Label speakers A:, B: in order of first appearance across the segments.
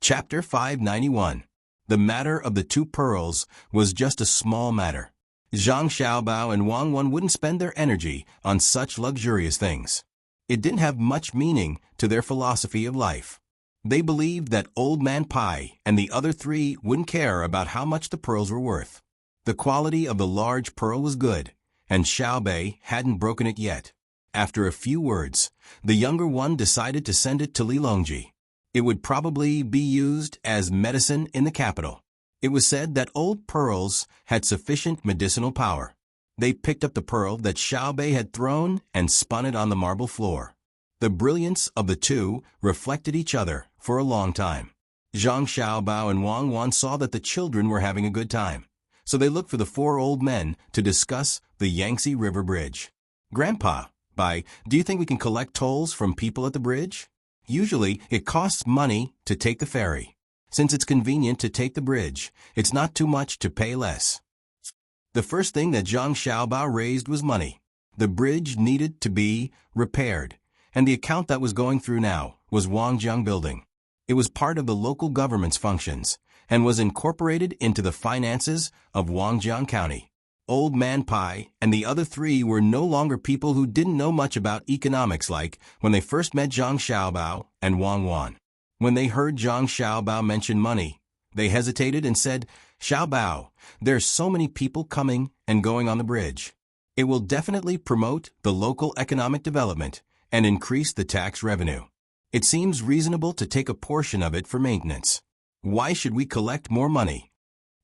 A: Chapter 591. The matter of the two pearls was just a small matter. Zhang Xiaobao and Wang Wan wouldn't spend their energy on such luxurious things. It didn't have much meaning to their philosophy of life. They believed that Old Man Pai and the other three wouldn't care about how much the pearls were worth. The quality of the large pearl was good, and Xiaobei hadn't broken it yet. After a few words, the younger one decided to send it to Lilongji. It would probably be used as medicine in the capital. It was said that old pearls had sufficient medicinal power. They picked up the pearl that Xiaobei had thrown and spun it on the marble floor. The brilliance of the two reflected each other for a long time. Zhang Xiaobao and Wang Wan saw that the children were having a good time, so they looked for the four old men to discuss the Yangtze River Bridge. "Grandpa, do you think we can collect tolls from people at the bridge? Usually, it costs money to take the ferry. Since it's convenient to take the bridge, it's not too much to pay less." The first thing that Zhang Xiaobao raised was money. The bridge needed to be repaired, and the account that was going through now was Wangjiang Building. It was part of the local government's functions and was incorporated into the finances of Wangjiang County. Old Man Pai and the other three were no longer people who didn't know much about economics like when they first met Zhang Xiaobao and Wang Wan. When they heard Zhang Xiaobao mention money, they hesitated and said, "Xiaobao, there's so many people coming and going on the bridge. It will definitely promote the local economic development and increase the tax revenue. It seems reasonable to take a portion of it for maintenance. Why should we collect more money?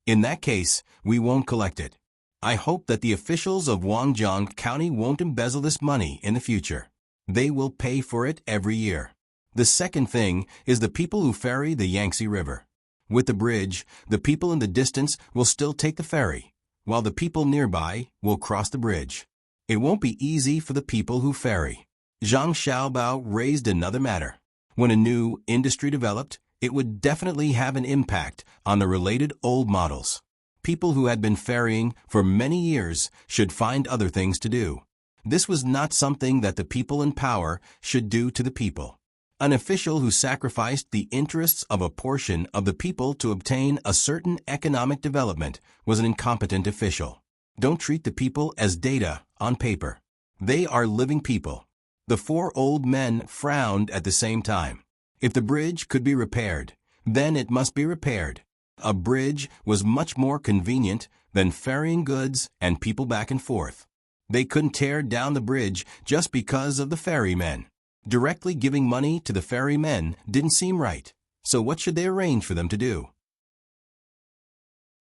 A: In that case, we won't collect it. I hope that the officials of Wangjiang County won't embezzle this money in the future. They will pay for it every year." The second thing is the people who ferry the Yangtze River. With the bridge, the people in the distance will still take the ferry, while the people nearby will cross the bridge. It won't be easy for the people who ferry. Zhang Xiaobao raised another matter. When a new industry developed, it would definitely have an impact on the related old models. People who had been ferrying for many years should find other things to do. This was not something that the people in power should do to the people. An official who sacrificed the interests of a portion of the people to obtain a certain economic development was an incompetent official. Don't treat the people as data on paper. They are living people. The four old men frowned at the same time. If the bridge could be repaired, then it must be repaired. A bridge was much more convenient than ferrying goods and people back and forth. They couldn't tear down the bridge just because of the ferrymen. Directly giving money to the ferrymen didn't seem right, so what should they arrange for them to do?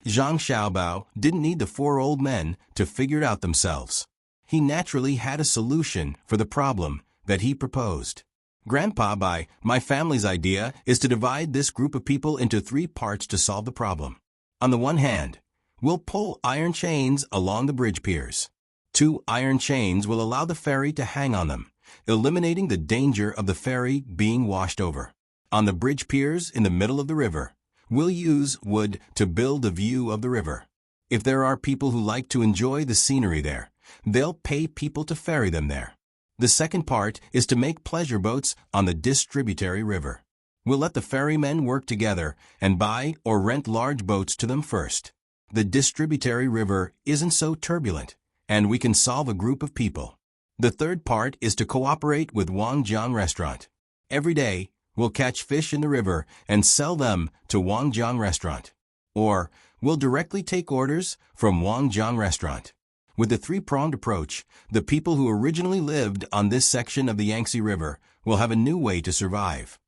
A: Zhang Xiaobao didn't need the four old men to figure it out themselves. He naturally had a solution for the problem that he proposed. "Grandpa, my family's idea is to divide this group of people into three parts to solve the problem. On the one hand, we'll pull iron chains along the bridge piers. 2 iron chains will allow the ferry to hang on them, eliminating the danger of the ferry being washed over. On the bridge piers in the middle of the river, we'll use wood to build a view of the river. If there are people who like to enjoy the scenery there, they'll pay people to ferry them there. The second part is to make pleasure boats on the distributary river. We'll let the ferrymen work together and buy or rent large boats to them first. The distributary river isn't so turbulent, and we can solve a group of people. The third part is to cooperate with Wangjiang Restaurant. Every day, we'll catch fish in the river and sell them to Wangjiang Restaurant. Or, we'll directly take orders from Wangjiang Restaurant. With the three-pronged approach, the people who originally lived on this section of the Yangtze River will have a new way to survive."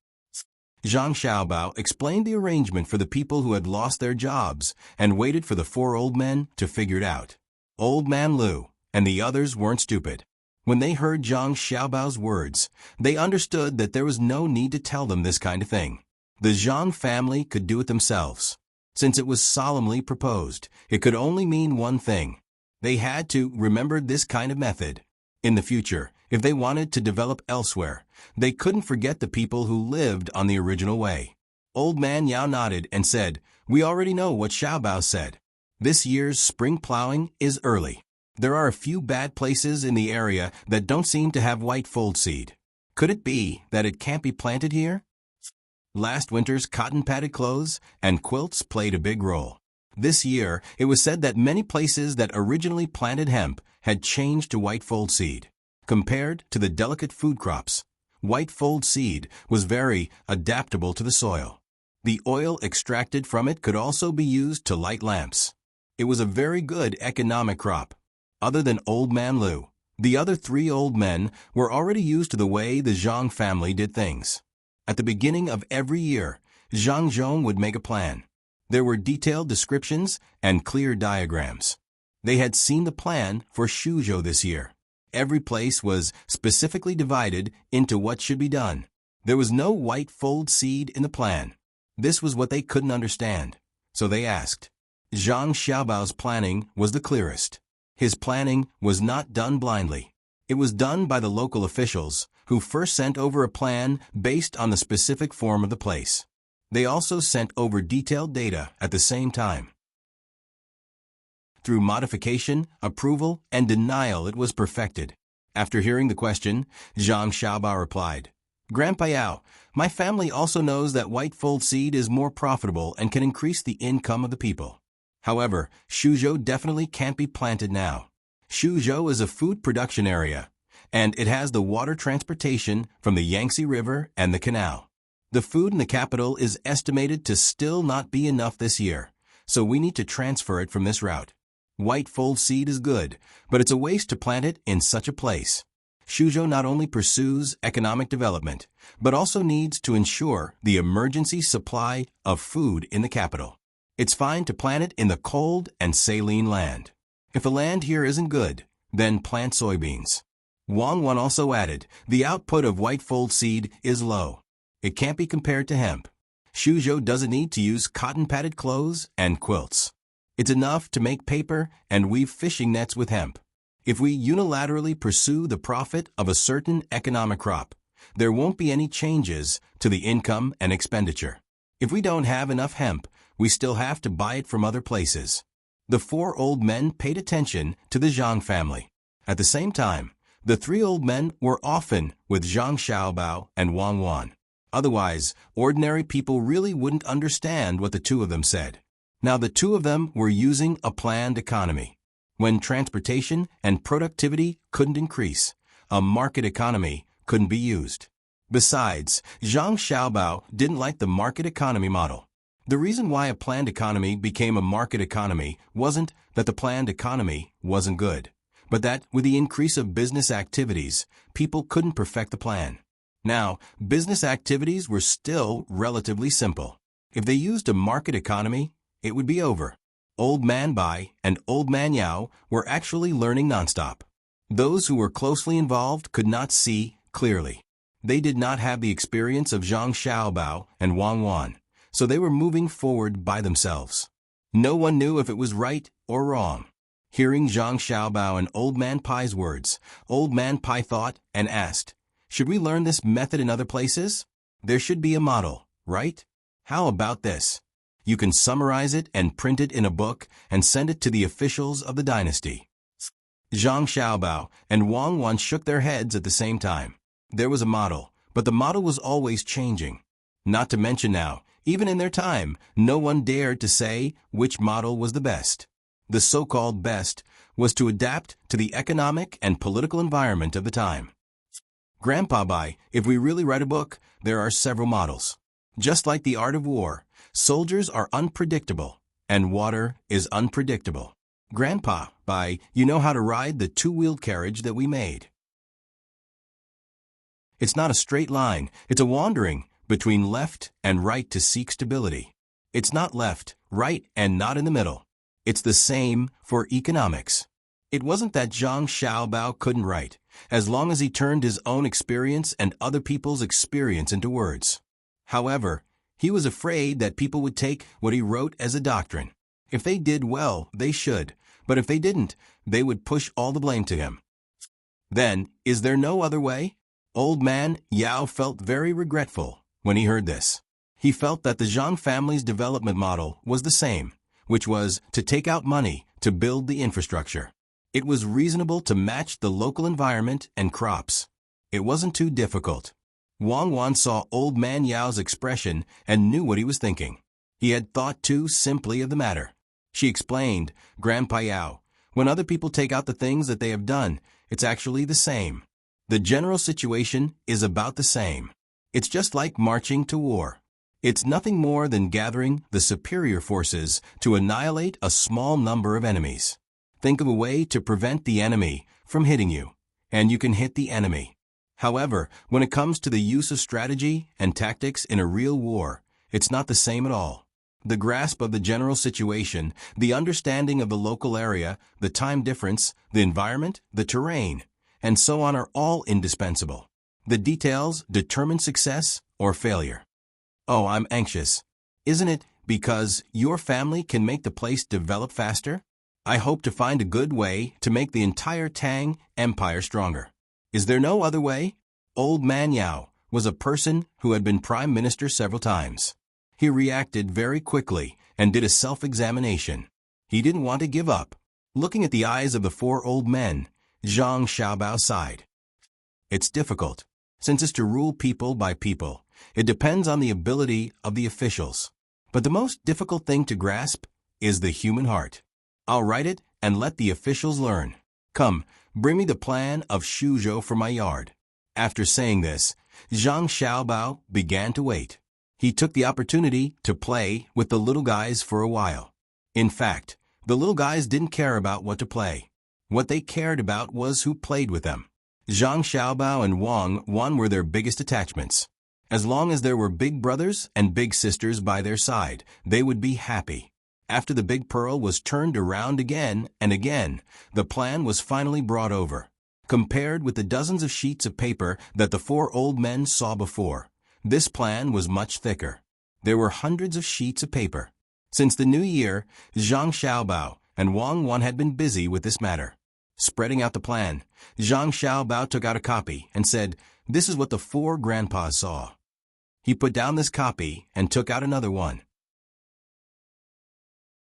A: Zhang Xiaobao explained the arrangement for the people who had lost their jobs and waited for the four old men to figure it out. Old Man Lu and the others weren't stupid. When they heard Zhang Xiaobao's words, they understood that there was no need to tell them this kind of thing. The Zhang family could do it themselves. Since it was solemnly proposed, it could only mean one thing. They had to remember this kind of method. In the future, if they wanted to develop elsewhere, they couldn't forget the people who lived on the original way. Old Man Yao nodded and said, "We already know what Xiaobao said. This year's spring plowing is early. There are a few bad places in the area that don't seem to have white fold seed. Could it be that it can't be planted here?" Last winter's cotton-padded clothes and quilts played a big role. This year, it was said that many places that originally planted hemp had changed to white fold seed. Compared to the delicate food crops, white fold seed was very adaptable to the soil. The oil extracted from it could also be used to light lamps. It was a very good economic crop. Other than Old Man Liu, the other three old men were already used to the way the Zhang family did things. At the beginning of every year, Zhang Zhong would make a plan. There were detailed descriptions and clear diagrams. They had seen the plan for Shuzhou this year. Every place was specifically divided into what should be done. There was no white fold seed in the plan. This was what they couldn't understand. So they asked. Zhang Xiaobao's planning was the clearest. His planning was not done blindly. It was done by the local officials, who first sent over a plan based on the specific form of the place. They also sent over detailed data at the same time. Through modification, approval, and denial it was perfected. After hearing the question, Zhang Xiaobao replied, Grandpa Yao, my family also knows that white fold seed is more profitable and can increase the income of the people. However, Shuzhou definitely can't be planted now. Shuzhou is a food production area, and it has the water transportation from the Yangtze River and the canal. The food in the capital is estimated to still not be enough this year, so we need to transfer it from this route. White fold seed is good, but it's a waste to plant it in such a place. Shuzhou not only pursues economic development, but also needs to ensure the emergency supply of food in the capital. It's fine to plant it in the cold and saline land. If the land here isn't good, then plant soybeans. Wang Wan also added, the output of white fold seed is low. It can't be compared to hemp. Shuzhou doesn't need to use cotton-padded clothes and quilts. It's enough to make paper and weave fishing nets with hemp. If we unilaterally pursue the profit of a certain economic crop, there won't be any changes to the income and expenditure. If we don't have enough hemp, we still have to buy it from other places. The four old men paid attention to the Zhang family. At the same time, the three old men were often with Zhang Xiaobao and Wang Wan. Otherwise, ordinary people really wouldn't understand what the two of them said. Now the two of them were using a planned economy. When transportation and productivity couldn't increase, a market economy couldn't be used. Besides, Zhang Xiaobao didn't like the market economy model. The reason why a planned economy became a market economy wasn't that the planned economy wasn't good, but that with the increase of business activities, people couldn't perfect the plan. Now, business activities were still relatively simple. If they used a market economy, it would be over. Old Man Bai and Old Man Yao were actually learning nonstop. Those who were closely involved could not see clearly. They did not have the experience of Zhang Xiaobao and Wang Wan, so they were moving forward by themselves. No one knew if it was right or wrong. Hearing Zhang Xiaobao and Old Man Pai's words, Old Man Pai thought and asked, should we learn this method in other places? There should be a model, right? How about this? You can summarize it and print it in a book and send it to the officials of the dynasty. Zhang Xiaobao and Wang Wan shook their heads at the same time. There was a model, but the model was always changing. Not to mention now, even in their time, no one dared to say which model was the best. The so-called best was to adapt to the economic and political environment of the time. Grandpa Bai, if we really write a book, there are several models. Just like the art of war, soldiers are unpredictable, and water is unpredictable. Grandpa Bai, you know how to ride the two-wheeled carriage that we made. It's not a straight line, it's a wandering between left and right to seek stability. It's not left, right, and not in the middle. It's the same for economics. It wasn't that Zhang Xiaobao couldn't write, as long as he turned his own experience and other people's experience into words. However, he was afraid that people would take what he wrote as a doctrine. If they did well, they should, but if they didn't, they would push all the blame to him. Then, is there no other way? Old Man Yao felt very regretful when he heard this. He felt that the Zhang family's development model was the same, which was to take out money to build the infrastructure. It was reasonable to match the local environment and crops. It wasn't too difficult. Wang Wan saw Old Man Yao's expression and knew what he was thinking. He had thought too simply of the matter. She explained, "Grandpa Yao, when other people take out the things that they have done, it's actually the same. The general situation is about the same. It's just like marching to war. It's nothing more than gathering the superior forces to annihilate a small number of enemies. Think of a way to prevent the enemy from hitting you, and you can hit the enemy. However, when it comes to the use of strategy and tactics in a real war, it's not the same at all. The grasp of the general situation, the understanding of the local area, the time difference, the environment, the terrain, and so on are all indispensable. The details determine success or failure." "Oh, I'm anxious. Isn't it because your family can make the place develop faster? I hope to find a good way to make the entire Tang Empire stronger. Is there no other way?" Old Man Yao was a person who had been prime minister several times. He reacted very quickly and did a self-examination. He didn't want to give up. Looking at the eyes of the four old men, Zhang Xiaobao sighed. "It's difficult. Since it's to rule people by people, it depends on the ability of the officials. But the most difficult thing to grasp is the human heart. I'll write it and let the officials learn. Come, bring me the plan of Shuzhou for my yard." After saying this, Zhang Xiaobao began to wait. He took the opportunity to play with the little guys for a while. In fact, the little guys didn't care about what to play. What they cared about was who played with them. Zhang Xiaobao and Wang Wan were their biggest attachments. As long as there were big brothers and big sisters by their side, they would be happy. After the big pearl was turned around again and again, the plan was finally brought over. Compared with the dozens of sheets of paper that the four old men saw before, this plan was much thicker. There were hundreds of sheets of paper. Since the new year, Zhang Xiaobao and Wang Wan had been busy with this matter. Spreading out the plan, Zhang Xiaobao took out a copy and said, "This is what the four grandpas saw." He put down this copy and took out another one.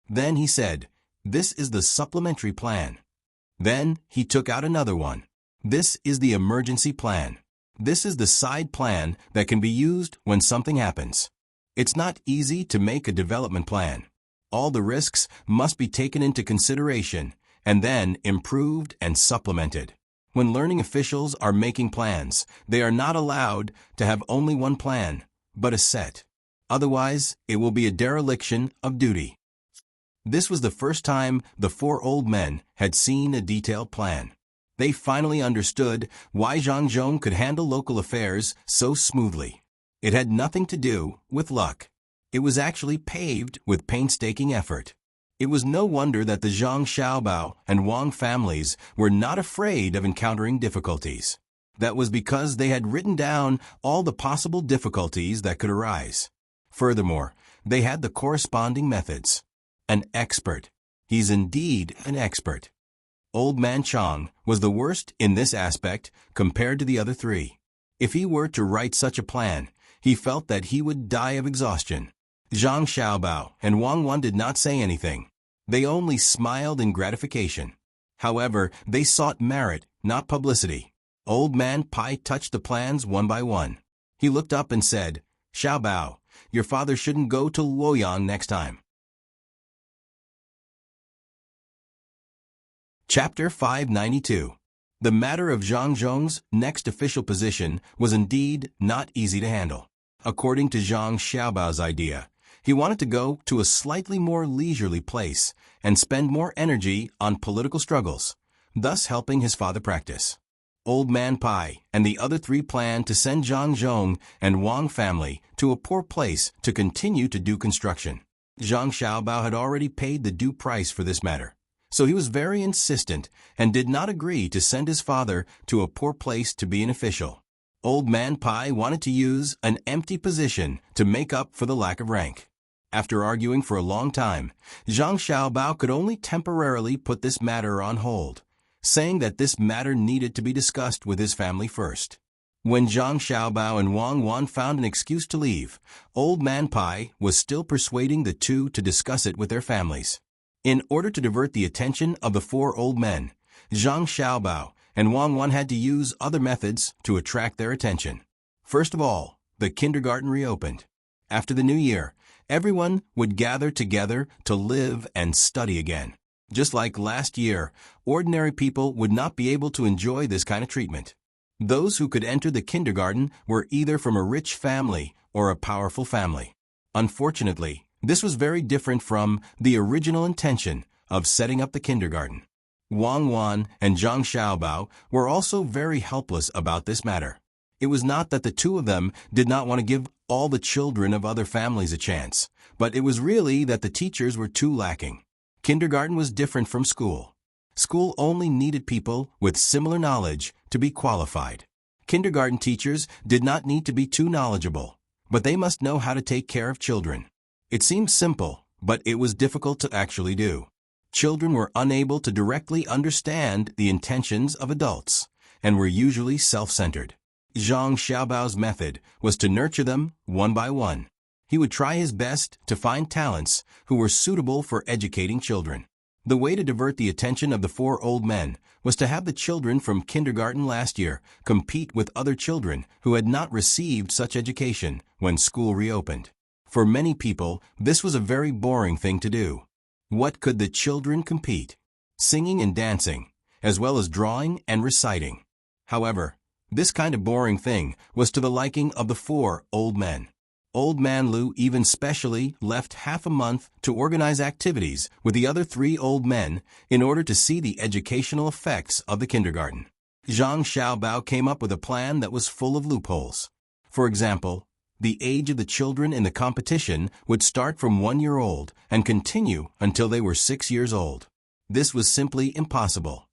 A: Then he said, "This is the supplementary plan." Then he took out another one. "This is the emergency plan. This is the side plan that can be used when something happens." It's not easy to make a development plan. All the risks must be taken into consideration and then improved and supplemented. When learning officials are making plans, they are not allowed to have only one plan, but a set. Otherwise, it will be a dereliction of duty. This was the first time the four old men had seen a detailed plan. They finally understood why Zhang Zhong could handle local affairs so smoothly. It had nothing to do with luck. It was actually paved with painstaking effort. It was no wonder that the Zhang Xiaobao and Wang families were not afraid of encountering difficulties. That was because they had written down all the possible difficulties that could arise. Furthermore, they had the corresponding methods. An expert. He's indeed an expert. Old Man Chang was the worst in this aspect compared to the other three. If he were to write such a plan, he felt that he would die of exhaustion. Zhang Xiaobao and Wang Wan did not say anything. They only smiled in gratification. However, they sought merit, not publicity. Old Man Pai touched the plans one by one. He looked up and said, "Xiaobao, your father shouldn't go to Luoyang next time." Chapter 592. The matter of Zhang Zhong's next official position was indeed not easy to handle. According to Zhang Xiaobao's idea, he wanted to go to a slightly more leisurely place and spend more energy on political struggles, thus helping his father practice. Old Man Pai and the other three planned to send Zhang Zhong and Wang family to a poor place to continue to do construction. Zhang Xiaobao had already paid the due price for this matter, so he was very insistent and did not agree to send his father to a poor place to be an official. Old Man Pai wanted to use an empty position to make up for the lack of rank. After arguing for a long time, Zhang Xiaobao could only temporarily put this matter on hold, saying that this matter needed to be discussed with his family first. When Zhang Xiaobao and Wang Wan found an excuse to leave, Old Man Pai was still persuading the two to discuss it with their families. In order to divert the attention of the four old men, Zhang Xiaobao and Wang Wan had to use other methods to attract their attention. First of all, the kindergarten reopened. After the new year, everyone would gather together to live and study again. Just like last year, ordinary people would not be able to enjoy this kind of treatment. Those who could enter the kindergarten were either from a rich family or a powerful family. Unfortunately, this was very different from the original intention of setting up the kindergarten. Wang Wan and Zhang Xiaobao were also very helpless about this matter. It was not that the two of them did not want to give all the children of other families a chance, but it was really that the teachers were too lacking. Kindergarten was different from school. School only needed people with similar knowledge to be qualified. Kindergarten teachers did not need to be too knowledgeable, but they must know how to take care of children. It seemed simple, but it was difficult to actually do. Children were unable to directly understand the intentions of adults and were usually self-centered. Zhang Xiaobao's method was to nurture them one by one. He would try his best to find talents who were suitable for educating children. The way to divert the attention of the four old men was to have the children from kindergarten last year compete with other children who had not received such education when school reopened. For many people, this was a very boring thing to do. What could the children compete? Singing and dancing, as well as drawing and reciting. However, this kind of boring thing was to the liking of the four old men. Old Man Lu even specially left half a month to organize activities with the other three old men in order to see the educational effects of the kindergarten. Zhang Xiaobao came up with a plan that was full of loopholes. For example, the age of the children in the competition would start from 1 year old and continue until they were 6 years old. This was simply impossible.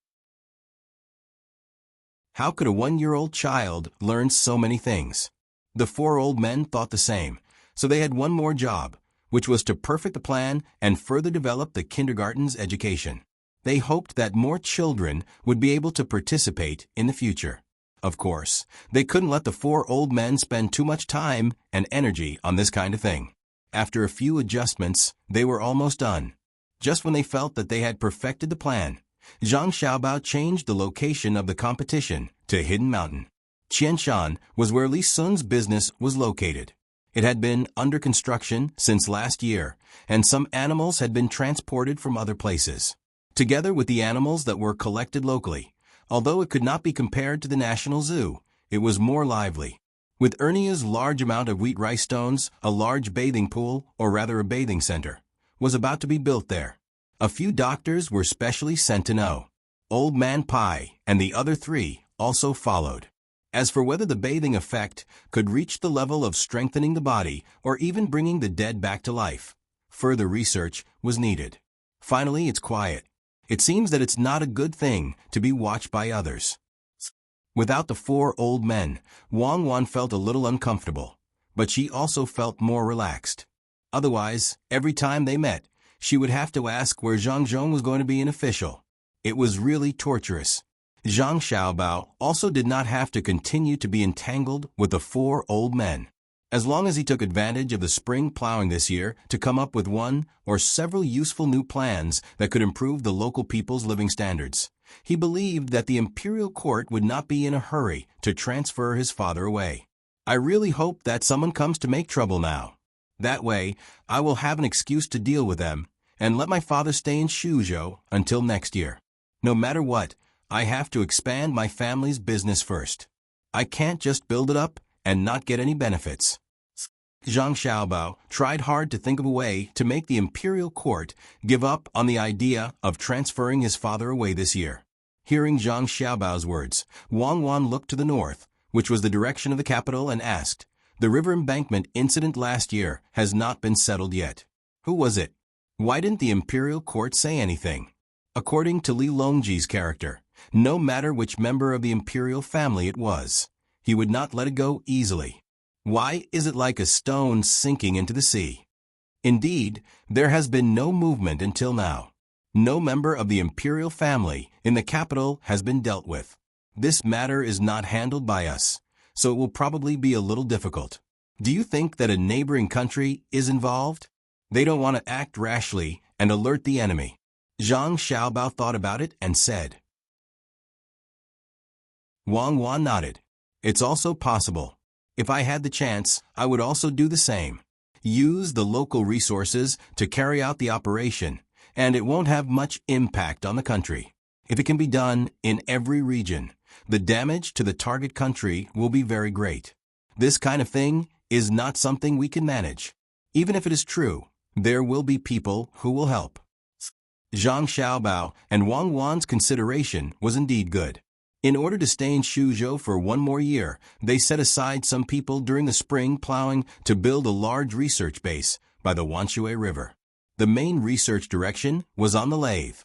A: How could a 1-year-old child learn so many things? The four old men thought the same, so they had one more job, which was to perfect the plan and further develop the kindergarten's education. They hoped that more children would be able to participate in the future. Of course, they couldn't let the four old men spend too much time and energy on this kind of thing. After a few adjustments, they were almost done. Just when they felt that they had perfected the plan, Zhang Xiaobao changed the location of the competition to Hidden Mountain. Qianshan was where Li Sun's business was located. It had been under construction since last year, and some animals had been transported from other places. Together with the animals that were collected locally, although it could not be compared to the National Zoo, it was more lively. With Ernia's large amount of wheat rice stones, a large bathing pool, or rather a bathing center, was about to be built there. A few doctors were specially sent to know. Old Man Pai and the other three also followed. As for whether the bathing effect could reach the level of strengthening the body or even bringing the dead back to life, further research was needed. Finally, it's quiet. It seems that it's not a good thing to be watched by others. Without the four old men, Wang Wan felt a little uncomfortable, but she also felt more relaxed. Otherwise, every time they met, she would have to ask where Zhang Zhong was going to be an official. It was really torturous. Zhang Xiaobao also did not have to continue to be entangled with the four old men. As long as he took advantage of the spring plowing this year to come up with one or several useful new plans that could improve the local people's living standards, he believed that the imperial court would not be in a hurry to transfer his father away. I really hope that someone comes to make trouble now. That way, I will have an excuse to deal with them and let my father stay in Shuzhou until next year. No matter what, I have to expand my family's business first. I can't just build it up and not get any benefits. Zhang Xiaobao tried hard to think of a way to make the imperial court give up on the idea of transferring his father away this year. Hearing Zhang Xiaobao's words, Wang Wan looked to the north, which was the direction of the capital, and asked, "The river embankment incident last year has not been settled yet. Who was it? Why didn't the imperial court say anything?" According to Li Longji's character, no matter which member of the imperial family it was, he would not let it go easily. Why is it like a stone sinking into the sea? Indeed, there has been no movement until now. No member of the imperial family in the capital has been dealt with. This matter is not handled by us, so it will probably be a little difficult. Do you think that a neighboring country is involved? They don't want to act rashly and alert the enemy. Zhang Xiaobao thought about it and said. Wang Wan nodded. It's also possible. If I had the chance, I would also do the same. Use the local resources to carry out the operation, and it won't have much impact on the country. If it can be done in every region, the damage to the target country will be very great. This kind of thing is not something we can manage. Even if it is true, there will be people who will help. Zhang Xiaobao and Wang Wan's consideration was indeed good. In order to stay in Suzhou for one more year, they set aside some people during the spring plowing to build a large research base by the Wanshui River. The main research direction was on the lathe.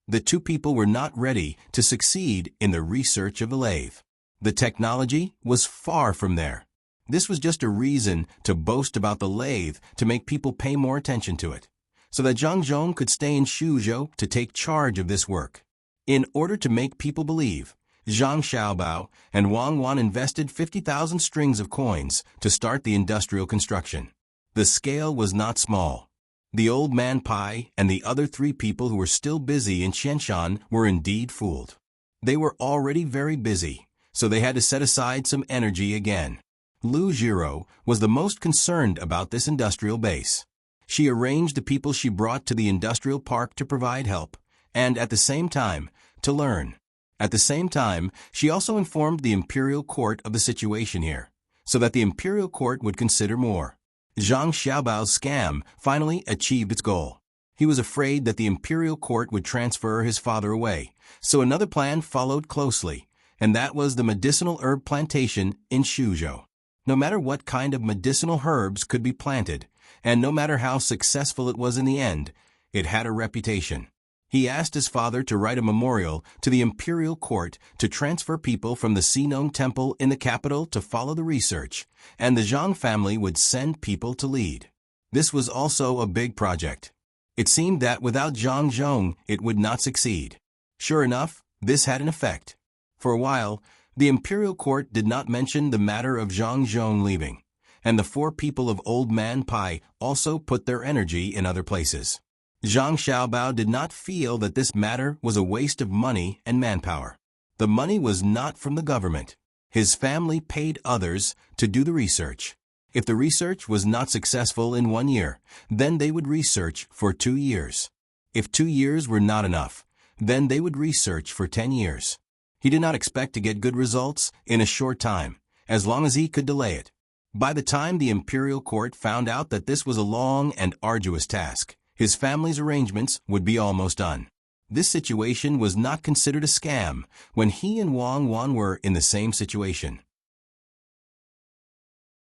A: The two people were not ready to succeed in the research of the lathe. The technology was far from there. This was just a reason to boast about the lathe to make people pay more attention to it, so that Zhang Zhong could stay in Suzhou to take charge of this work. In order to make people believe, Zhang Xiaobao and Wang Wan invested 50,000 strings of coins to start the industrial construction. The scale was not small. The old man Pai and the other three people who were still busy in Shenshan were indeed fooled. They were already very busy, so they had to set aside some energy again. Lu Jiro was the most concerned about this industrial base. She arranged the people she brought to the industrial park to provide help, and at the same time, to learn. At the same time, she also informed the imperial court of the situation here, so that the imperial court would consider more. Zhang Xiaobao's scam finally achieved its goal. He was afraid that the imperial court would transfer his father away, so another plan followed closely, and that was the medicinal herb plantation in Suzhou. No matter what kind of medicinal herbs could be planted, and no matter how successful it was in the end, it had a reputation. He asked his father to write a memorial to the imperial court to transfer people from the Sinong temple in the capital to follow the research, and the Zhang family would send people to lead. This was also a big project. It seemed that without Zhang Zhong, it would not succeed. Sure enough, this had an effect. For a while, the imperial court did not mention the matter of Zhang Zhong leaving, and the four people of Old Man Pai also put their energy in other places. Zhang Xiaobao did not feel that this matter was a waste of money and manpower. The money was not from the government. His family paid others to do the research. If the research was not successful in 1 year, then they would research for 2 years. If 2 years were not enough, then they would research for 10 years. He did not expect to get good results in a short time, as long as he could delay it. By the time the imperial court found out that this was a long and arduous task, his family's arrangements would be almost done. This situation was not considered a scam when he and Wang Wan were in the same situation.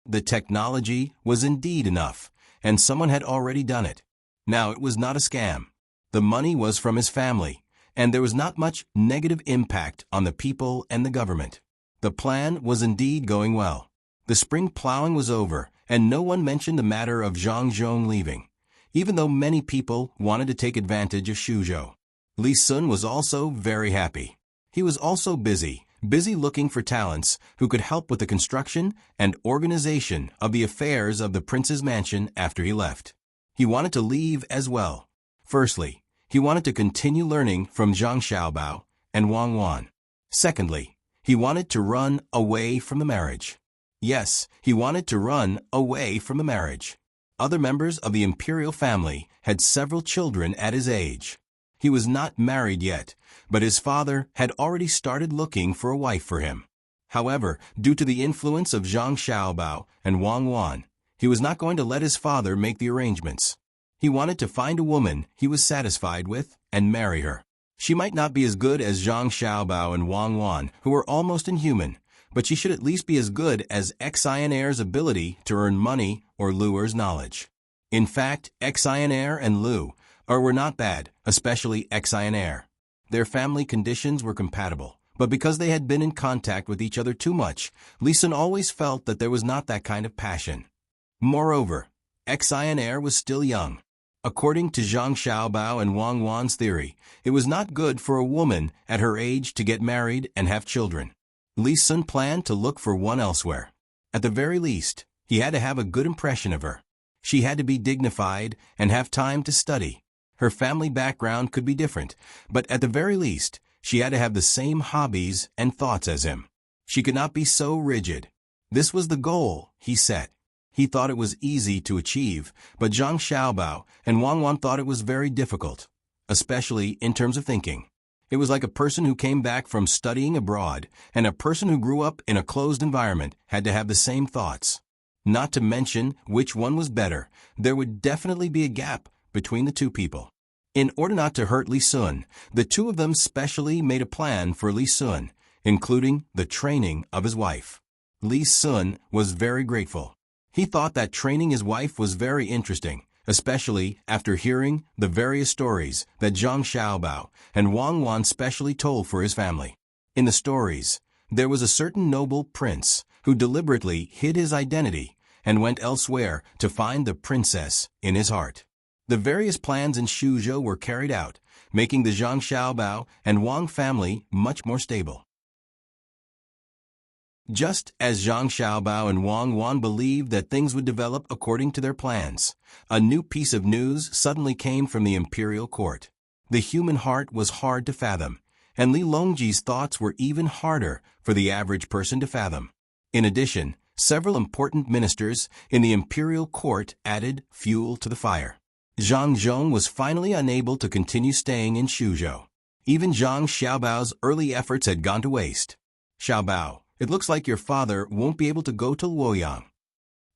A: The technology was indeed enough, and someone had already done it. Now it was not a scam. The money was from his family, and there was not much negative impact on the people and the government. The plan was indeed going well. The spring plowing was over, and no one mentioned the matter of Zhang Zhong leaving, even though many people wanted to take advantage of Suzhou. Li Sun was also very happy. He was also busy looking for talents who could help with the construction and organization of the affairs of the prince's mansion after he left. He wanted to leave as well. Firstly, he wanted to continue learning from Zhang Xiaobao and Wang Wan. Secondly, he wanted to run away from the marriage. Yes, he wanted to run away from the marriage. Other members of the imperial family had several children at his age. He was not married yet, but his father had already started looking for a wife for him. However, due to the influence of Zhang Xiaobao and Wang Wan, he was not going to let his father make the arrangements. He wanted to find a woman he was satisfied with and marry her. She might not be as good as Zhang Xiaobao and Wang Wan, who were almost inhuman, but she should at least be as good as Xionaire's ability to earn money or Luer's knowledge. In fact, Xionaire and Lu were not bad, especially Xionaire. Their family conditions were compatible, but because they had been in contact with each other too much, Li Sun always felt that there was not that kind of passion. Moreover, Xionaire was still young. According to Zhang Xiaobao and Wang Wan's theory, it was not good for a woman at her age to get married and have children. Li Sun planned to look for one elsewhere. At the very least, he had to have a good impression of her. She had to be dignified and have time to study. Her family background could be different, but at the very least, she had to have the same hobbies and thoughts as him. She could not be so rigid. This was the goal he set. He thought it was easy to achieve, but Zhang Xiaobao and Wang Wan thought it was very difficult, especially in terms of thinking. It was like a person who came back from studying abroad and a person who grew up in a closed environment had to have the same thoughts. Not to mention which one was better, there would definitely be a gap between the two people. In order not to hurt Li Sun, the two of them specially made a plan for Li Sun, including the training of his wife. Li Sun was very grateful. He thought that training his wife was very interesting, especially after hearing the various stories that Zhang Xiaobao and Wang Wan specially told for his family. In the stories, there was a certain noble prince who deliberately hid his identity and went elsewhere to find the princess in his heart. The various plans in Shuzhou were carried out, making the Zhang Xiaobao and Wang family much more stable. Just as Zhang Xiaobao and Wang Wan believed that things would develop according to their plans, a new piece of news suddenly came from the imperial court. The human heart was hard to fathom, and Li Longji's thoughts were even harder for the average person to fathom. In addition, several important ministers in the imperial court added fuel to the fire. Zhang Zhong was finally unable to continue staying in Shuzhou. Even Zhang Xiaobao's early efforts had gone to waste. Xiaobao, it looks like your father won't be able to go to Luoyang.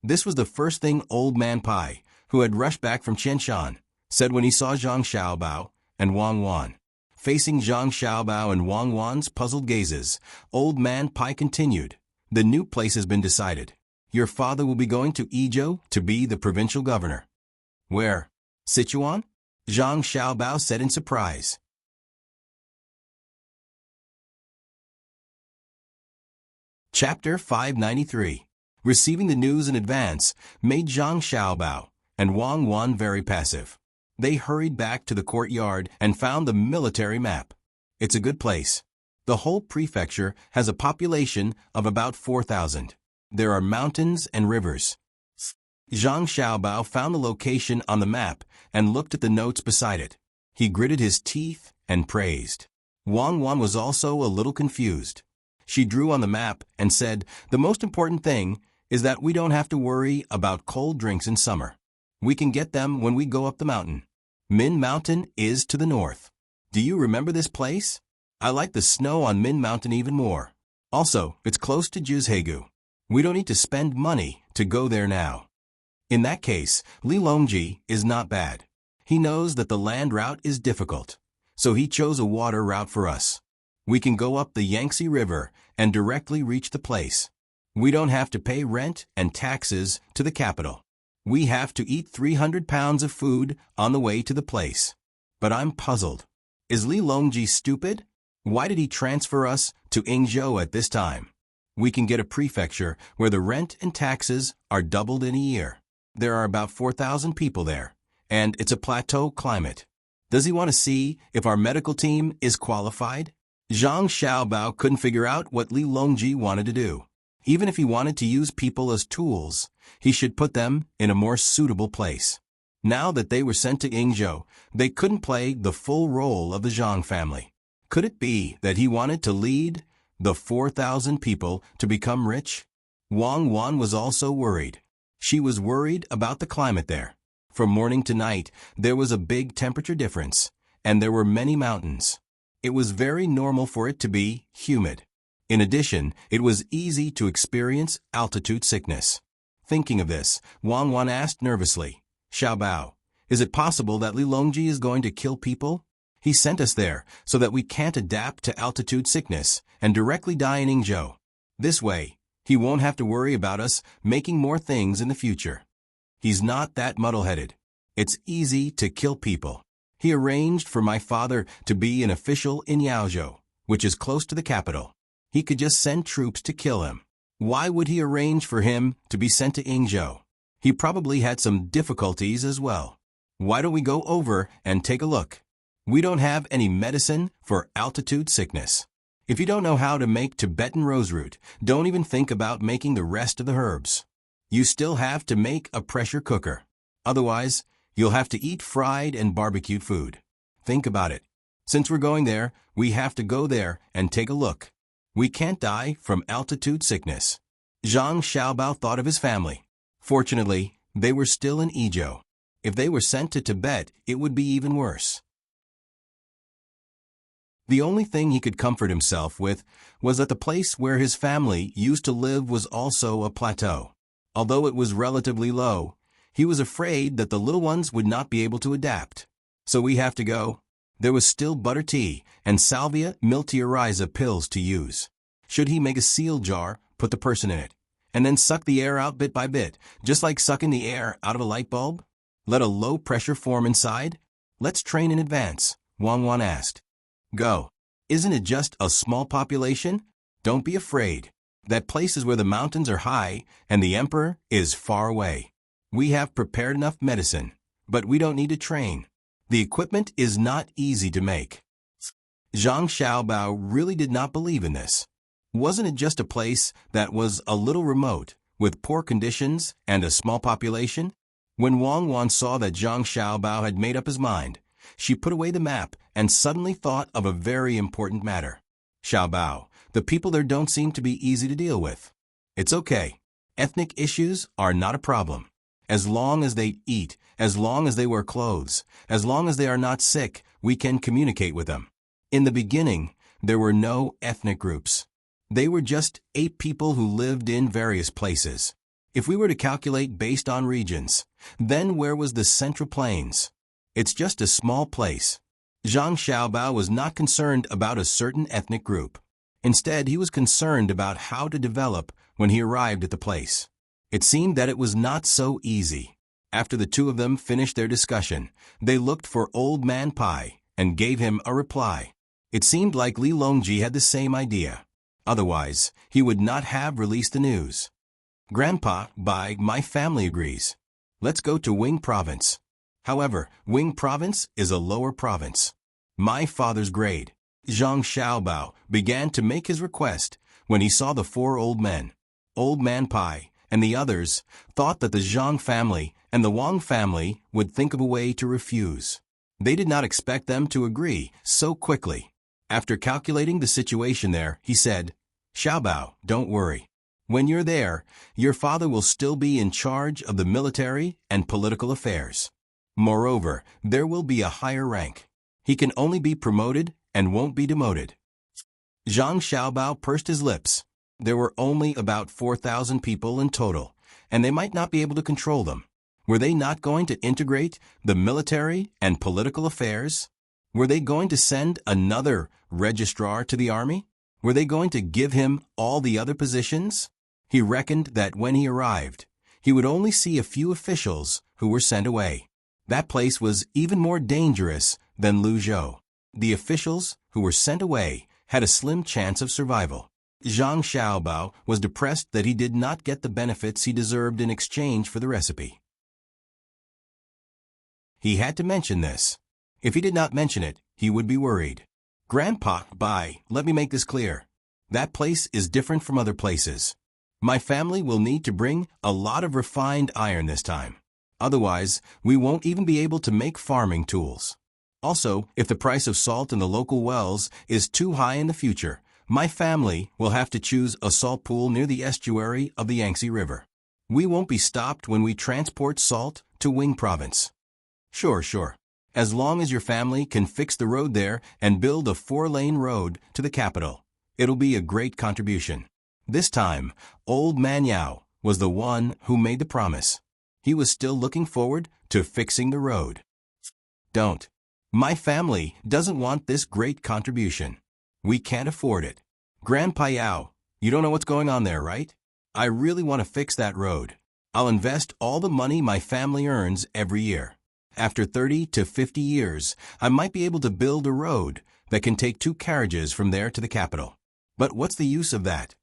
A: This was the first thing Old Man Pai, who had rushed back from Qianshan, said when he saw Zhang Xiaobao and Wang Wan. Facing Zhang Xiaobao and Wang Wan's puzzled gazes, Old Man Pai continued, "The new place has been decided. Your father will be going to Yizhou to be the provincial governor." "Where? Sichuan?" Zhang Xiaobao said in surprise. Chapter 593. Receiving the news in advance made Zhang Xiaobao and Wang Wan very passive. They hurried back to the courtyard and found the military map. It's a good place. The whole prefecture has a population of about 4,000. There are mountains and rivers. Zhang Xiaobao found the location on the map and looked at the notes beside it. He gritted his teeth and praised. Wang Wan was also a little confused. She drew on the map and said, "The most important thing is that we don't have to worry about cold drinks in summer. We can get them when we go up the mountain. Min Mountain is to the north. Do you remember this place? I like the snow on Min Mountain even more. Also, it's close to Juzhegu. We don't need to spend money to go there now." In that case, Li Longji is not bad. He knows that the land route is difficult, so he chose a water route for us. We can go up the Yangtze River and directly reach the place. We don't have to pay rent and taxes to the capital. We have to eat 300 pounds of food on the way to the place. But I'm puzzled. Is Li Longji stupid? Why did he transfer us to Yingzhou at this time? We can get a prefecture where the rent and taxes are doubled in a year. There are about 4,000 people there, and it's a plateau climate. Does he want to see if our medical team is qualified? Zhang Xiaobao couldn't figure out what Li Longji wanted to do. Even if he wanted to use people as tools, he should put them in a more suitable place. Now that they were sent to Yingzhou, they couldn't play the full role of the Zhang family. Could it be that he wanted to lead the 4,000 people to become rich? Wang Wan was also worried. She was worried about the climate there. From morning to night, there was a big temperature difference, and there were many mountains. It was very normal for it to be humid. In addition, it was easy to experience altitude sickness. Thinking of this, Wang Wan asked nervously, "Xiaobao, is it possible that Li Longji is going to kill people? He sent us there so that we can't adapt to altitude sickness and directly die in Yingzhou. This way, he won't have to worry about us making more things in the future. He's not that muddle-headed. It's easy to kill people. He arranged for my father to be an official in Yaozhou, which is close to the capital. He could just send troops to kill him. Why would he arrange for him to be sent to Yingzhou? He probably had some difficulties as well. Why don't we go over and take a look? We don't have any medicine for altitude sickness. If you don't know how to make Tibetan roseroot, don't even think about making the rest of the herbs. You still have to make a pressure cooker. Otherwise, you'll have to eat fried and barbecued food. Think about it. Since we're going there, we have to go there and take a look. We can't die from altitude sickness. Zhang Xiaobao thought of his family. Fortunately, they were still in Ezhou. If they were sent to Tibet, it would be even worse. The only thing he could comfort himself with was that the place where his family used to live was also a plateau. Although it was relatively low, he was afraid that the little ones would not be able to adapt. So we have to go. There was still butter tea and salvia miltiariza pills to use. Should he make a seal jar, put the person in it, and then suck the air out bit by bit, just like sucking the air out of a light bulb? Let a low pressure form inside? Let's train in advance, Wang Wan asked. Go. Isn't it just a small population? Don't be afraid. That place is where the mountains are high and the emperor is far away. We have prepared enough medicine, but we don't need to train. The equipment is not easy to make. Zhang Xiaobao really did not believe in this. Wasn't it just a place that was a little remote, with poor conditions and a small population? When Wang Wan saw that Zhang Xiaobao had made up his mind, she put away the map and suddenly thought of a very important matter. Xiaobao, the people there don't seem to be easy to deal with. It's okay. Ethnic issues are not a problem. As long as they eat, as long as they wear clothes, as long as they are not sick, we can communicate with them. In the beginning, there were no ethnic groups. They were just 8 people who lived in various places. If we were to calculate based on regions, then where was the Central Plains? It's just a small place. Zhang Xiaobao was not concerned about a certain ethnic group. Instead, he was concerned about how to develop when he arrived at the place. It seemed that it was not so easy. After the two of them finished their discussion, they looked for Old Man Pai and gave him a reply. It seemed like Li Longji had the same idea. Otherwise, he would not have released the news. Grandpa, my family agrees. Let's go to Wing Province. However, Wing Province is a lower province. My father's grade. Zhang Xiaobao began to make his request when he saw the 4 old men. Old Man Pai and the others thought that the Zhang family and the Wang family would think of a way to refuse. They did not expect them to agree so quickly. After calculating the situation there, he said, Xiaobao, don't worry. When you're there, your father will still be in charge of the military and political affairs. Moreover, there will be a higher rank. He can only be promoted and won't be demoted. Zhang Xiaobao pursed his lips. There were only about 4,000 people in total, and they might not be able to control them. Were they not going to integrate the military and political affairs? Were they going to send another registrar to the army? Were they going to give him all the other positions? He reckoned that when he arrived, he would only see a few officials who were sent away. That place was even more dangerous than Luzhou. The officials who were sent away had a slim chance of survival. Zhang Xiaobao was depressed that he did not get the benefits he deserved in exchange for the recipe. He had to mention this. If he did not mention it, he would be worried. Grandpa, let me make this clear. That place is different from other places. My family will need to bring a lot of refined iron this time. Otherwise, we won't even be able to make farming tools. Also, if the price of salt in the local wells is too high in the future, my family will have to choose a salt pool near the estuary of the Yangtze River. We won't be stopped when we transport salt to Wing Province. Sure. As long as your family can fix the road there and build a 4-lane road to the capital, it'll be a great contribution. This time, Old Man Yao was the one who made the promise. He was still looking forward to fixing the road. Don't. My family doesn't want this great contribution. We can't afford it. Grandpa Yao, you don't know what's going on there, right? I really want to fix that road. I'll invest all the money my family earns every year. After 30 to 50 years, I might be able to build a road that can take 2 carriages from there to the capital. But what's the use of that?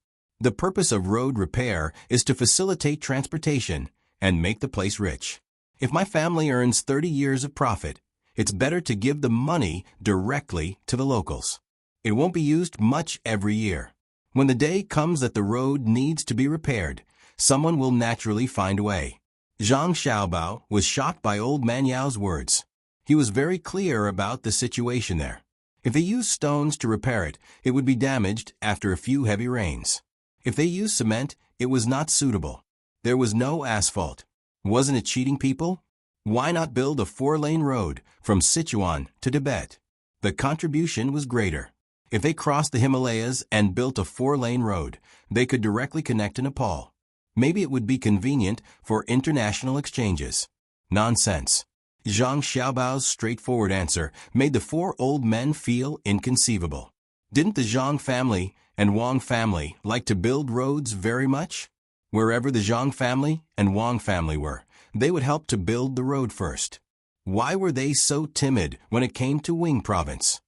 A: The purpose of road repair is to facilitate transportation and make the place rich. If my family earns 30 years of profit, it's better to give the money directly to the locals. It won't be used much every year. When the day comes that the road needs to be repaired, someone will naturally find a way. Zhang Xiaobao was shocked by Old Man Yao's words. He was very clear about the situation there. If they used stones to repair it, it would be damaged after a few heavy rains. If they used cement, It was not suitable. There was no asphalt. Wasn't it cheating people? Why not build a 4-lane road from Sichuan to Tibet? The contribution was greater. If they crossed the Himalayas and built a 4-lane road, they could directly connect to Nepal. Maybe it would be convenient for international exchanges. Nonsense. Zhang Xiaobao's straightforward answer made the 4 old men feel inconceivable. Didn't the Zhang family and Wang family like to build roads very much? Wherever the Zhang family and Wang family were, they would help to build the road first. Why were they so timid when it came to Wing Province?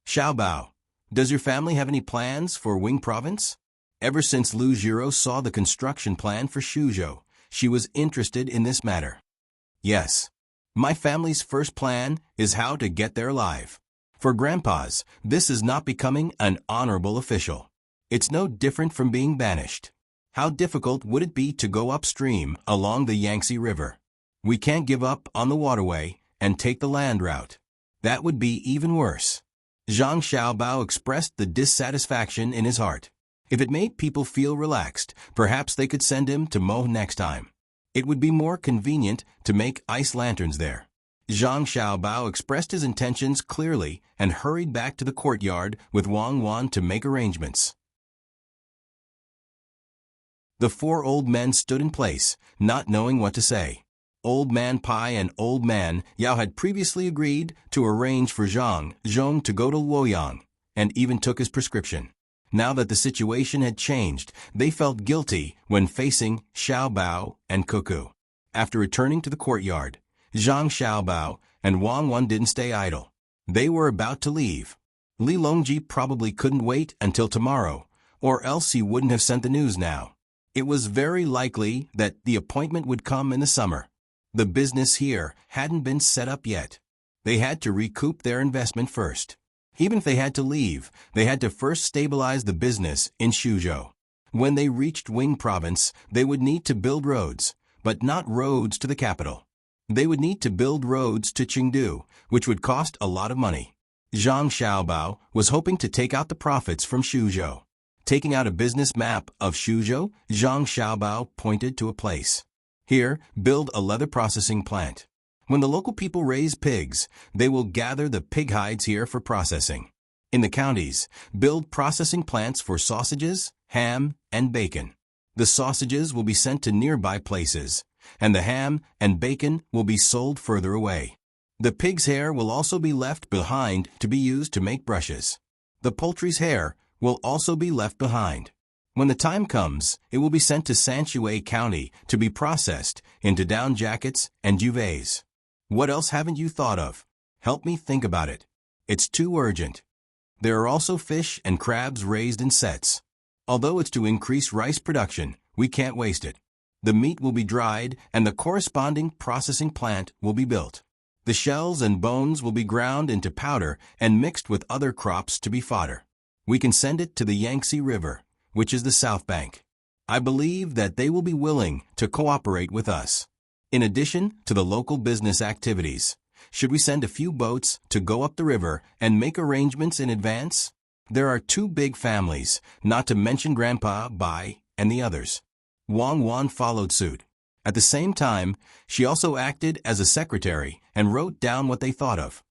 A: Xiaobao, does your family have any plans for Wing Province? Ever since Lu Jiro saw the construction plan for Shuzhou, she was interested in this matter. Yes. My family's first plan is how to get there alive. For grandpas, this is not becoming an honorable official. It's no different from being banished. How difficult would it be to go upstream along the Yangtze River? We can't give up on the waterway and take the land route. That would be even worse. Zhang Xiaobao expressed the dissatisfaction in his heart. If it made people feel relaxed, perhaps they could send him to Mo next time. It would be more convenient to make ice lanterns there. Zhang Xiaobao expressed his intentions clearly and hurried back to the courtyard with Wang Wan to make arrangements. The 4 old men stood in place, not knowing what to say. Old Man Pai and Old Man Yao had previously agreed to arrange for Zhang Zhong to go to Luoyang, and even took his prescription. Now that the situation had changed, they felt guilty when facing Xiaobao and Cuckoo. After returning to the courtyard, Zhang Xiaobao and Wang Wan didn't stay idle. They were about to leave. Li Longji probably couldn't wait until tomorrow, or else he wouldn't have sent the news now. It was very likely that the appointment would come in the summer. The business here hadn't been set up yet. They had to recoup their investment first. Even if they had to leave, they had to first stabilize the business in Shuzhou. When they reached Wing Province, they would need to build roads, but not roads to the capital. They would need to build roads to Chengdu, which would cost a lot of money. Zhang Xiaobao was hoping to take out the profits from Shuzhou. Taking out a business map of Shuzhou, Zhang Xiaobao pointed to a place. Here, build a leather processing plant. When the local people raise pigs, they will gather the pig hides here for processing. In the counties, build processing plants for sausages, ham, and bacon. The sausages will be sent to nearby places, and the ham and bacon will be sold further away. The pig's hair will also be left behind to be used to make brushes. The poultry's hair will also be left behind. When the time comes, it will be sent to Sanshui County to be processed into down jackets and duvets. What else haven't you thought of? Help me think about it. It's too urgent. There are also fish and crabs raised in sets. Although it's to increase rice production, we can't waste it. The meat will be dried and the corresponding processing plant will be built. The shells and bones will be ground into powder and mixed with other crops to be fodder. We can send it to the Yangtze River, which is the south bank. I believe that they will be willing to cooperate with us. In addition to the local business activities, should we send a few boats to go up the river and make arrangements in advance? There are 2 big families, not to mention Grandpa Bai and the others. Wang Wan followed suit. At the same time, she also acted as a secretary and wrote down what they thought of.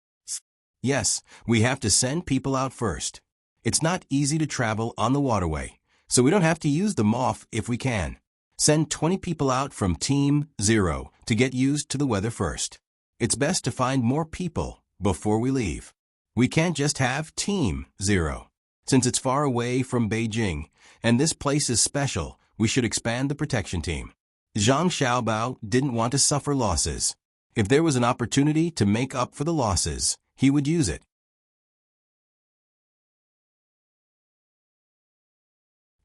A: Yes, we have to send people out first. It's not easy to travel on the waterway, so we don't have to use them off if we can. Send 20 people out from Team 0 to get used to the weather first. It's best to find more people before we leave. We can't just have Team 0. Since it's far away from Beijing, and this place is special, we should expand the protection team. Zhang Xiaobao didn't want to suffer losses. If there was an opportunity to make up for the losses, he would use it.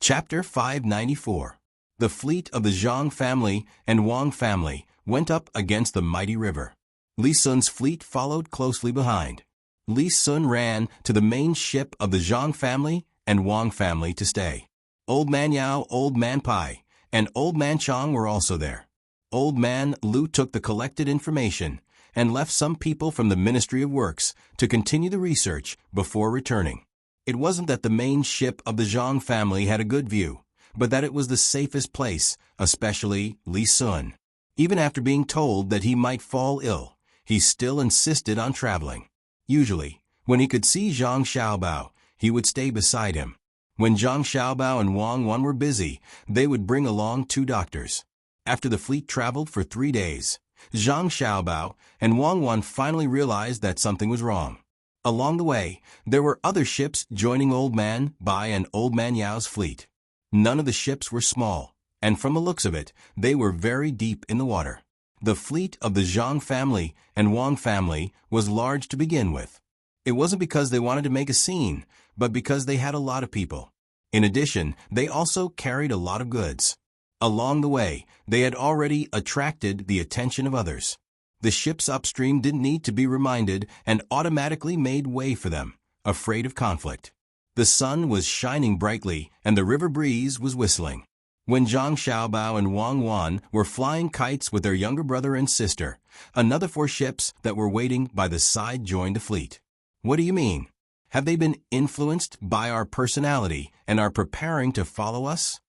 A: Chapter 594. The fleet of the Zhang family and Wang family went up against the mighty river. Li Sun's fleet followed closely behind. Li Sun ran to the main ship of the Zhang family and Wang family to stay. Old Man Yao, Old Man Pai, and Old Man Chang were also there. Old Man Lu took the collected information and left some people from the Ministry of Works to continue the research before returning. It wasn't that the main ship of the Zhang family had a good view, but that it was the safest place, especially Li Sun. Even after being told that he might fall ill, he still insisted on traveling. Usually, when he could see Zhang Xiaobao, he would stay beside him. When Zhang Xiaobao and Wang Wan were busy, they would bring along 2 doctors. After the fleet traveled for 3 days, Zhang Xiaobao and Wang Wan finally realized that something was wrong. Along the way, there were other ships joining Old Man Bai and Old Man Yao's fleet. None of the ships were small, and from the looks of it, they were very deep in the water. The fleet of the Zhang family and Wang family was large to begin with. It wasn't because they wanted to make a scene, but because they had a lot of people. In addition, they also carried a lot of goods. Along the way, they had already attracted the attention of others. The ships upstream didn't need to be reminded and automatically made way for them, afraid of conflict. The sun was shining brightly and the river breeze was whistling. When Zhang Xiaobao and Wang Wan were flying kites with their younger brother and sister, another 4 ships that were waiting by the side joined the fleet. What do you mean? Have they been influenced by our personality and are preparing to follow us?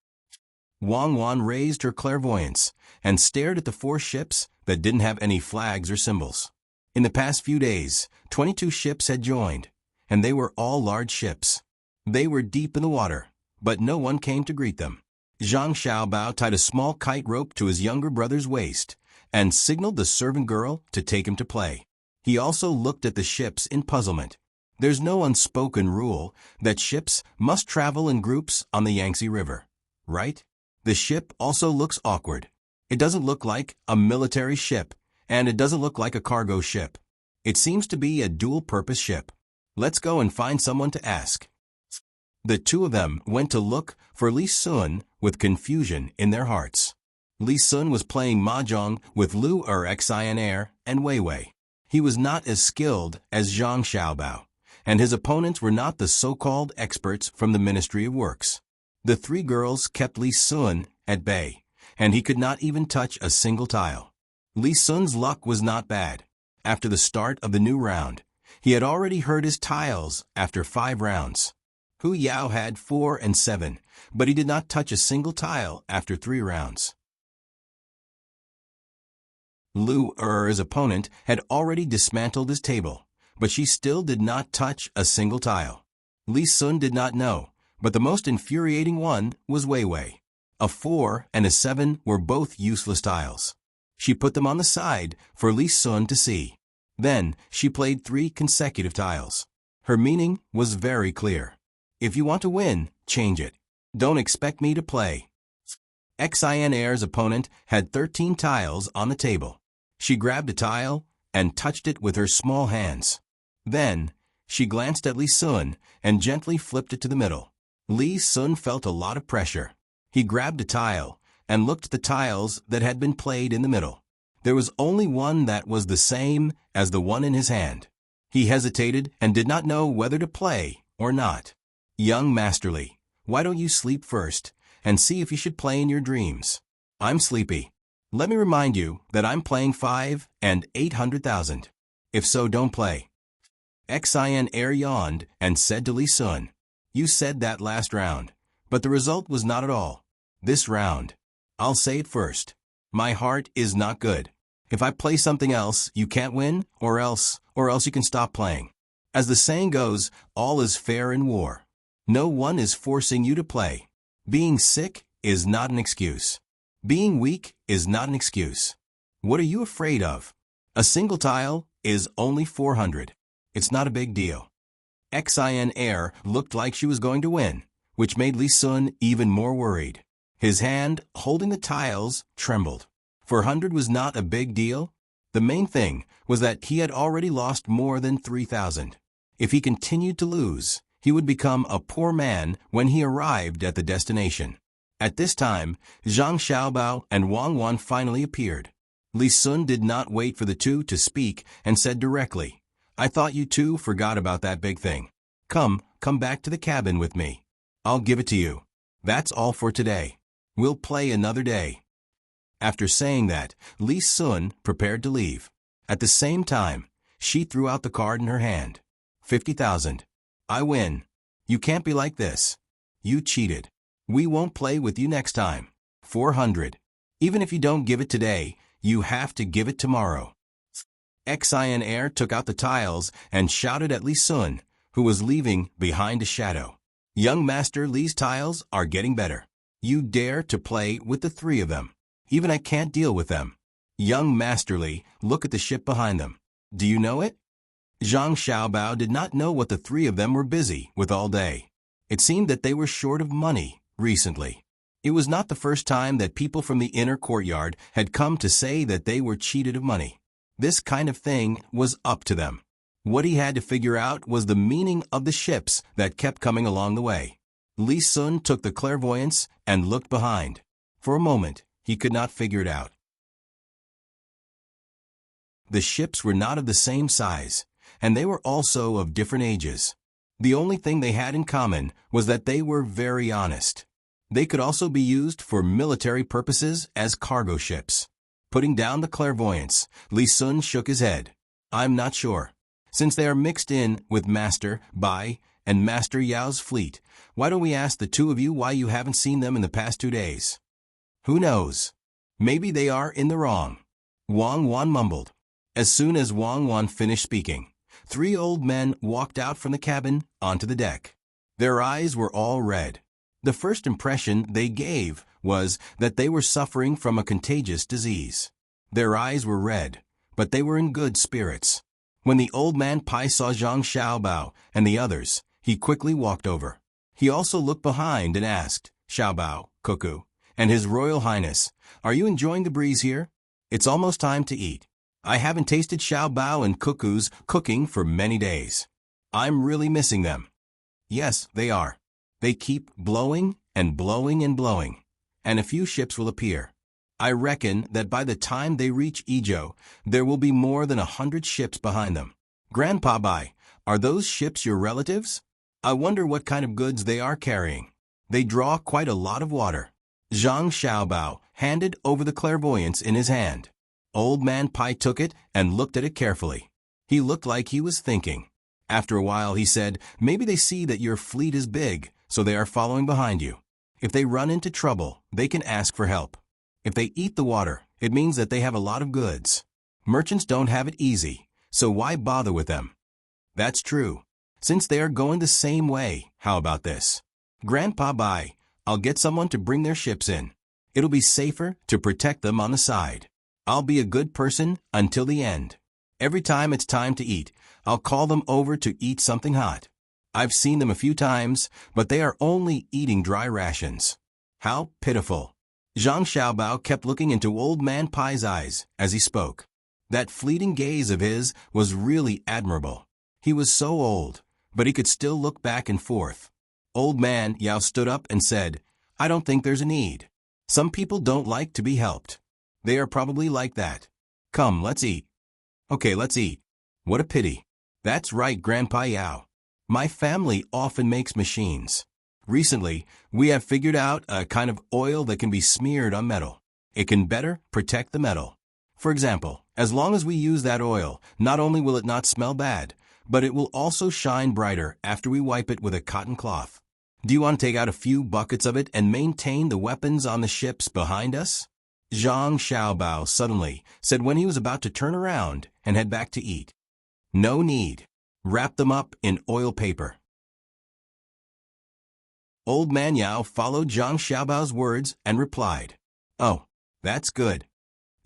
A: Wang Wan raised her clairvoyance and stared at the 4 ships that didn't have any flags or symbols. In the past few days, 22 ships had joined, and they were all large ships. They were deep in the water, but no one came to greet them. Zhang Xiaobao tied a small kite rope to his younger brother's waist and signaled the servant girl to take him to play. He also looked at the ships in puzzlement. There's no unspoken rule that ships must travel in groups on the Yangtze River, right? The ship also looks awkward. It doesn't look like a military ship, and it doesn't look like a cargo ship. It seems to be a dual-purpose ship. Let's go and find someone to ask. The 2 of them went to look for Li Sun with confusion in their hearts. Li Sun was playing mahjong with Lu Xinair and Wei Wei. He was not as skilled as Zhang Xiaobao, and his opponents were not the so-called experts from the Ministry of Works. The 3 girls kept Li Sun at bay, and he could not even touch a single tile. Li Sun's luck was not bad. After the start of the new round, he had already hurt his tiles after 5 rounds. Hu Yao had 4 and 7, but he did not touch a single tile after 3 rounds. Lu Er's opponent had already dismantled his table, but she still did not touch a single tile. Li Sun did not know, but the most infuriating one was Wei Wei. A 4 and a 7 were both useless tiles. She put them on the side for Li Sun to see. Then she played 3 consecutive tiles. Her meaning was very clear. If you want to win, change it. Don't expect me to play. Xinair's opponent had 13 tiles on the table. She grabbed a tile and touched it with her small hands. Then, she glanced at Li Sun and gently flipped it to the middle. Li Sun felt a lot of pressure. He grabbed a tile and looked at the tiles that had been played in the middle. There was only one that was the same as the one in his hand. He hesitated and did not know whether to play or not. Young Masterly, why don't you sleep first and see if you should play in your dreams? I'm sleepy. Let me remind you that I'm playing 5 and 800,000. If so, don't play. Xinair yawned and said to Li Sun, you said that last round, but the result was not at all. This round, I'll say it first. My heart is not good. If I play something else, you can't win, or else you can stop playing. As the saying goes, all is fair in war. No one is forcing you to play. Being sick is not an excuse. Being weak is not an excuse. What are you afraid of? A single tile is only 400. It's not a big deal. Xinair looked like she was going to win, which made Li Sun even more worried. His hand, holding the tiles, trembled. 400 was not a big deal. The main thing was that he had already lost more than 3,000. If he continued to lose, he would become a poor man when he arrived at the destination. At this time, Zhang Xiaobao and Wang Wan finally appeared. Li Sun did not wait for the 2 to speak and said directly, I thought you 2 forgot about that big thing. Come back to the cabin with me. I'll give it to you. That's all for today. We'll play another day. After saying that, Li Sun prepared to leave. At the same time, she threw out the card in her hand. 50,000. I win. You can't be like this. You cheated. We won't play with you next time. 400. Even if you don't give it today, you have to give it tomorrow. Xian Air took out the tiles and shouted at Li Sun, who was leaving behind a shadow. Young Master Li's tiles are getting better. You dare to play with the three of them. Even I can't deal with them. Young Master Li, look at the ship behind them. Do you know it? Zhang Xiaobao did not know what the three of them were busy with all day. It seemed that they were short of money recently. It was not the first time that people from the inner courtyard had come to say that they were cheated of money. This kind of thing was up to them. What he had to figure out was the meaning of the ships that kept coming along the way. Li Sun took the clairvoyance and looked behind. For a moment, he could not figure it out. The ships were not of the same size, and they were also of different ages. The only thing they had in common was that they were very honest. They could also be used for military purposes as cargo ships. Putting down the clairvoyance, Li Sun shook his head. I'm not sure. Since they are mixed in with Master Bai and Master Yao's fleet, why don't we ask the two of you why you haven't seen them in the past 2 days? Who knows? Maybe they are in the wrong. Wang Wan mumbled. As soon as Wang Wan finished speaking, 3 old men walked out from the cabin onto the deck. Their eyes were all red. The first impression they gave was that they were suffering from a contagious disease. Their eyes were red, but they were in good spirits. When the old man Pai saw Zhang Xiaobao and the others, he quickly walked over. He also looked behind and asked, Xiaobao, Cuckoo, and His Royal Highness, are you enjoying the breeze here? It's almost time to eat. I haven't tasted Xiaobao and Cuckoo's cooking for many days. I'm really missing them. Yes, they are. They keep blowing and blowing and blowing, and a few ships will appear. I reckon that by the time they reach Izhou, there will be more than 100 ships behind them. Grandpa Bai, are those ships your relatives? I wonder what kind of goods they are carrying. They draw quite a lot of water. Zhang Xiaobao handed over the clairvoyance in his hand. Old man Pai took it and looked at it carefully. He looked like he was thinking. After a while he said, maybe they see that your fleet is big, so they are following behind you. If they run into trouble, they can ask for help. If they eat the water, it means that they have a lot of goods. Merchants don't have it easy, so why bother with them? That's true. Since they are going the same way, how about this? Grandpa Bai, I'll get someone to bring their ships in. It'll be safer to protect them on the side. I'll be a good person until the end. Every time it's time to eat, I'll call them over to eat something hot. I've seen them a few times, but they are only eating dry rations. How pitiful. Zhang Xiaobao kept looking into old man Pai's eyes as he spoke. That fleeting gaze of his was really admirable. He was so old, but he could still look back and forth. Old man Yao stood up and said, I don't think there's a need. Some people don't like to be helped. They are probably like that. Come, let's eat. Okay, let's eat. What a pity. That's right, Grandpa Yao. My family often makes machines. Recently, we have figured out a kind of oil that can be smeared on metal. It can better protect the metal. For example, as long as we use that oil, not only will it not smell bad, but it will also shine brighter after we wipe it with a cotton cloth. Do you want to take out a few buckets of it and maintain the weapons on the ships behind us? Zhang Xiaobao suddenly said when he was about to turn around and head back to eat. No need. Wrap them up in oil paper. Old man Yao followed Zhang Xiaobao's words and replied, Oh, that's good.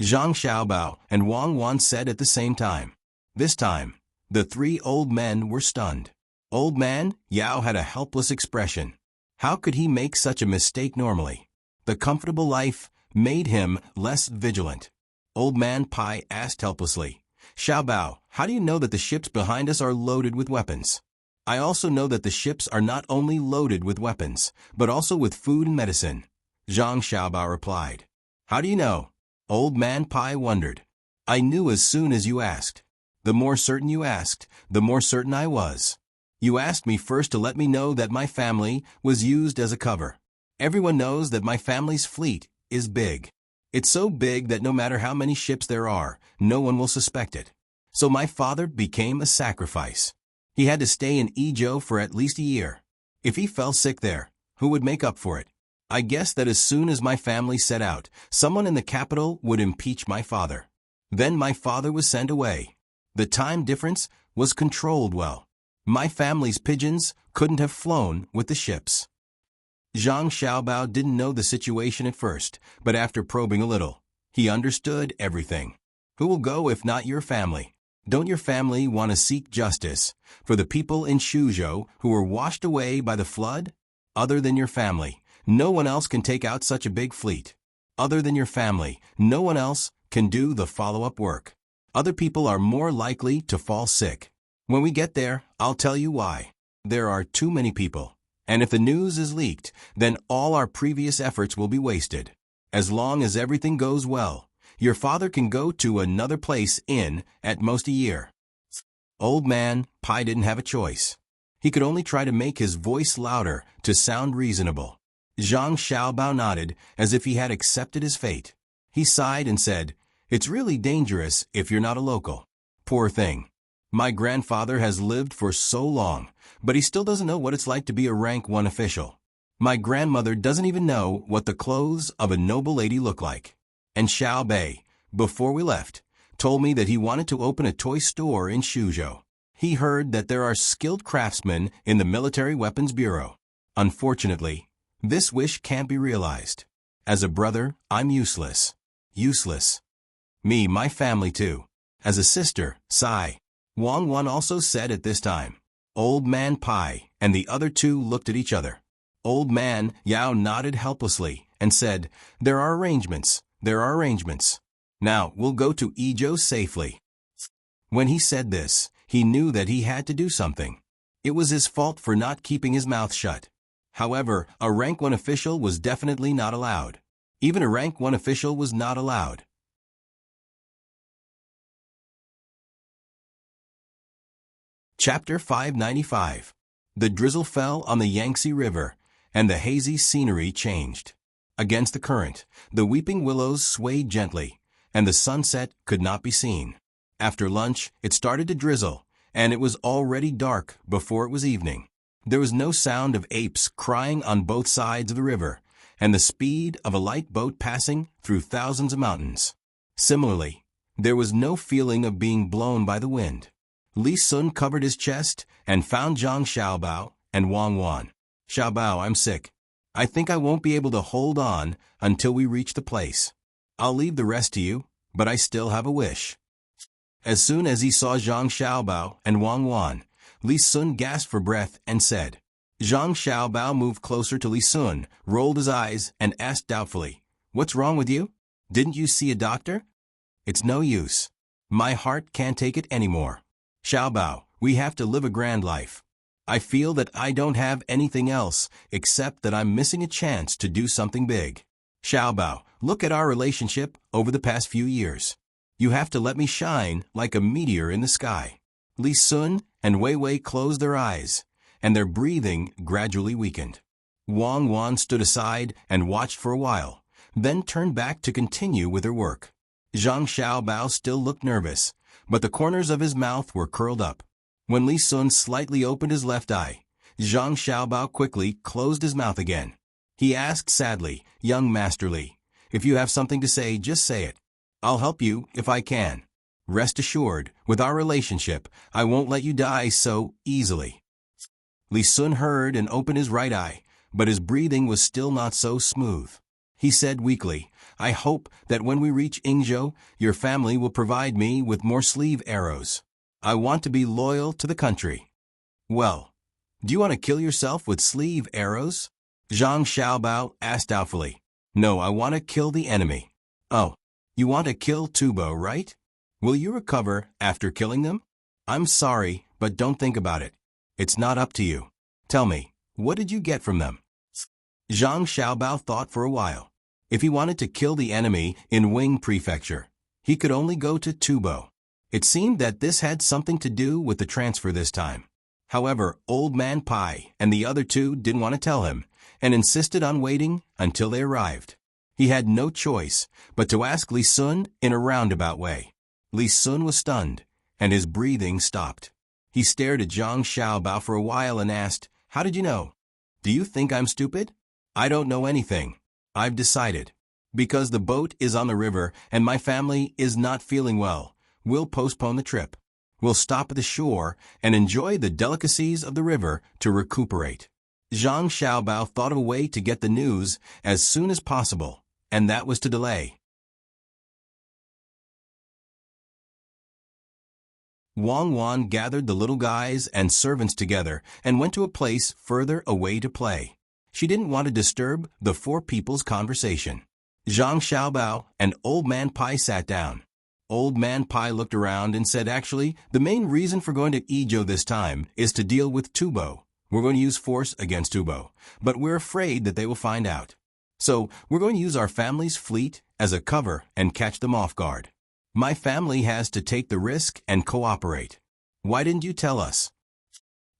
A: Zhang Xiaobao and Wang Wan said at the same time. This time, the 3 old men were stunned. Old man Yao had a helpless expression. How could he make such a mistake normally? The comfortable life made him less vigilant. Old man Pai asked helplessly, Xiaobao, how do you know that the ships behind us are loaded with weapons? I also know that the ships are not only loaded with weapons, but also with food and medicine. Zhang Xiaobao replied. How do you know? Old man Pai wondered. I knew as soon as you asked. The more certain you asked, the more certain I was. You asked me first to let me know that my family was used as a cover. Everyone knows that my family's fleet is big. It's so big that no matter how many ships there are, no one will suspect it. So my father became a sacrifice. He had to stay in Izhou for at least a year. If he fell sick there, who would make up for it? I guessed that as soon as my family set out, someone in the capital would impeach my father. Then my father was sent away. The time difference was controlled well. My family's pigeons couldn't have flown with the ships. Zhang Xiaobao didn't know the situation at first, but after probing a little, he understood everything. Who will go if not your family? Don't your family want to seek justice for the people in Shuzhou who were washed away by the flood? Other than your family, no one else can take out such a big fleet. Other than your family, no one else can do the follow-up work. Other people are more likely to fall sick. When we get there, I'll tell you why. There are too many people. And if the news is leaked, then all our previous efforts will be wasted. As long as everything goes well, your father can go to another place in, at most, a year. Old man Pai didn't have a choice. He could only try to make his voice louder to sound reasonable. Zhang Xiaobao nodded as if he had accepted his fate. He sighed and said, "It's really dangerous if you're not a local. Poor thing. My grandfather has lived for so long, but he still doesn't know what it's like to be a rank 1 official. My grandmother doesn't even know what the clothes of a noble lady look like. And Xiao Bei, before we left, told me that he wanted to open a toy store in Shuzhou. He heard that there are skilled craftsmen in the Military Weapons Bureau. Unfortunately, this wish can't be realized. As a brother, I'm useless. Useless. Me, my family too. As a sister, Sai." Wang Wan also said at this time. Old man Pai and the other two looked at each other. Old man Yao nodded helplessly and said, "There are arrangements. There are arrangements. Now we'll go to Ezhou safely." When he said this, he knew that he had to do something. It was his fault for not keeping his mouth shut. However, a rank 1 official was definitely not allowed. Even a rank 1 official was not allowed. Chapter 595. The drizzle fell on the Yangtze River, and the hazy scenery changed. Against the current, the weeping willows swayed gently, and the sunset could not be seen. After lunch, it started to drizzle, and it was already dark before it was evening. There was no sound of apes crying on both sides of the river, and the speed of a light boat passing through thousands of mountains. Similarly, there was no feeling of being blown by the wind. Li Sun covered his chest and found Zhang Xiaobao and Wang Wan. "Xiaobao, I'm sick. I think I won't be able to hold on until we reach the place. I'll leave the rest to you, but I still have a wish." As soon as he saw Zhang Xiaobao and Wang Wan, Li Sun gasped for breath and said. Zhang Xiaobao moved closer to Li Sun, rolled his eyes, and asked doubtfully, "What's wrong with you? Didn't you see a doctor?" "It's no use. My heart can't take it anymore. Xiaobao, we have to live a grand life. I feel that I don't have anything else except that I'm missing a chance to do something big. Xiaobao, look at our relationship over the past few years. You have to let me shine like a meteor in the sky." Li Sun and Wei Wei closed their eyes, and their breathing gradually weakened. Wang Wan stood aside and watched for a while, then turned back to continue with her work. Zhang Xiaobao still looked nervous, but the corners of his mouth were curled up. When Li Sun slightly opened his left eye, Zhang Xiaobao quickly closed his mouth again. He asked sadly, "Young Master Li, if you have something to say, just say it. I'll help you if I can. Rest assured, with our relationship, I won't let you die so easily." Li Sun heard and opened his right eye, but his breathing was still not so smooth. He said weakly, "I hope that when we reach Yingzhou, your family will provide me with more sleeve arrows. I want to be loyal to the country." "Well, do you want to kill yourself with sleeve arrows?" Zhang Xiaobao asked doubtfully. "No, I want to kill the enemy." "Oh, you want to kill Tubo, right? Will you recover after killing them?" "I'm sorry, but don't think about it. It's not up to you. Tell me, what did you get from them?" Zhang Xiaobao thought for a while. If he wanted to kill the enemy in Wing Prefecture, he could only go to Tubo. It seemed that this had something to do with the transfer this time. However, Old Man Pai and the other two didn't want to tell him, and insisted on waiting until they arrived. He had no choice but to ask Li Sun in a roundabout way. Li Sun was stunned, and his breathing stopped. He stared at Zhang Xiaobao for a while and asked, "How did you know? Do you think I'm stupid?" I don't know anything. I've decided. Because the boat is on the river and my family is not feeling well, we'll postpone the trip. We'll stop at the shore and enjoy the delicacies of the river to recuperate. Zhang Xiaobao thought of a way to get the news as soon as possible, and that was to delay. Wang Wan gathered the little guys and servants together and went to a place further away to play. She didn't want to disturb the four people's conversation. Zhang Xiaobao and Old Man Pai sat down. Old Man Pai looked around and said, actually, the main reason for going to Izhou this time is to deal with Tubo. We're going to use force against Tubo, but we're afraid that they will find out. So we're going to use our family's fleet as a cover and catch them off guard. My family has to take the risk and cooperate. Why didn't you tell us?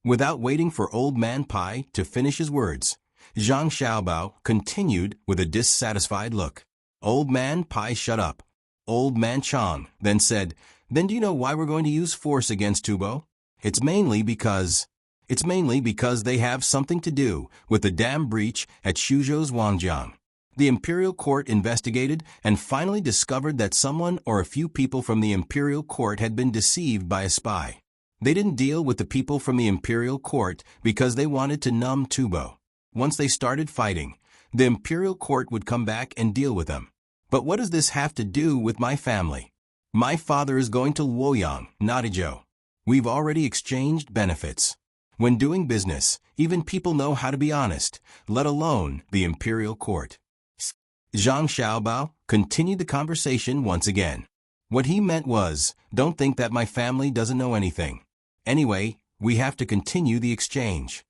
A: Without waiting for Old Man Pai to finish his words, Zhang Xiaobao continued with a dissatisfied look. Old Man Pai shut up. Old Man Chang then said, then do you know why we're going to use force against Tubo? It's mainly because they have something to do with the dam breach at Suzhou's Wangjiang. The Imperial Court investigated and finally discovered that someone or a few people from the Imperial Court had been deceived by a spy. They didn't deal with the people from the Imperial Court because they wanted to numb Tubo. Once they started fighting, the Imperial Court would come back and deal with them. But what does this have to do with my family? My father is going to Luoyang, not Izhou. We've already exchanged benefits. When doing business, even people know how to be honest, let alone the Imperial Court. Zhang Xiaobao continued the conversation once again. What he meant was, don't think that my family doesn't know anything. Anyway, we have to continue the exchange.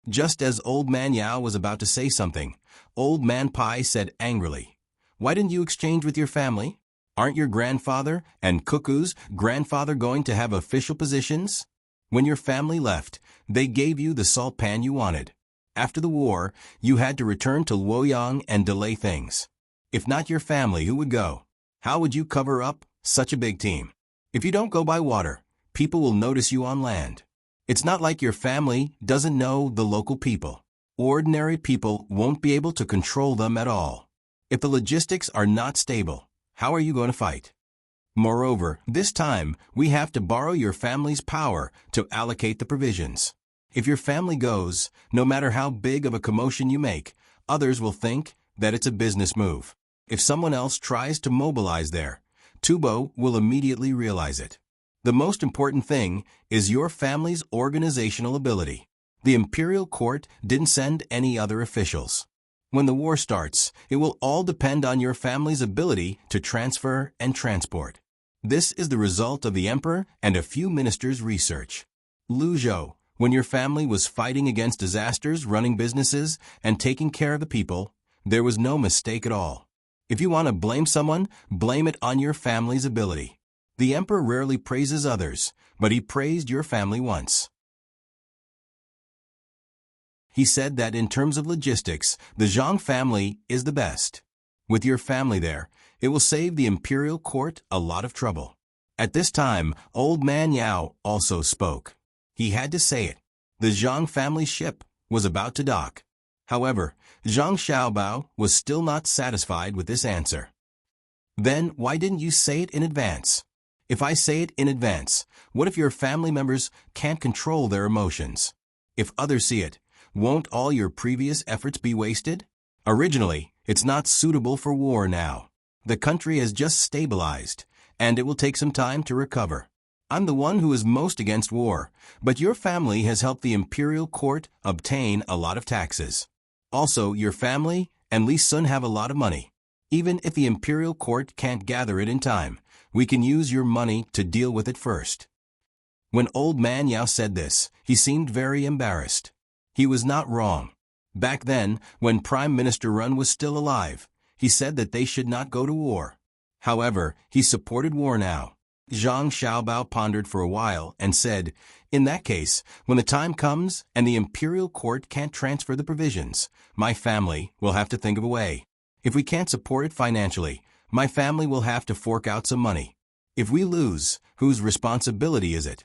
A: Just as Old Man Yao was about to say something, Old Man Pai said angrily, why didn't you exchange with your family? Aren't your grandfather and Cuckoo's grandfather going to have official positions? When your family left, they gave you the salt pan you wanted. After the war, you had to return to Luoyang and delay things. If not your family, who would go? How would you cover up such a big team? If you don't go by water, people will notice you on land. It's not like your family doesn't know the local people. Ordinary people won't be able to control them at all. If the logistics are not stable, how are you going to fight? Moreover, this time, we have to borrow your family's power to allocate the provisions. If your family goes, no matter how big of a commotion you make, others will think that it's a business move. If someone else tries to mobilize there, Tubo will immediately realize it. The most important thing is your family's organizational ability. The Imperial Court didn't send any other officials. When the war starts, it will all depend on your family's ability to transfer and transport. This is the result of the emperor and a few ministers' research. Luzhou, when your family was fighting against disasters, running businesses, and taking care of the people, there was no mistake at all. If you want to blame someone, blame it on your family's ability. The emperor rarely praises others, but he praised your family once. He said that in terms of logistics, the Zhang family is the best. With your family there, it will save the Imperial Court a lot of trouble. At this time, Old Man Yao also spoke. He had to say it. The Zhang family ship was about to dock. However, Zhang Xiaobao was still not satisfied with this answer. Then why didn't you say it in advance? If I say it in advance, what if your family members can't control their emotions? If others see it, won't all your previous efforts be wasted? Originally, it's not suitable for war now. The country has just stabilized, and it will take some time to recover. I'm the one who is most against war, but your family has helped the Imperial Court obtain a lot of taxes. Also, your family and Li Sun have a lot of money. Even if the Imperial Court can't gather it in time, we can use your money to deal with it first. When Old Man Yao said this, he seemed very embarrassed. He was not wrong. Back then, when Prime Minister Run was still alive, he said that they should not go to war. However, he supported war now. Zhang Xiaobao pondered for a while and said, in that case, when the time comes and the Imperial Court can't transfer the provisions, my family will have to think of a way. If we can't support it financially, my family will have to fork out some money. If we lose, whose responsibility is it?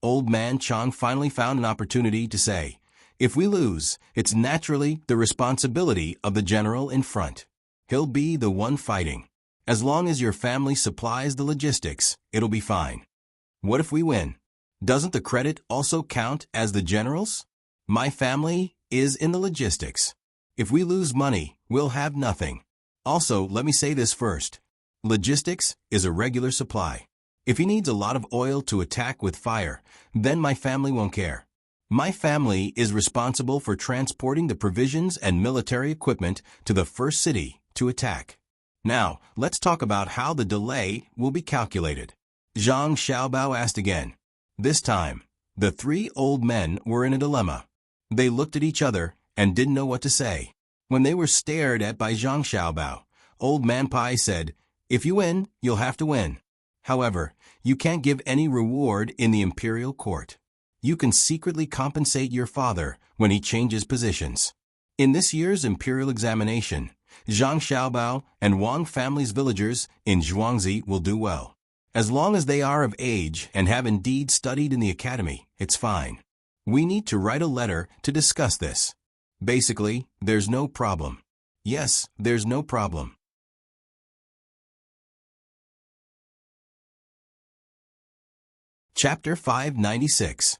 A: Old Man Chang finally found an opportunity to say, If we lose, it's naturally the responsibility of the general in front. He'll be the one fighting. As long as your family supplies the logistics, it'll be fine. What if we win? Doesn't the credit also count as the general's? My family is in the logistics. If we lose money, we'll have nothing. Also, let me say this first. Logistics is a regular supply. If he needs a lot of oil to attack with fire, then my family won't care. My family is responsible for transporting the provisions and military equipment to the first city to attack. Now, let's talk about how the delay will be calculated. Zhang Xiaobao asked again. This time, the three old men were in a dilemma. They looked at each other and didn't know what to say. When they were stared at by Zhang Xiaobao, Old Man Pai said, "If you win, you'll have to win. However, you can't give any reward in the imperial court. You can secretly compensate your father when he changes positions." In this year's imperial examination, Zhang Xiaobao and Wang family's villagers in Zhuangzi will do well. As long as they are of age and have indeed studied in the academy, it's fine. We need to write a letter to discuss this. Basically, there's no problem. Yes, there's no problem. Chapter 596.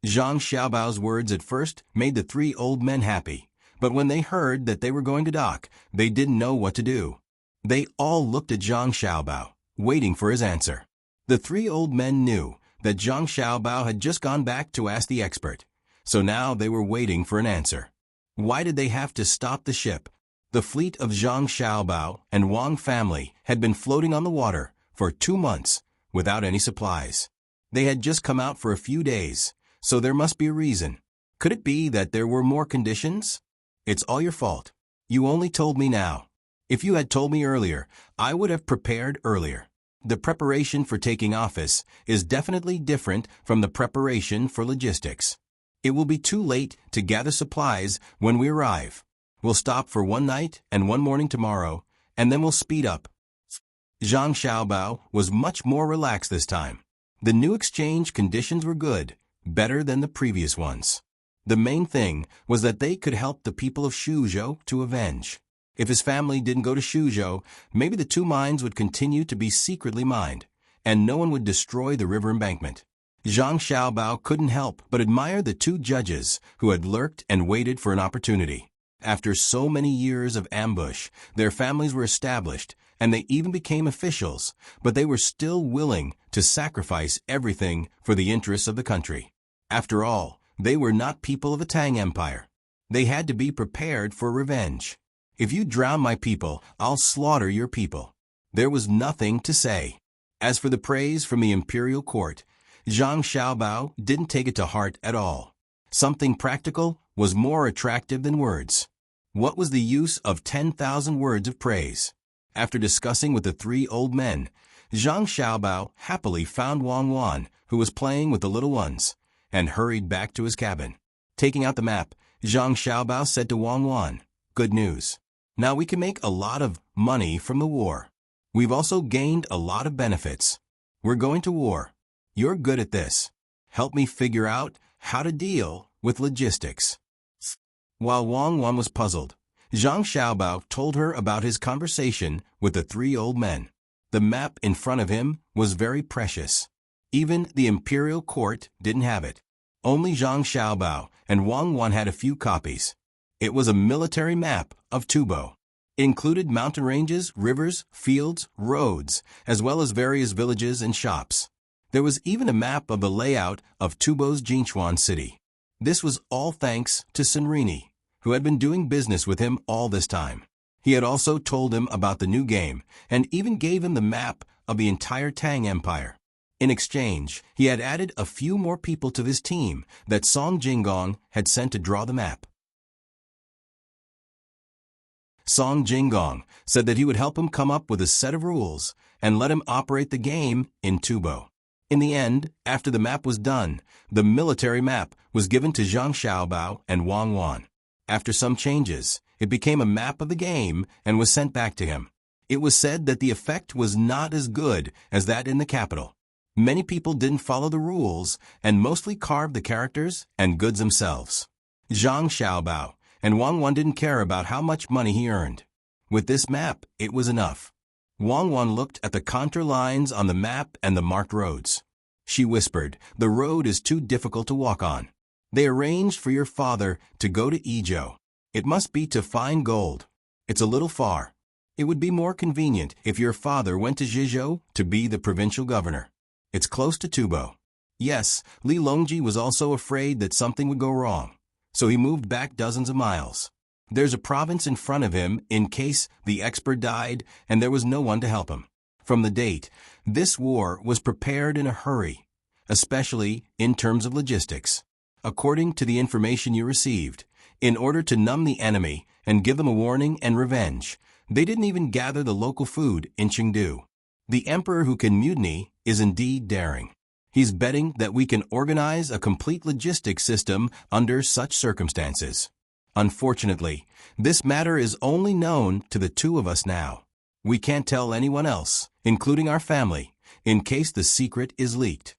A: Zhang Xiaobao's words at first made the three old men happy, but when they heard that they were going to dock, they didn't know what to do. They all looked at Zhang Xiaobao, waiting for his answer. The three old men knew that Zhang Xiaobao had just gone back to ask the expert, so now they were waiting for an answer. Why did they have to stop the ship? The fleet of Zhang Xiaobao and Wang family had been floating on the water for 2 months without any supplies. They had just come out for a few days, so there must be a reason. Could it be that there were more conditions? It's all your fault. You only told me now. If you had told me earlier, I would have prepared earlier. The preparation for taking office is definitely different from the preparation for logistics. It will be too late to gather supplies when we arrive. We'll stop for 1 night and 1 morning tomorrow, and then we'll speed up. Zhang Xiaobao was much more relaxed this time. The new exchange conditions were good, better than the previous ones. The main thing was that they could help the people of Shuzhou to avenge. If his family didn't go to Shuzhou, maybe the 2 mines would continue to be secretly mined, and no one would destroy the river embankment. Zhang Xiaobao couldn't help but admire the 2 judges who had lurked and waited for an opportunity. After so many years of ambush, their families were established, and they even became officials, but they were still willing to sacrifice everything for the interests of the country. After all, they were not people of a Tang Empire. They had to be prepared for revenge. If you drown my people, I'll slaughter your people. There was nothing to say. As for the praise from the imperial court, Zhang Xiaobao didn't take it to heart at all. Something practical was more attractive than words. What was the use of 10,000 words of praise? After discussing with the 3 old men, Zhang Xiaobao happily found Wang Wan, who was playing with the little ones, and hurried back to his cabin. Taking out the map, Zhang Xiaobao said to Wang Wan, "Good news. Now we can make a lot of money from the war. We've also gained a lot of benefits. We're going to war. You're good at this. Help me figure out how to deal with logistics." While Wang Wan was puzzled, Zhang Xiaobao told her about his conversation with the 3 old men. The map in front of him was very precious. Even the imperial court didn't have it. Only Zhang Xiaobao and Wang Wan had a few copies. It was a military map of Tubo. It included mountain ranges, rivers, fields, roads, as well as various villages and shops. There was even a map of the layout of Tubo's Jinchuan city. This was all thanks to Serenade, who had been doing business with him all this time. He had also told him about the new game and even gave him the map of the entire Tang Empire. In exchange, he had added a few more people to his team that Song Jinggong had sent to draw the map. Song Jinggong said that he would help him come up with a set of rules and let him operate the game in Tubo. In the end, after the map was done, the military map was given to Zhang Xiaobao and Wang Wan. After some changes, it became a map of the game and was sent back to him. It was said that the effect was not as good as that in the capital. Many people didn't follow the rules and mostly carved the characters and goods themselves. Zhang Xiaobao and Wang Wan didn't care about how much money he earned. With this map, it was enough. Wang Wan looked at the contour lines on the map and the marked roads. She whispered, "The road is too difficult to walk on. They arranged for your father to go to Izhou. It must be to find gold. It's a little far. It would be more convenient if your father went to Zhizhou to be the provincial governor. It's close to Tubo." Yes, Li Longji was also afraid that something would go wrong, so he moved back dozens of miles. There's a province in front of him in case the expert died and there was no one to help him. From the date, this war was prepared in a hurry, especially in terms of logistics. According to the information you received, in order to numb the enemy and give them a warning and revenge, they didn't even gather the local food in Chengdu. The emperor who can mutiny is indeed daring. He's betting that we can organize a complete logistics system under such circumstances. Unfortunately, this matter is only known to the two of us now. We can't tell anyone else, including our family, in case the secret is leaked.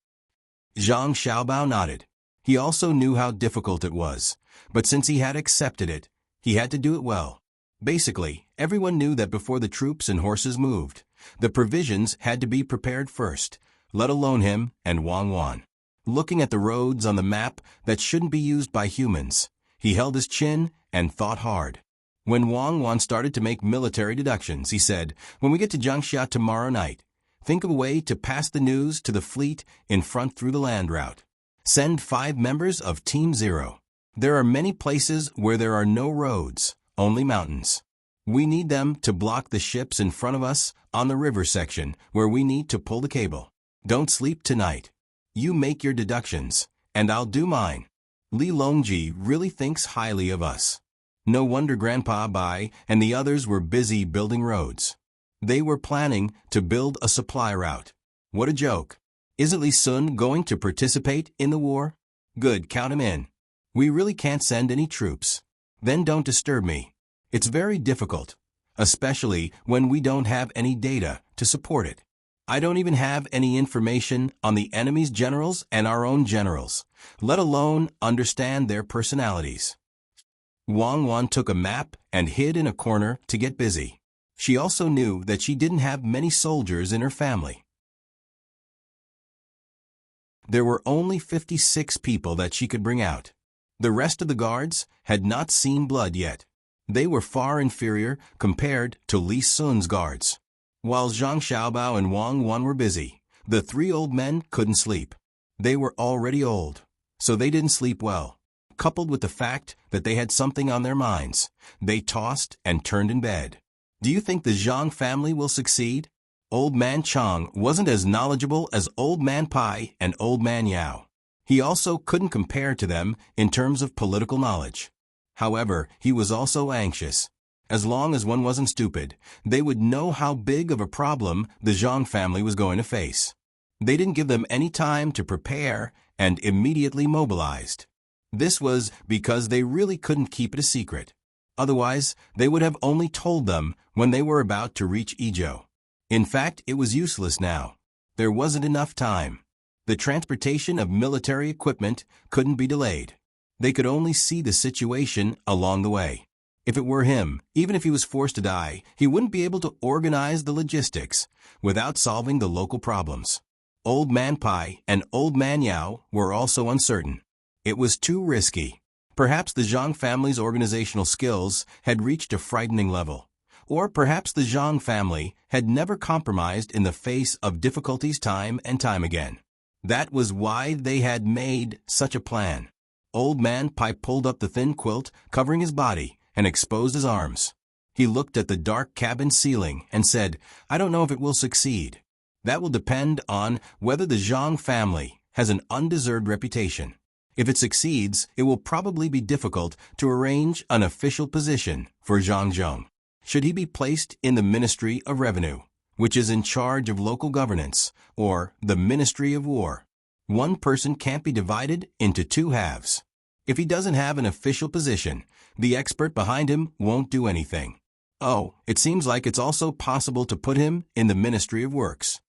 A: Zhang Xiaobao nodded. He also knew how difficult it was, but since he had accepted it, he had to do it well. Basically, everyone knew that before the troops and horses moved, the provisions had to be prepared first, let alone him and Wang Wan. Looking at the roads on the map that shouldn't be used by humans, he held his chin and thought hard. When Wang Wan started to make military deductions, he said, "When we get to Jiangxia tomorrow night, think of a way to pass the news to the fleet in front through the land route. Send 5 members of Team 0. There are many places where there are no roads, only mountains. We need them to block the ships in front of us on the river section where we need to pull the cable. Don't sleep tonight. You make your deductions, and I'll do mine." Li Longji really thinks highly of us. No wonder Grandpa Bai and the others were busy building roads. They were planning to build a supply route. What a joke. Isn't Li Sun going to participate in the war? Good, count him in. We really can't send any troops. Then don't disturb me. It's very difficult, especially when we don't have any data to support it. I don't even have any information on the enemy's generals and our own generals, let alone understand their personalities. Wang Wan took a map and hid in a corner to get busy. She also knew that she didn't have many soldiers in her family. There were only 56 people that she could bring out. The rest of the guards had not seen blood yet. They were far inferior compared to Li Sun's guards. While Zhang Xiaobao and Wang Wan were busy, the 3 old men couldn't sleep. They were already old, so they didn't sleep well. Coupled with the fact that they had something on their minds, they tossed and turned in bed. Do you think the Zhang family will succeed? Old Man Chang wasn't as knowledgeable as Old Man Pai and Old Man Yao. He also couldn't compare to them in terms of political knowledge. However, he was also anxious. As long as one wasn't stupid, they would know how big of a problem the Zhang family was going to face. They didn't give them any time to prepare and immediately mobilized. This was because they really couldn't keep it a secret. Otherwise, they would have only told them when they were about to reach Izhou. In fact, it was useless now. There wasn't enough time. The transportation of military equipment couldn't be delayed. They could only see the situation along the way. If it were him, even if he was forced to die, he wouldn't be able to organize the logistics without solving the local problems. Old Man Pai and Old Man Yao were also uncertain. It was too risky. Perhaps the Zhang family's organizational skills had reached a frightening level. Or perhaps the Zhang family had never compromised in the face of difficulties time and time again. That was why they had made such a plan. Old Man Pai pulled up the thin quilt covering his body and exposed his arms. He looked at the dark cabin ceiling and said, "I don't know if it will succeed. That will depend on whether the Zhang family has an undeserved reputation. If it succeeds, it will probably be difficult to arrange an official position for Zhang Zhong. Should he be placed in the Ministry of Revenue, which is in charge of local governance, or the Ministry of War? One person can't be divided into 2 halves. If he doesn't have an official position, the expert behind him won't do anything. Oh, it seems like it's also possible to put him in the Ministry of Works.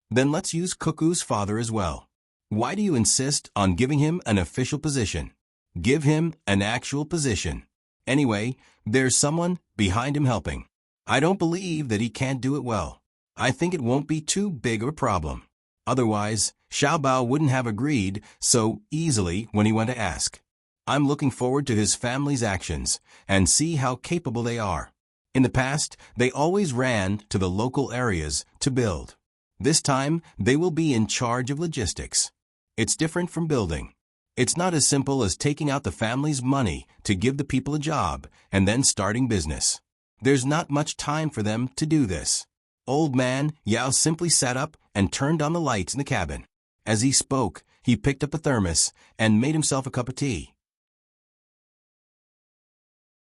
A: Then let's use Cuckoo's father as well. Why do you insist on giving him an official position? Give him an actual position. Anyway, there's someone behind him helping. I don't believe that he can't do it well. I think it won't be too big of a problem. Otherwise, Xiaobao wouldn't have agreed so easily when he went to ask. I'm looking forward to his family's actions and see how capable they are. In the past, they always ran to the local areas to build. This time, they will be in charge of logistics. It's different from building. It's not as simple as taking out the family's money to give the people a job and then starting business. There's not much time for them to do this. Old man Yao simply sat up and turned on the lights in the cabin. As he spoke, he picked up a thermos and made himself a cup of tea.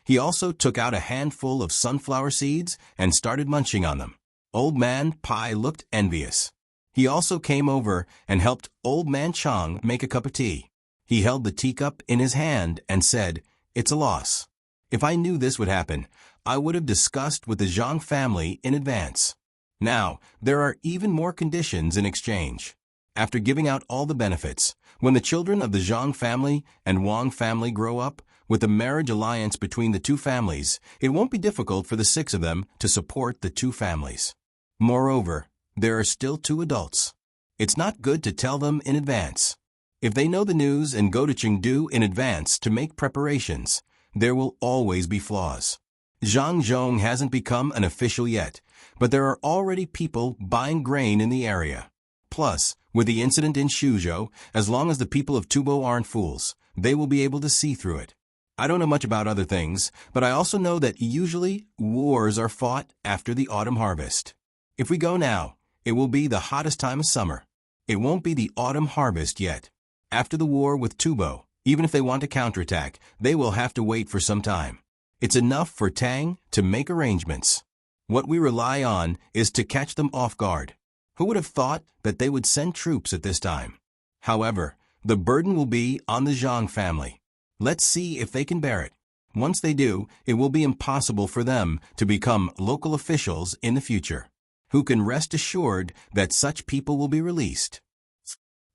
A: He also took out a handful of sunflower seeds and started munching on them. Old Man Pai looked envious. He also came over and helped Old Man Chang make a cup of tea. He held the teacup in his hand and said, "It's a loss. If I knew this would happen, I would have discussed with the Zhang family in advance. Now, there are even more conditions in exchange. After giving out all the benefits, when the children of the Zhang family and Wang family grow up, with the marriage alliance between the two families, it won't be difficult for the 6 of them to support the 2 families. Moreover, there are still 2 adults. It's not good to tell them in advance. If they know the news and go to Chengdu in advance to make preparations, there will always be flaws. Zhang Zhong hasn't become an official yet, but there are already people buying grain in the area. Plus, with the incident in Shuzhou, as long as the people of Tubo aren't fools, they will be able to see through it. I don't know much about other things, but I also know that usually wars are fought after the autumn harvest. If we go now, it will be the hottest time of summer. It won't be the autumn harvest yet. After the war with Tubo, even if they want to counterattack, they will have to wait for some time. It's enough for Tang to make arrangements. What we rely on is to catch them off guard. Who would have thought that they would send troops at this time? However, the burden will be on the Zhang family. Let's see if they can bear it. Once they do, it will be impossible for them to become local officials in the future, who can rest assured that such people will be released.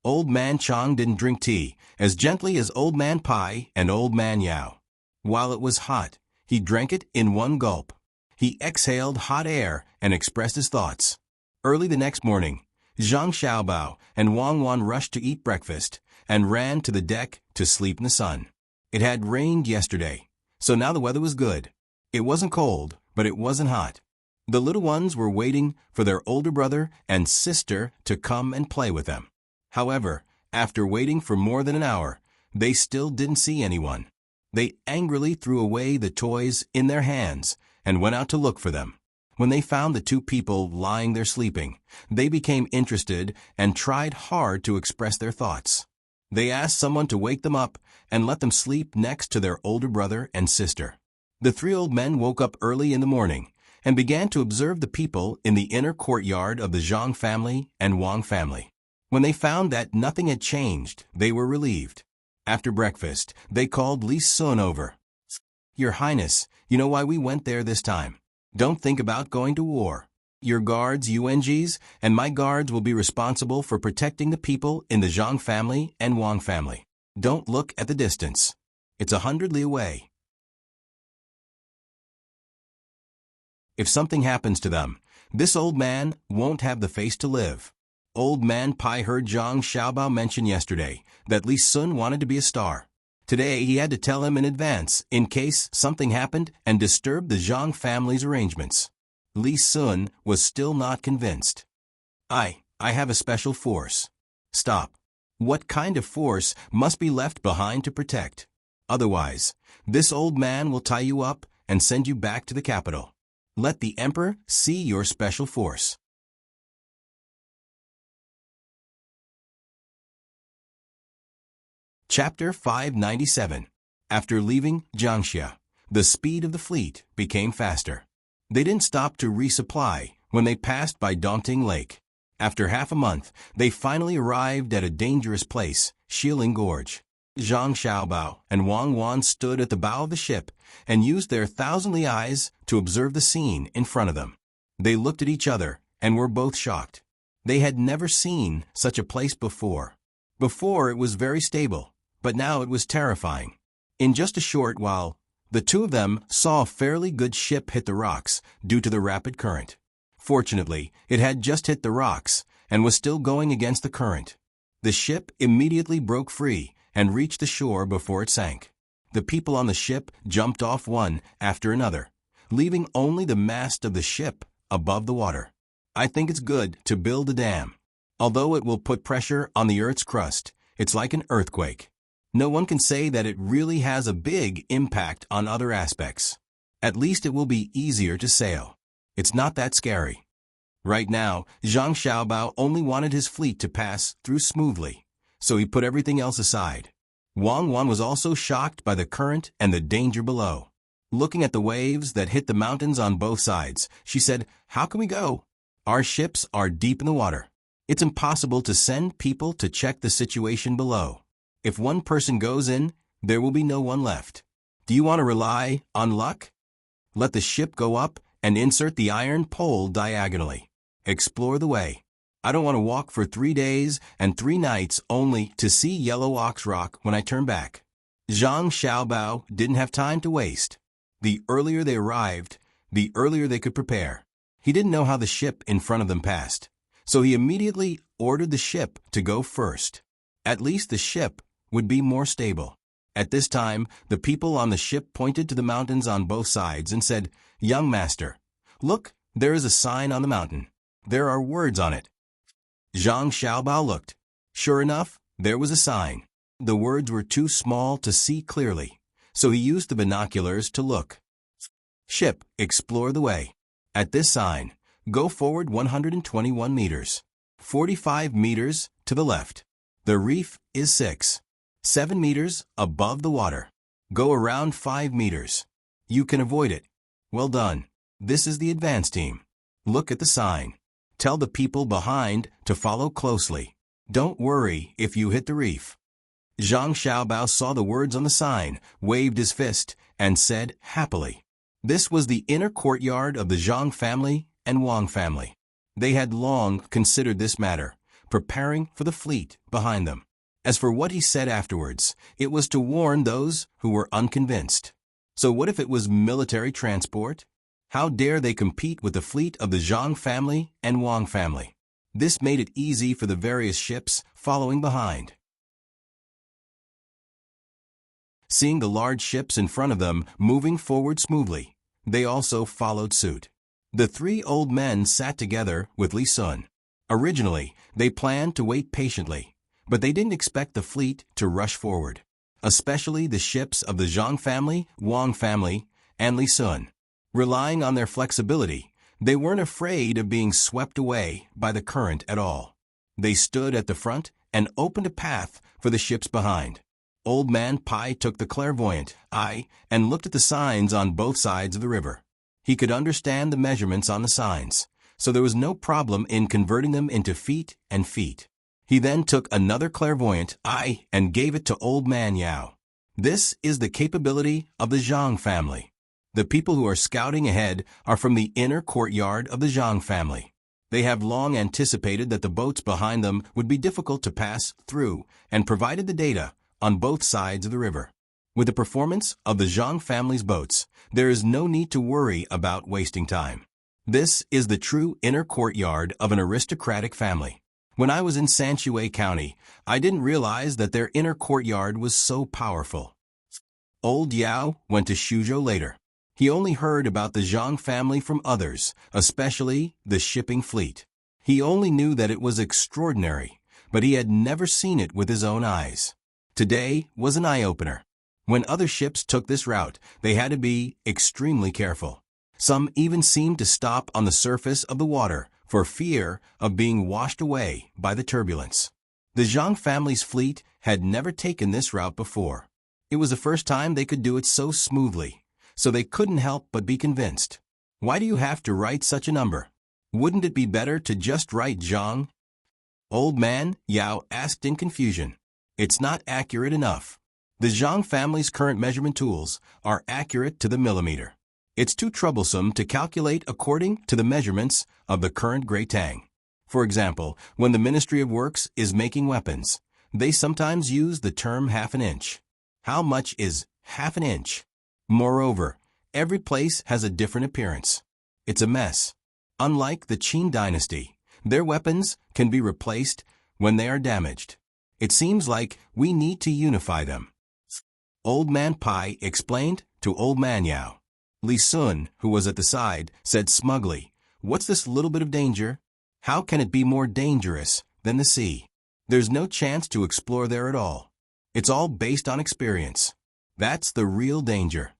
A: Old Man Chang didn't drink tea as gently as Old Man Pai and Old Man Yao. While it was hot, he drank it in one gulp. He exhaled hot air and expressed his thoughts. Early the next morning, Zhang Xiaobao and Wang Wan rushed to eat breakfast and ran to the deck to sleep in the sun. It had rained yesterday, so now the weather was good. It wasn't cold, but it wasn't hot. The little ones were waiting for their older brother and sister to come and play with them. However, after waiting for more than an hour, they still didn't see anyone. They angrily threw away the toys in their hands and went out to look for them. When they found the 2 people lying there sleeping, they became interested and tried hard to express their thoughts. They asked someone to wake them up and let them sleep next to their older brother and sister. The 3 old men woke up early in the morning and began to observe the people in the inner courtyard of the Zhang family and Wang family. When they found that nothing had changed, they were relieved. After breakfast, they called Li Sun over. "Your Highness, you know why we went there this time. Don't think about going to war. Your guards, UNGs, and my guards will be responsible for protecting the people in the Zhang family and Wang family. Don't look at the distance. It's 100 li away. If something happens to them, this old man won't have the face to live." Old Man Pai heard Zhang Xiaobao mention yesterday that Li Sun wanted to be a star. Today he had to tell him in advance in case something happened and disturbed the Zhang family's arrangements. Li Sun was still not convinced. I have a special force." "Stop. What kind of force must be left behind to protect? Otherwise, this old man will tie you up and send you back to the capital. Let the emperor see your special force." Chapter 597. After leaving Jiangxia, the speed of the fleet became faster. They didn't stop to resupply when they passed by Dongting Lake. After half a month, they finally arrived at a dangerous place, Shilin Gorge. Zhang Xiaobao and Wang Wan stood at the bow of the ship and used their thousandly eyes to observe the scene in front of them. They looked at each other and were both shocked. They had never seen such a place before. Before it was very stable, but now it was terrifying. In just a short while, the two of them saw a fairly good ship hit the rocks due to the rapid current. Fortunately, it had just hit the rocks and was still going against the current. The ship immediately broke free and reached the shore before it sank. The people on the ship jumped off one after another, leaving only the mast of the ship above the water. I think it's good to build a dam. Although it will put pressure on the Earth's crust, it's like an earthquake. No one can say that it really has a big impact on other aspects. At least it will be easier to sail. It's not that scary. Right now, Zhang Xiaobao only wanted his fleet to pass through smoothly, so he put everything else aside. Wang Wan was also shocked by the current and the danger below. Looking at the waves that hit the mountains on both sides, she said, "How can we go? Our ships are deep in the water. It's impossible to send people to check the situation below. If one person goes in, there will be no one left. Do you want to rely on luck? Let the ship go up and insert the iron pole diagonally. Explore the way. I don't want to walk for 3 days and 3 nights only to see Yellow Ox Rock when I turn back." Zhang Xiaobao didn't have time to waste. The earlier they arrived, the earlier they could prepare. He didn't know how the ship in front of them passed, so he immediately ordered the ship to go first. At least the ship would be more stable. At this time, the people on the ship pointed to the mountains on both sides and said, "Young master, look, there is a sign on the mountain. There are words on it." Zhang Xiaobao looked. Sure enough, there was a sign. The words were too small to see clearly, so he used the binoculars to look. "Ship, explore the way. At this sign, go forward 121 meters. 45 meters to the left. The reef is 7 meters above the water. Go around 5 meters. You can avoid it. Well done. This is the advance team. Look at the sign. Tell the people behind to follow closely. Don't worry if you hit the reef." Zhang Xiaobao saw the words on the sign, waved his fist, and said happily. This was the inner courtyard of the Zhang family and Wang family. They had long considered this matter, preparing for the fleet behind them. As for what he said afterwards, it was to warn those who were unconvinced. So what if it was military transport? How dare they compete with the fleet of the Zhang family and Wang family? This made it easy for the various ships following behind. Seeing the large ships in front of them moving forward smoothly, they also followed suit. The 3 old men sat together with Li Sun. Originally, they planned to wait patiently, but they didn't expect the fleet to rush forward, especially the ships of the Zhang family, Wang family, and Li Sun. Relying on their flexibility, they weren't afraid of being swept away by the current at all. They stood at the front and opened a path for the ships behind. Old Man Pai took the clairvoyant eye and looked at the signs on both sides of the river. He could understand the measurements on the signs, so there was no problem in converting them into feet and feet. He then took another clairvoyant eye and gave it to Old Man Yao. This is the capability of the Zhang family. The people who are scouting ahead are from the inner courtyard of the Zhang family. They have long anticipated that the boats behind them would be difficult to pass through and provided the data on both sides of the river. With the performance of the Zhang family's boats, there is no need to worry about wasting time. This is the true inner courtyard of an aristocratic family. When I was in Sanshui County, I didn't realize that their inner courtyard was so powerful. Old Yao went to Shuzhou later. He only heard about the Zhang family from others, especially the shipping fleet. He only knew that it was extraordinary, but he had never seen it with his own eyes. Today was an eye-opener. When other ships took this route, they had to be extremely careful. Some even seemed to stop on the surface of the water for fear of being washed away by the turbulence. The Zhang family's fleet had never taken this route before. It was the first time they could do it so smoothly, so they couldn't help but be convinced. Why do you have to write such a number? Wouldn't it be better to just write Zhang? Old Man Yao asked in confusion. It's not accurate enough. The Zhang family's current measurement tools are accurate to the millimeter. It's too troublesome to calculate according to the measurements of the current Great Tang. For example, when the Ministry of Works is making weapons, they sometimes use the term half an inch. How much is half an inch. Moreover, every place has a different appearance. It's a mess. Unlike the Qin dynasty, their weapons can be replaced when they are damaged. It seems like we need to unify them. Old Man Pai explained to Old Man Yao. Li Sun, who was at the side, said smugly, "What's this little bit of danger? How can it be more dangerous than the sea? There's no chance to explore there at all. It's all based on experience. That's the real danger."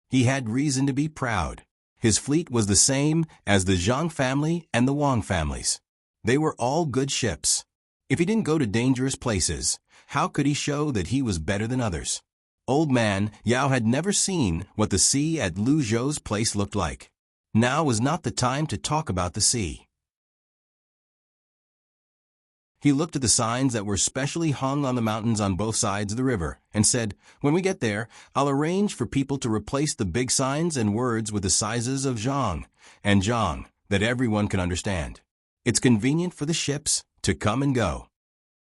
A: He had reason to be proud. His fleet was the same as the Zhang family and the Wang families. They were all good ships. If he didn't go to dangerous places, how could he show that he was better than others? Old Man Yao had never seen what the sea at Lu Zhou's place looked like. Now was not the time to talk about the sea. He looked at the signs that were specially hung on the mountains on both sides of the river and said, "When we get there, I'll arrange for people to replace the big signs and words with the sizes of zhang and zhang that everyone can understand. It's convenient for the ships to come and go.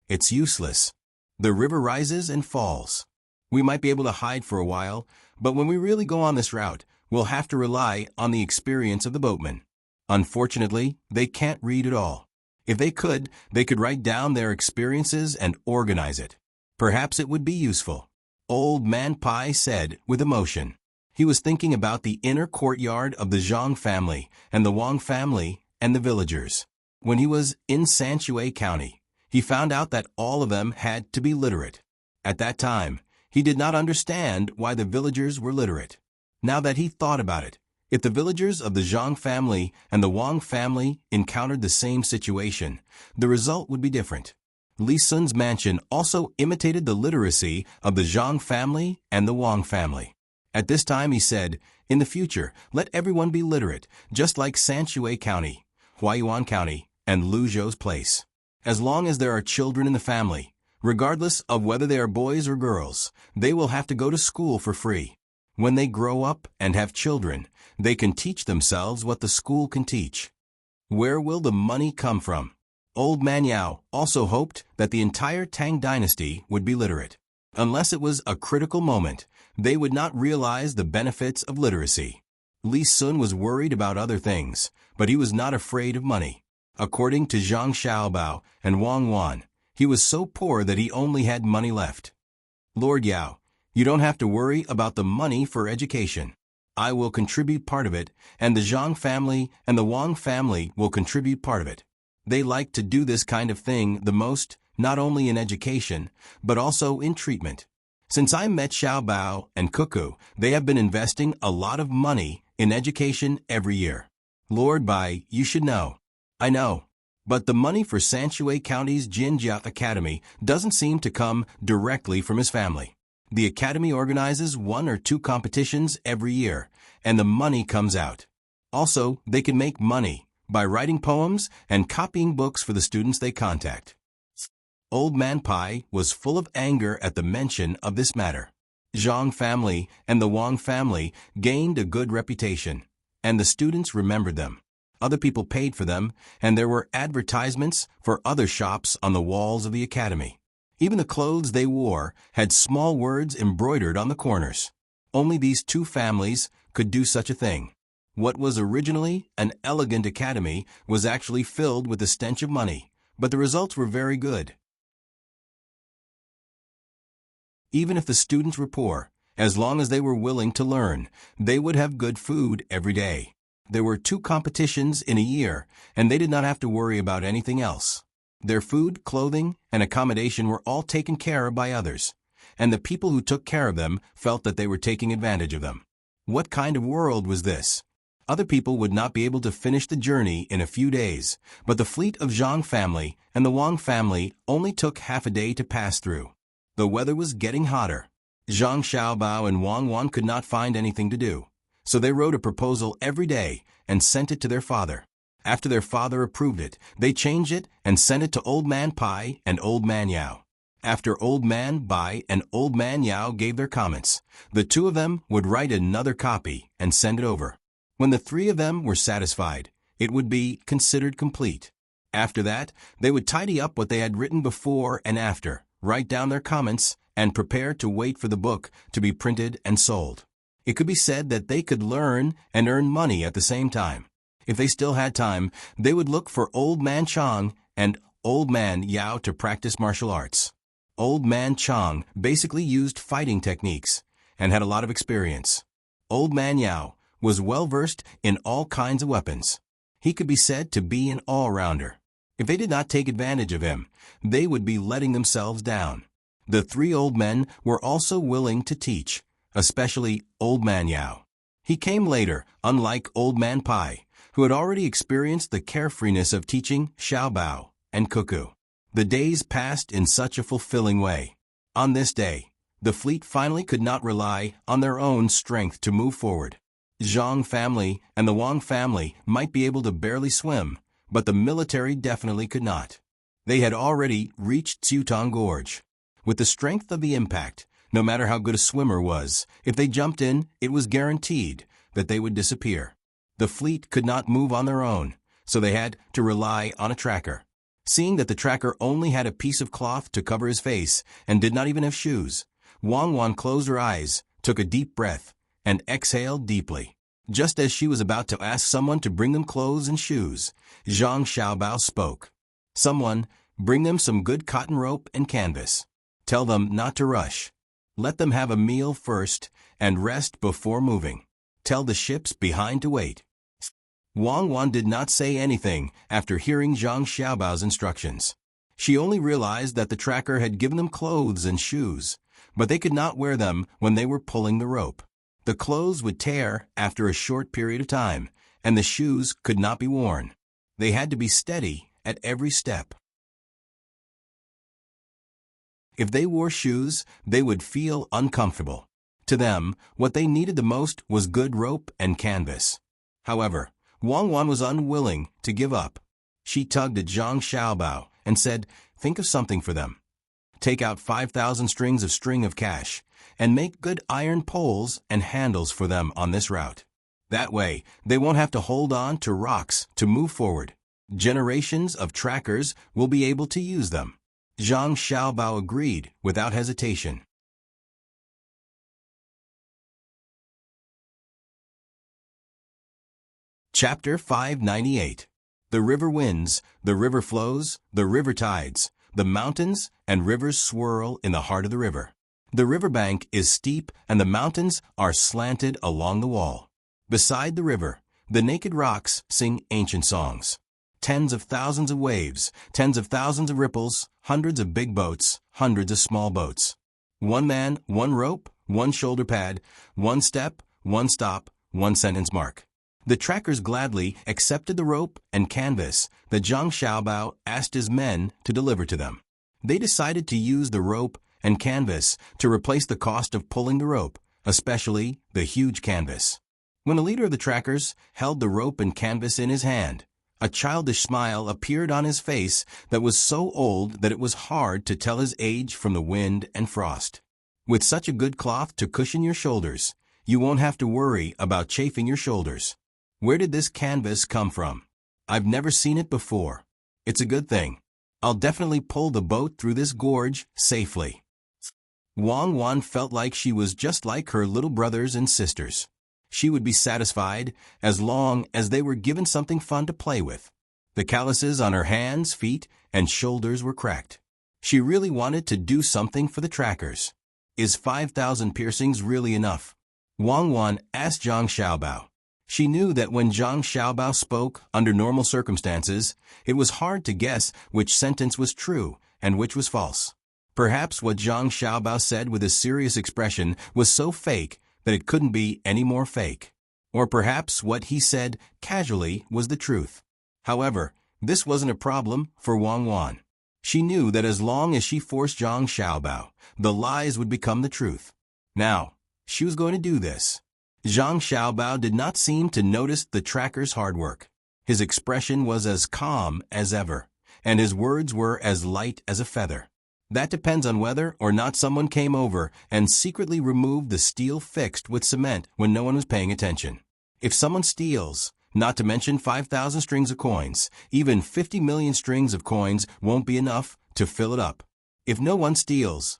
A: It's useless. The river rises and falls. We might be able to hide for a while, but when we really go on this route, we'll have to rely on the experience of the boatmen. Unfortunately, they can't read at all. If they could write down their experiences and organize it. Perhaps it would be useful." Old Man Pai said with emotion. He was thinking about the inner courtyard of the Zhang family and the Wang family and the villagers. When he was in Sanshui County, he found out that all of them had to be literate. At that time, he did not understand why the villagers were literate. Now that he thought about it, if the villagers of the Zhang family and the Wang family encountered the same situation, the result would be different. Li Sun's mansion also imitated the literacy of the Zhang family and the Wang family. At this time he said, "In the future, let everyone be literate, just like Sanshui County, Huaiyuan County, and Lu Zhou's place. As long as there are children in the family, regardless of whether they are boys or girls, they will have to go to school for free. When they grow up and have children, they can teach themselves what the school can teach. Where will the money come from?" Old Man Yao also hoped that the entire Tang dynasty would be literate. Unless it was a critical moment, they would not realize the benefits of literacy. Li Sun was worried about other things, but he was not afraid of money. According to Zhang Xiaobao and Wang Wan, he was so poor that he only had money left. "Lord Yao, you don't have to worry about the money for education. I will contribute part of it, and the Zhang family and the Wang family will contribute part of it. They like to do this kind of thing the most, not only in education, but also in treatment. Since I met Xiaobao and Cuckoo, they have been investing a lot of money in education every year. Lord Bai, you should know." "I know. But the money for Sanshui County's Jinjia Academy doesn't seem to come directly from his family. The academy organizes 1 or 2 competitions every year, and the money comes out. Also, they can make money by writing poems and copying books for the students they contact." Old Man Pai was full of anger at the mention of this matter. Zhang family and the Wang family gained a good reputation, and the students remembered them. Other people paid for them, and there were advertisements for other shops on the walls of the academy. Even the clothes they wore had small words embroidered on the corners. Only these 2 families could do such a thing. What was originally an elegant academy was actually filled with the stench of money, but the results were very good. Even if the students were poor, as long as they were willing to learn, they would have good food every day. There were 2 competitions in a year, and they did not have to worry about anything else. Their food, clothing, and accommodation were all taken care of by others, and the people who took care of them felt that they were taking advantage of them. What kind of world was this? Other people would not be able to finish the journey in a few days, but the fleet of Zhang family and the Wang family only took half a day to pass through. The weather was getting hotter. Zhang Xiaobao and Wang Wan could not find anything to do, so they wrote a proposal every day and sent it to their father. After their father approved it, they changed it and sent it to Old Man Pai and Old Man Yao. After Old Man Bai and Old Man Yao gave their comments, the 2 of them would write another copy and send it over. When the 3 of them were satisfied, it would be considered complete. After that, they would tidy up what they had written before and after, write down their comments, and prepare to wait for the book to be printed and sold. It could be said that they could learn and earn money at the same time. If they still had time, they would look for Old Man Chang and Old Man Yao to practice martial arts. Old Man Chang basically used fighting techniques and had a lot of experience. Old Man Yao was well-versed in all kinds of weapons. He could be said to be an all-rounder. If they did not take advantage of him, they would be letting themselves down. The three old men were also willing to teach, especially Old Man Yao. He came later, unlike Old Man Pai, who had already experienced the carefreeness of teaching Xiaobao and Cuckoo. The days passed in such a fulfilling way. On this day, the fleet finally could not rely on their own strength to move forward. Zhang family and the Wang family might be able to barely swim, but the military definitely could not. They had already reached Tang Gorge. With the strength of the impact, no matter how good a swimmer was, if they jumped in, it was guaranteed that they would disappear. The fleet could not move on their own, so they had to rely on a tracker. Seeing that the tracker only had a piece of cloth to cover his face and did not even have shoes, Wang closed her eyes, took a deep breath, and exhaled deeply. Just as she was about to ask someone to bring them clothes and shoes, Zhang Xiaobao spoke. Someone, bring them some good cotton rope and canvas. Tell them not to rush. Let them have a meal first and rest before moving. Tell the ships behind to wait. Wang did not say anything after hearing Zhang Xiaobao's instructions. She only realized that the tracker had given them clothes and shoes, but they could not wear them when they were pulling the rope. The clothes would tear after a short period of time, and the shoes could not be worn. They had to be steady at every step. If they wore shoes, they would feel uncomfortable. To them, what they needed the most was good rope and canvas. However, Wang was unwilling to give up. She tugged at Zhang Xiaobao and said, think of something for them. Take out 5,000 strings of string of cash and make good iron poles and handles for them on this route. That way, they won't have to hold on to rocks to move forward. Generations of trackers will be able to use them. Zhang Xiaobao agreed without hesitation. Chapter 598. The river winds, the river flows, the river tides, the mountains and rivers swirl in the heart of the river. The riverbank is steep and the mountains are slanted along the wall. Beside the river, the naked rocks sing ancient songs. Tens of thousands of waves, tens of thousands of ripples, hundreds of big boats, hundreds of small boats. One man, one rope, one shoulder pad, one step, one stop, one sentence mark. The trackers gladly accepted the rope and canvas that Zhang Xiaobao asked his men to deliver to them. They decided to use the rope and canvas to replace the cost of pulling the rope, especially the huge canvas. When the leader of the trackers held the rope and canvas in his hand, a childish smile appeared on his face that was so old that it was hard to tell his age from the wind and frost. With such a good cloth to cushion your shoulders, you won't have to worry about chafing your shoulders. Where did this canvas come from? I've never seen it before. It's a good thing. I'll definitely pull the boat through this gorge safely. Wang felt like she was just like her little brothers and sisters. She would be satisfied as long as they were given something fun to play with. The calluses on her hands, feet, and shoulders were cracked. She really wanted to do something for the trackers. Is 5,000 piercings really enough? Wang asked Zhang Xiaobao. She knew that when Zhang Xiaobao spoke under normal circumstances, it was hard to guess which sentence was true and which was false. Perhaps what Zhang Xiaobao said with a serious expression was so fake that it couldn't be any more fake. Or perhaps what he said casually was the truth. However, this wasn't a problem for Wang. She knew that as long as she forced Zhang Xiaobao, the lies would become the truth. Now, she was going to do this. Zhang Xiaobao did not seem to notice the tracker's hard work. His expression was as calm as ever, and his words were as light as a feather. That depends on whether or not someone came over and secretly removed the steel fixed with cement when no one was paying attention. If someone steals, not to mention 5,000 strings of coins, even 50 million strings of coins won't be enough to fill it up. If no one steals,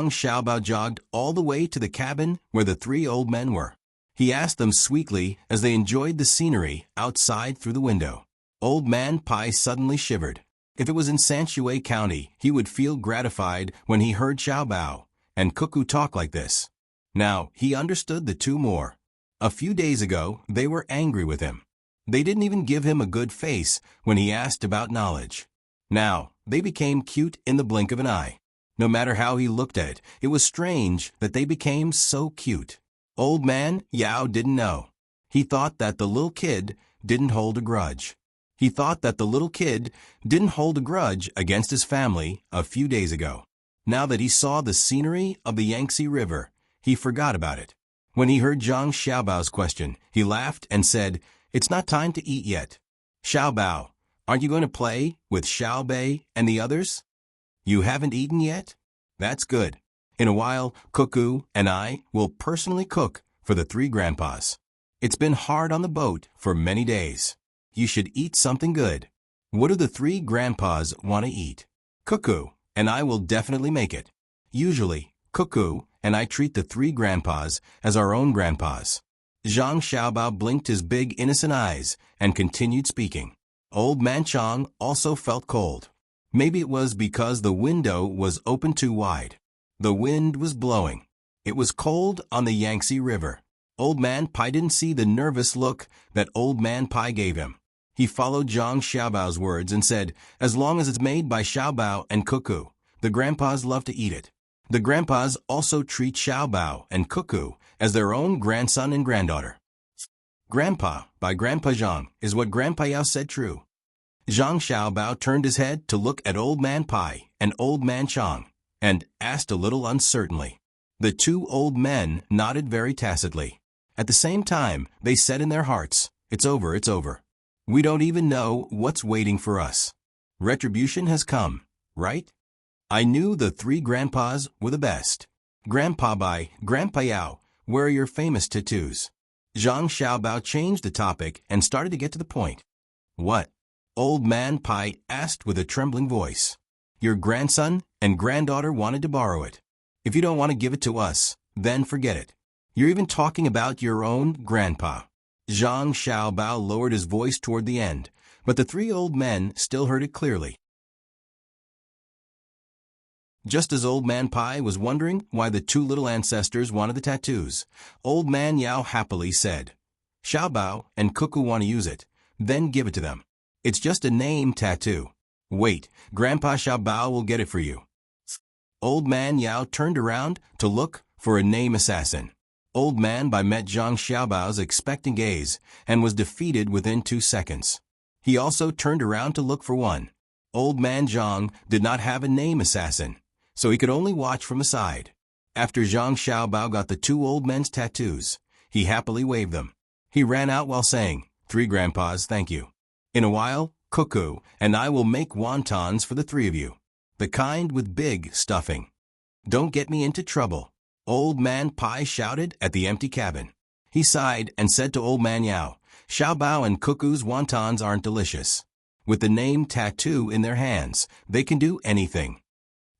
A: Zhang Xiaobao jogged all the way to the cabin where the three old men were. He asked them sweetly as they enjoyed the scenery outside through the window. Old Man Pai suddenly shivered. If it was in Sanshui County, he would feel gratified when he heard Xiaobao and Cuckoo talk like this. Now, he understood the two more. A few days ago, they were angry with him. They didn't even give him a good face when he asked about knowledge. Now, they became cute in the blink of an eye. No matter how he looked at it, it was strange that they became so cute. Old Man Yao didn't know. He thought that the little kid didn't hold a grudge. He thought that the little kid didn't hold a grudge against his family a few days ago. Now that he saw the scenery of the Yangtze River, he forgot about it. When he heard Zhang Xiaobao's question, he laughed and said, "It's not time to eat yet. Xiaobao, aren't you going to play with Xiaobei and the others? You haven't eaten yet? That's good. In a while, Cuckoo and I will personally cook for the three grandpas. It's been hard on the boat for many days. You should eat something good. What do the three grandpas want to eat? Cuckoo and I will definitely make it. Usually, Cuckoo and I treat the three grandpas as our own grandpas." Zhang Xiaobao blinked his big innocent eyes and continued speaking. Old Man Chang also felt cold. Maybe it was because the window was open too wide. The wind was blowing. It was cold on the Yangtze River. Old Man Pai didn't see the nervous look that Old Man Pai gave him. He followed Zhang Xiaobao's words and said, "As long as it's made by Xiaobao and Cuckoo, the grandpas love to eat it." The grandpas also treat Xiaobao and Cuckoo as their own grandson and granddaughter. Grandpa by Grandpa Zhang is what Grandpa Yao said true. Zhang Xiaobao turned his head to look at Old Man Pai and Old Man Chang and asked a little uncertainly. The two old men nodded very tacitly. At the same time, they said in their hearts, "It's over, it's over. We don't even know what's waiting for us. Retribution has come, right?" I knew the three grandpas were the best. Grandpa by Grandpa Yao, where are your famous tattoos? Zhang Xiaobao changed the topic and started to get to the point. What? Old Man Pai asked with a trembling voice. Your grandson and granddaughter wanted to borrow it. If you don't want to give it to us, then forget it. You're even talking about your own grandpa. Zhang Xiaobao lowered his voice toward the end, but the three old men still heard it clearly. Just as Old Man Pai was wondering why the two little ancestors wanted the tattoos, Old Man Yao happily said, "Xiaobao and Cuckoo want to use it, then give it to them. It's just a name tattoo. Wait, Grandpa Xiaobao will get it for you." Old Man Yao turned around to look for a name assassin. Old Man Bai met Zhang Xiaobao's expectant gaze and was defeated within 2 seconds. He also turned around to look for one. Old Man Zhang did not have a name assassin, so he could only watch from the side. After Zhang Xiaobao got the two old men's tattoos, he happily waved them. He ran out while saying, "Three grandpas, thank you. In a while, Cuckoo and I will make wontons for the three of you. The kind with big stuffing. Don't get me into trouble." Old Man Pai shouted at the empty cabin. He sighed and said to Old Man Yao, "Xiaobao and Cuckoo's wontons aren't delicious. With the name tattoo in their hands, they can do anything."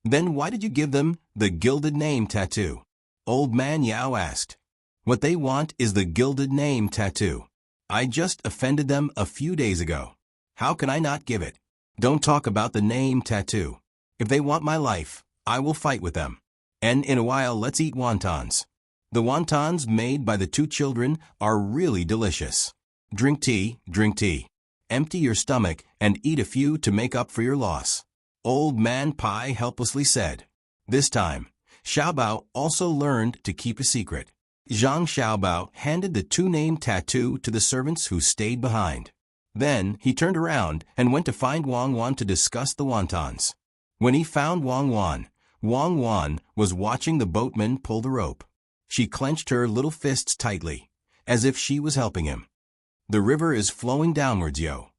A: "Then why did you give them the gilded name tattoo?" Old Man Yao asked. "What they want is the gilded name tattoo. I just offended them a few days ago. How can I not give it? Don't talk about the name tattoo. If they want my life, I will fight with them. And in a while, let's eat wontons. The wontons made by the two children are really delicious. Drink tea, drink tea. Empty your stomach and eat a few to make up for your loss." Old Man Pai helplessly said. This time, Xiaobao also learned to keep a secret. Zhang Xiaobao handed the two-name tattoo to the servants who stayed behind. Then he turned around and went to find Wang Wan to discuss the wontons. When he found Wang Wan was watching the boatman pull the rope. She clenched her little fists tightly, as if she was helping him. "The river is flowing downwards, yo.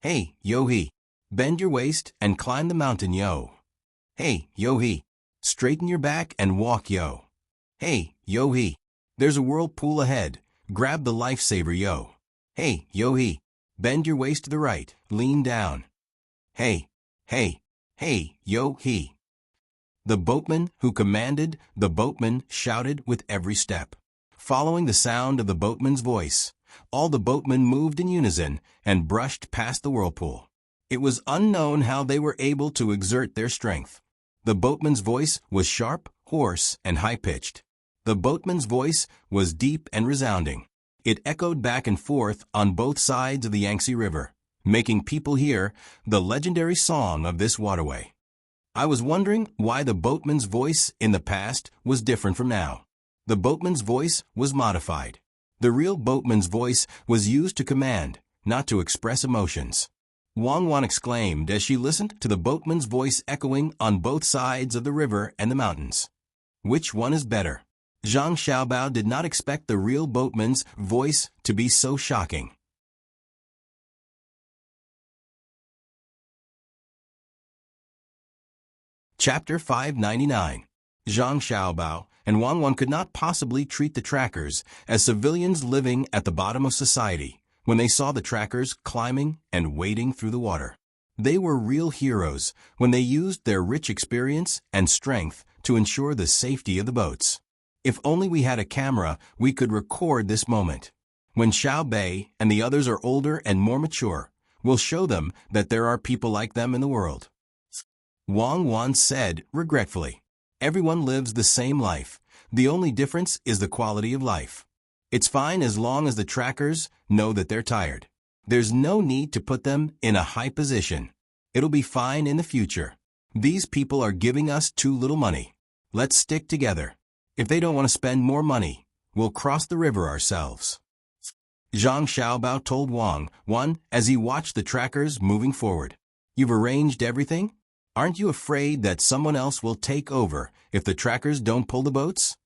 A: Hey, yo-hee, bend your waist and climb the mountain, yo. Hey, yo-hee, straighten your back and walk, yo. Hey, yo-hee, there's a whirlpool ahead, grab the lifesaver, yo. Hey, yo-hee, bend your waist to the right, lean down. Hey, yo-hee." The boatman who commanded the boatman shouted with every step. Following the sound of the boatman's voice, all the boatmen moved in unison and brushed past the whirlpool. It was unknown how they were able to exert their strength. The boatman's voice was sharp, hoarse, and high-pitched. The boatman's voice was deep and resounding. It echoed back and forth on both sides of the Yangtze River, making people hear the legendary song of this waterway. I was wondering why the boatman's voice in the past was different from now. The boatman's voice was modified. The real boatman's voice was used to command, not to express emotions. Wang Wan exclaimed as she listened to the boatman's voice echoing on both sides of the river and the mountains. Which one is better? Zhang Xiaobao did not expect the real boatman's voice to be so shocking. Chapter 599. Zhang Xiaobao and Wang Wan could not possibly treat the trackers as civilians living at the bottom of society when they saw the trackers climbing and wading through the water. They were real heroes when they used their rich experience and strength to ensure the safety of the boats. If only we had a camera, we could record this moment. When Xiao Bei and the others are older and more mature, we'll show them that there are people like them in the world. Wang Wan said regretfully. Everyone lives the same life. The only difference is the quality of life. It's fine as long as the trackers know that they're tired. There's no need to put them in a high position. It'll be fine in the future. These people are giving us too little money. Let's stick together. If they don't want to spend more money, we'll cross the river ourselves. Zhang Xiaobao told Wang Wan as he watched the trackers moving forward. You've arranged everything? Aren't you afraid that someone else will take over if the trackers don't pull the boats?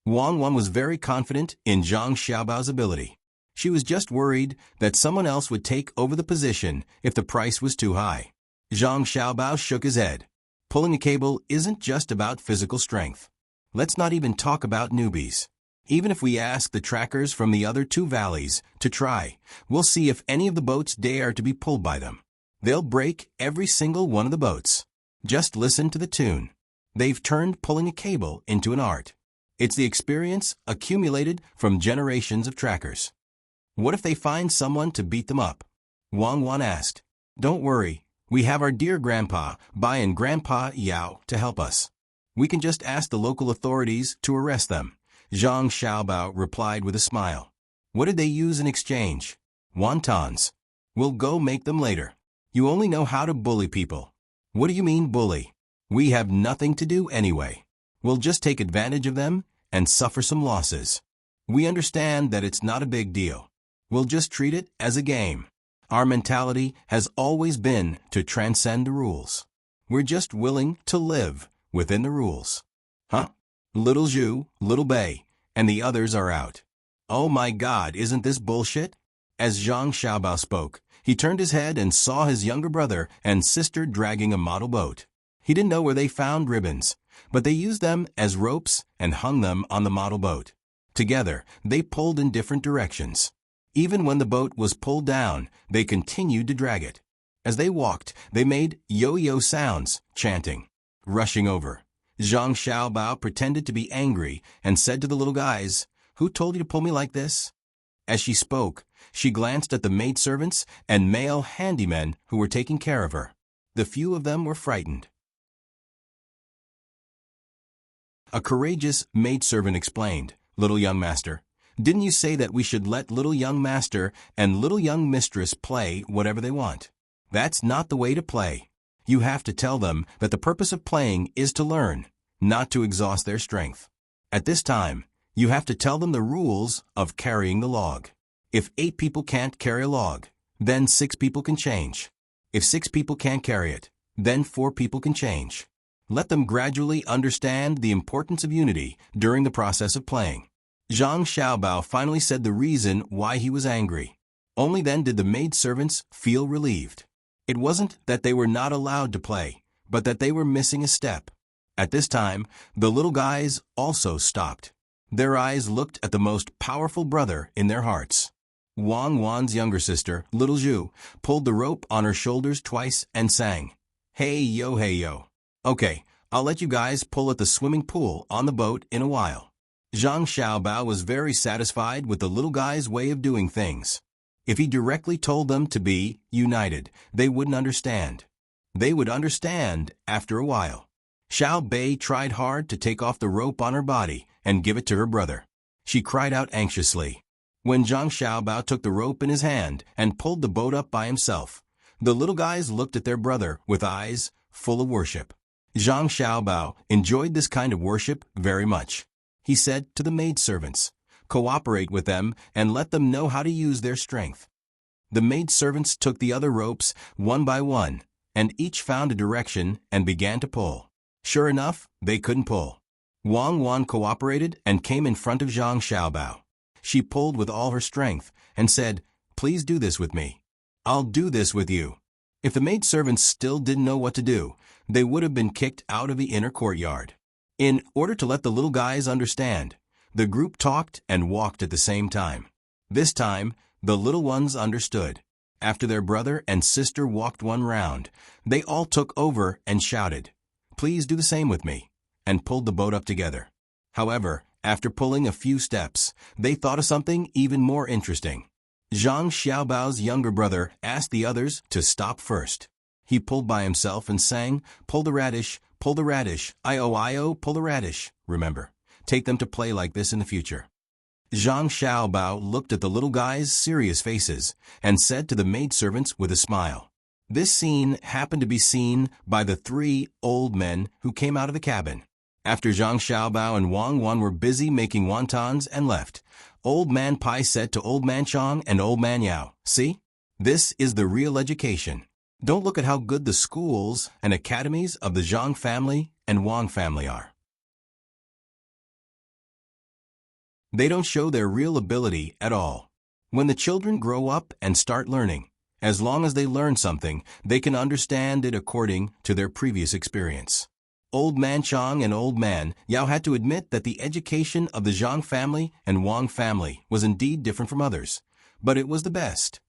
A: Wang Wan was very confident in Zhang Xiaobao's ability. She was just worried that someone else would take over the position if the price was too high. Zhang Xiaobao shook his head. Pulling a cable isn't just about physical strength. Let's not even talk about newbies. Even if we ask the trackers from the other two valleys to try, we'll see if any of the boats dare to be pulled by them. They'll break every single one of the boats. Just listen to the tune. They've turned pulling a cable into an art. It's the experience accumulated from generations of trackers. What if they find someone to beat them up? Wang Wan asked. Don't worry, we have our dear Grandpa Bai and Grandpa Yao to help us. We can just ask the local authorities to arrest them. Zhang Xiaobao replied with a smile. What did they use in exchange? Wontons. We'll go make them later. You only know how to bully people. What do you mean bully? We have nothing to do anyway. We'll just take advantage of them and suffer some losses. We understand that it's not a big deal. We'll just treat it as a game. Our mentality has always been to transcend the rules. We're just willing to live within the rules. Huh? Little Zhu, Little Bei, and the others are out. Oh my God, isn't this bullshit? As Zhang Xiaobao spoke, he turned his head and saw his younger brother and sister dragging a model boat. He didn't know where they found ribbons, but they used them as ropes and hung them on the model boat. Together, they pulled in different directions. Even when the boat was pulled down, they continued to drag it. As they walked, they made yo-yo sounds, chanting. Rushing over, Zhang Xiaobao pretended to be angry and said to the little guys, Who told you to pull me like this? As she spoke, she glanced at the maidservants and male handymen who were taking care of her. The few of them were frightened. A courageous maidservant explained, Little young master, didn't you say that we should let little young master and little young mistress play whatever they want? That's not the way to play. You have to tell them that the purpose of playing is to learn, not to exhaust their strength. At this time, you have to tell them the rules of carrying the log. If 8 people can't carry a log, then 6 people can change. If 6 people can't carry it, then 4 people can change. Let them gradually understand the importance of unity during the process of playing. Zhang Xiaobao finally said the reason why he was angry. Only then did the maidservants feel relieved. It wasn't that they were not allowed to play, but that they were missing a step. At this time, the little guys also stopped. Their eyes looked at the most powerful brother in their hearts. Wang Wan's younger sister, Little Zhu, pulled the rope on her shoulders twice and sang, Hey yo, hey yo. Okay, I'll let you guys pull at the swimming pool on the boat in a while. Zhang Xiaobao was very satisfied with the little guy's way of doing things. If he directly told them to be united, they wouldn't understand. They would understand after a while. Xiao Bei tried hard to take off the rope on her body and give it to her brother. She cried out anxiously. When Zhang Xiaobao took the rope in his hand and pulled the boat up by himself, the little guys looked at their brother with eyes full of worship. Zhang Xiaobao enjoyed this kind of worship very much. He said to the maidservants, Cooperate with them and let them know how to use their strength. The maidservants took the other ropes one by one, and each found a direction and began to pull. Sure enough, they couldn't pull. Wang Wan cooperated and came in front of Zhang Xiaobao. She pulled with all her strength and said, "Please do this with me. I'll do this with you." If the maidservants still didn't know what to do, they would have been kicked out of the inner courtyard. In order to let the little guys understand, the group talked and walked at the same time. This time, the little ones understood. After their brother and sister walked one round, they all took over and shouted, "Please do the same with me," and pulled the boat up together. However, after pulling a few steps, they thought of something even more interesting. Zhang Xiaobao's younger brother asked the others to stop first. He pulled by himself and sang, pull the radish, I-O, pull the radish. Remember, take them to play like this in the future." Zhang Xiaobao looked at the little guys' serious faces and said to the maidservants with a smile. This scene happened to be seen by the 3 old men who came out of the cabin. After Zhang Xiaobao and Wang Wan were busy making wontons and left, Old Man Pai said to Old Man Chong and Old Man Yao, "See? This is the real education. Don't look at how good the schools and academies of the Zhang family and Wang family are. They don't show their real ability at all. When the children grow up and start learning, as long as they learn something, they can understand it according to their previous experience." Old Man Chong and Old Man Yao had to admit that the education of the Zhang family and Wang family was indeed different from others, but it was the best.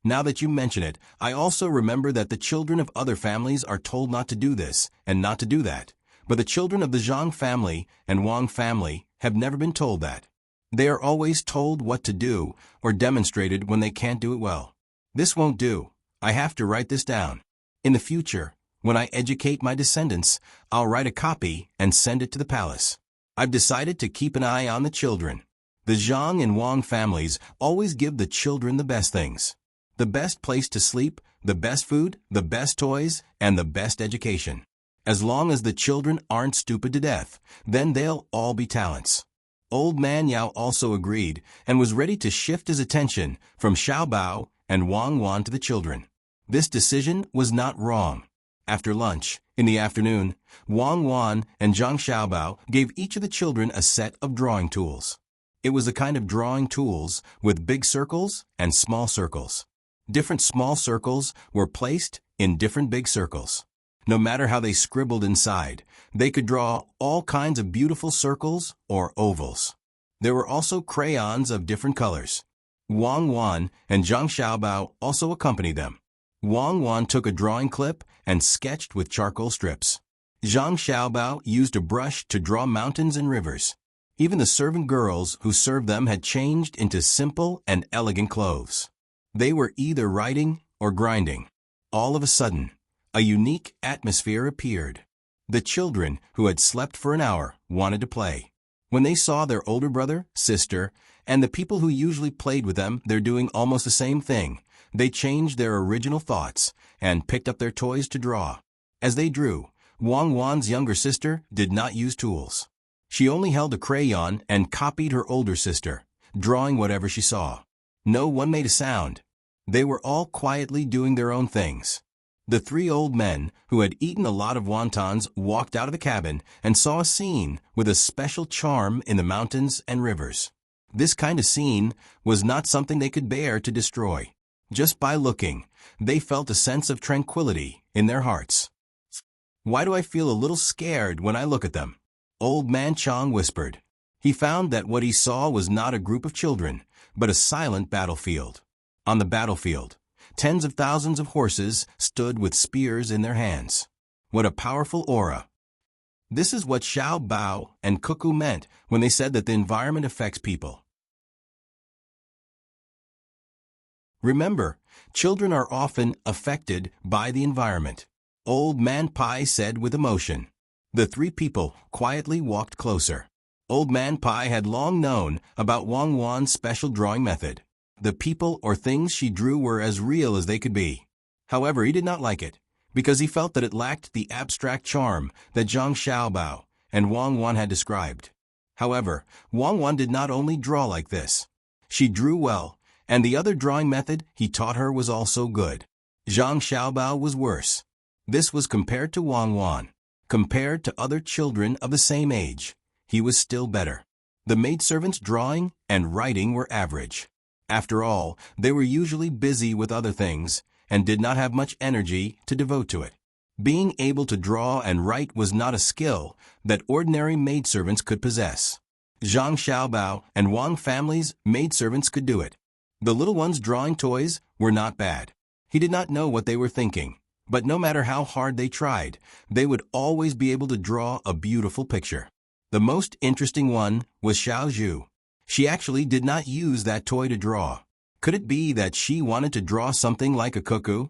A: Now that you mention it, I also remember that the children of other families are told not to do this and not to do that, but the children of the Zhang family and Wang family have never been told that. They are always told what to do or demonstrated when they can't do it well. This won't do. I have to write this down. In the future, when I educate my descendants, I'll write a copy and send it to the palace. I've decided to keep an eye on the children. The Zhang and Wang families always give the children the best things. The best place to sleep, the best food, the best toys, and the best education. As long as the children aren't stupid to death, then they'll all be talents. Old Man Yao also agreed and was ready to shift his attention from Xiaobao and Wang Wan to the children. This decision was not wrong. After lunch, in the afternoon, Wang Wan and Zhang Xiaobao gave each of the children a set of drawing tools. It was a kind of drawing tools with big circles and small circles. Different small circles were placed in different big circles. No matter how they scribbled inside, they could draw all kinds of beautiful circles or ovals. There were also crayons of different colors. Wang Wan and Zhang Xiaobao also accompanied them. Wang Wan took a drawing clip and sketched with charcoal strips. Zhang Xiaobao used a brush to draw mountains and rivers. Even the servant girls who served them had changed into simple and elegant clothes. They were either writing or grinding. All of a sudden, a unique atmosphere appeared. The children who had slept for an hour wanted to play. When they saw their older brother, sister, and the people who usually played with them, they're doing almost the same thing, they changed their original thoughts and picked up their toys to draw. As they drew, Wang Wan's younger sister did not use tools. She only held a crayon and copied her older sister, drawing whatever she saw. No one made a sound. They were all quietly doing their own things. The 3 old men who had eaten a lot of wontons walked out of the cabin and saw a scene with a special charm in the mountains and rivers. This kind of scene was not something they could bear to destroy. Just by looking, they felt a sense of tranquility in their hearts. "Why do I feel a little scared when I look at them?" Old Man Chong whispered. He found that what he saw was not a group of children, but a silent battlefield. On the battlefield, tens of thousands of horses stood with spears in their hands. What a powerful aura! This is what Xiao Bao and Cuckoo meant when they said that the environment affects people. Remember, children are often affected by the environment. Old Man Pai said with emotion. The 3 people quietly walked closer. Old Man Pai had long known about Wang Wan's special drawing method. The people or things she drew were as real as they could be. However, he did not like it, because he felt that it lacked the abstract charm that Zhang Xiaobao and Wang Wan had described. However, Wang Wan did not only draw like this. She drew well, And the other drawing method he taught her was also good. Zhang Xiaobao was worse. This was compared to Wang Wan. Compared to other children of the same age, he was still better. The maidservants' drawing and writing were average. After all, they were usually busy with other things and did not have much energy to devote to it. Being able to draw and write was not a skill that ordinary maidservants could possess. Zhang Xiaobao and Wang family's maidservants could do it. The little one's drawing toys were not bad. He did not know what they were thinking, but no matter how hard they tried, they would always be able to draw a beautiful picture. The most interesting one was Xiao Zhu. She actually did not use that toy to draw. Could it be that she wanted to draw something like a cuckoo?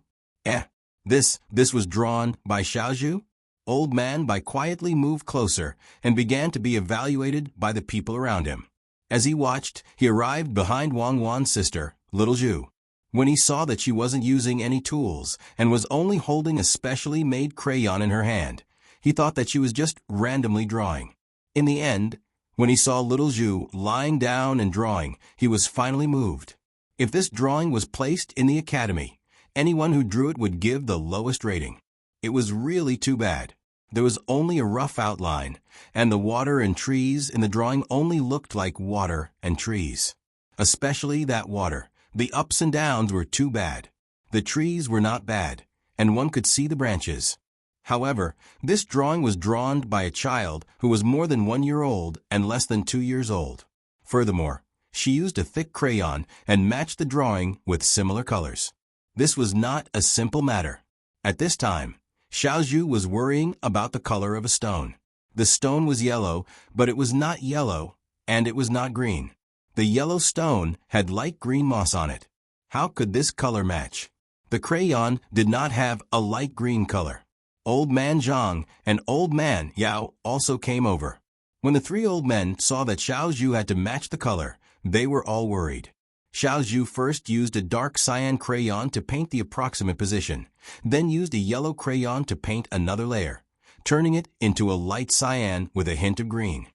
A: This was drawn by Xiao Zhu? Old Man Bai quietly moved closer and began to be evaluated by the people around him. As he watched, he arrived behind Wang Wan's sister, little Zhu. When he saw that she wasn't using any tools and was only holding a specially made crayon in her hand, he thought that she was just randomly drawing. In the end, when he saw little Zhu lying down and drawing, he was finally moved. If this drawing was placed in the academy, anyone who drew it would give the lowest rating. It was really too bad. There was only a rough outline, and the water and trees in the drawing only looked like water and trees. Especially that water. The ups and downs were too bad. The trees were not bad, and one could see the branches. However, this drawing was drawn by a child who was more than 1 year old and less than 2 years old. Furthermore, she used a thick crayon and matched the drawing with similar colors. This was not a simple matter. At this time, Xiao Zhu was worrying about the color of a stone. The stone was yellow, but it was not yellow, and it was not green. The yellow stone had light green moss on it. How could this color match? The crayon did not have a light green color. Old Man Zhang and Old Man Yao also came over. When the 3 old men saw that Xiao Zhu had to match the color, they were all worried. Xiao Zhu first used a dark cyan crayon to paint the approximate position, then used a yellow crayon to paint another layer, turning it into a light cyan with a hint of green.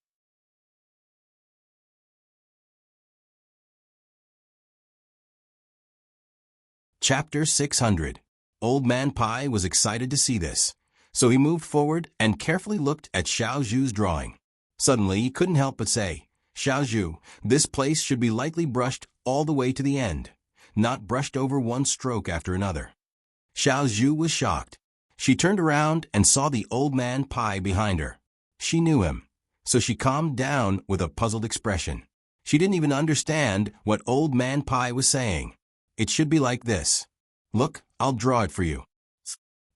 A: Chapter 600. Old Man Pai was excited to see this, so he moved forward and carefully looked at Xiao Zhu's drawing. Suddenly, he couldn't help but say, "Xiao Zhu, this place should be lightly brushed all the way to the end, not brushed over one stroke after another." Xiao Zhu was shocked. She turned around and saw the Old Man Pai behind her. She knew him, so she calmed down with a puzzled expression. She didn't even understand what Old Man Pai was saying. "It should be like this. Look, I'll draw it for you."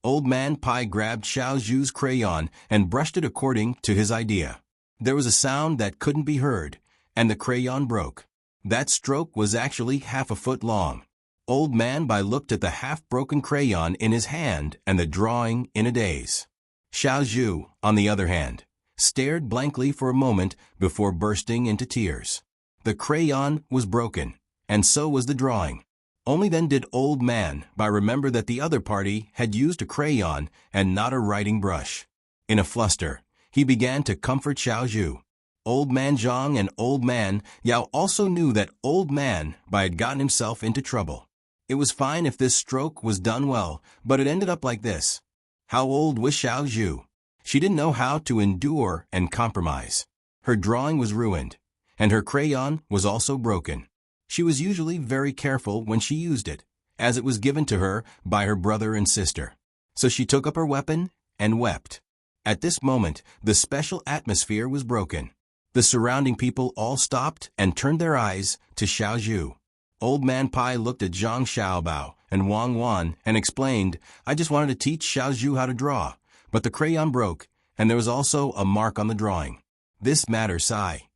A: Old Man Pai grabbed Xiao Zhu's crayon and brushed it according to his idea. There was a sound that couldn't be heard, and the crayon broke. That stroke was actually half a foot long. Old Man Bai looked at the half-broken crayon in his hand and the drawing in a daze. Xiao Zhu, on the other hand, stared blankly for a moment before bursting into tears. The crayon was broken, and so was the drawing. Only then did Old Man Bai remember that the other party had used a crayon and not a writing brush. In a fluster, he began to comfort Xiao Zhu. Old Man Zhang and Old Man Yao also knew that Old Man Bai had gotten himself into trouble. It was fine if this stroke was done well, but it ended up like this. How old was Xiao Zhu? She didn't know how to endure and compromise. Her drawing was ruined, and her crayon was also broken. She was usually very careful when she used it, as it was given to her by her brother and sister. So she took up her weapon and wept. At this moment, the special atmosphere was broken. The surrounding people all stopped and turned their eyes to Xiao Zhu. Old Man Pai looked at Zhang Xiaobao and Wang Wan and explained, "I just wanted to teach Xiao Zhu how to draw, but the crayon broke, and there was also a mark on the drawing. This matter, Sai."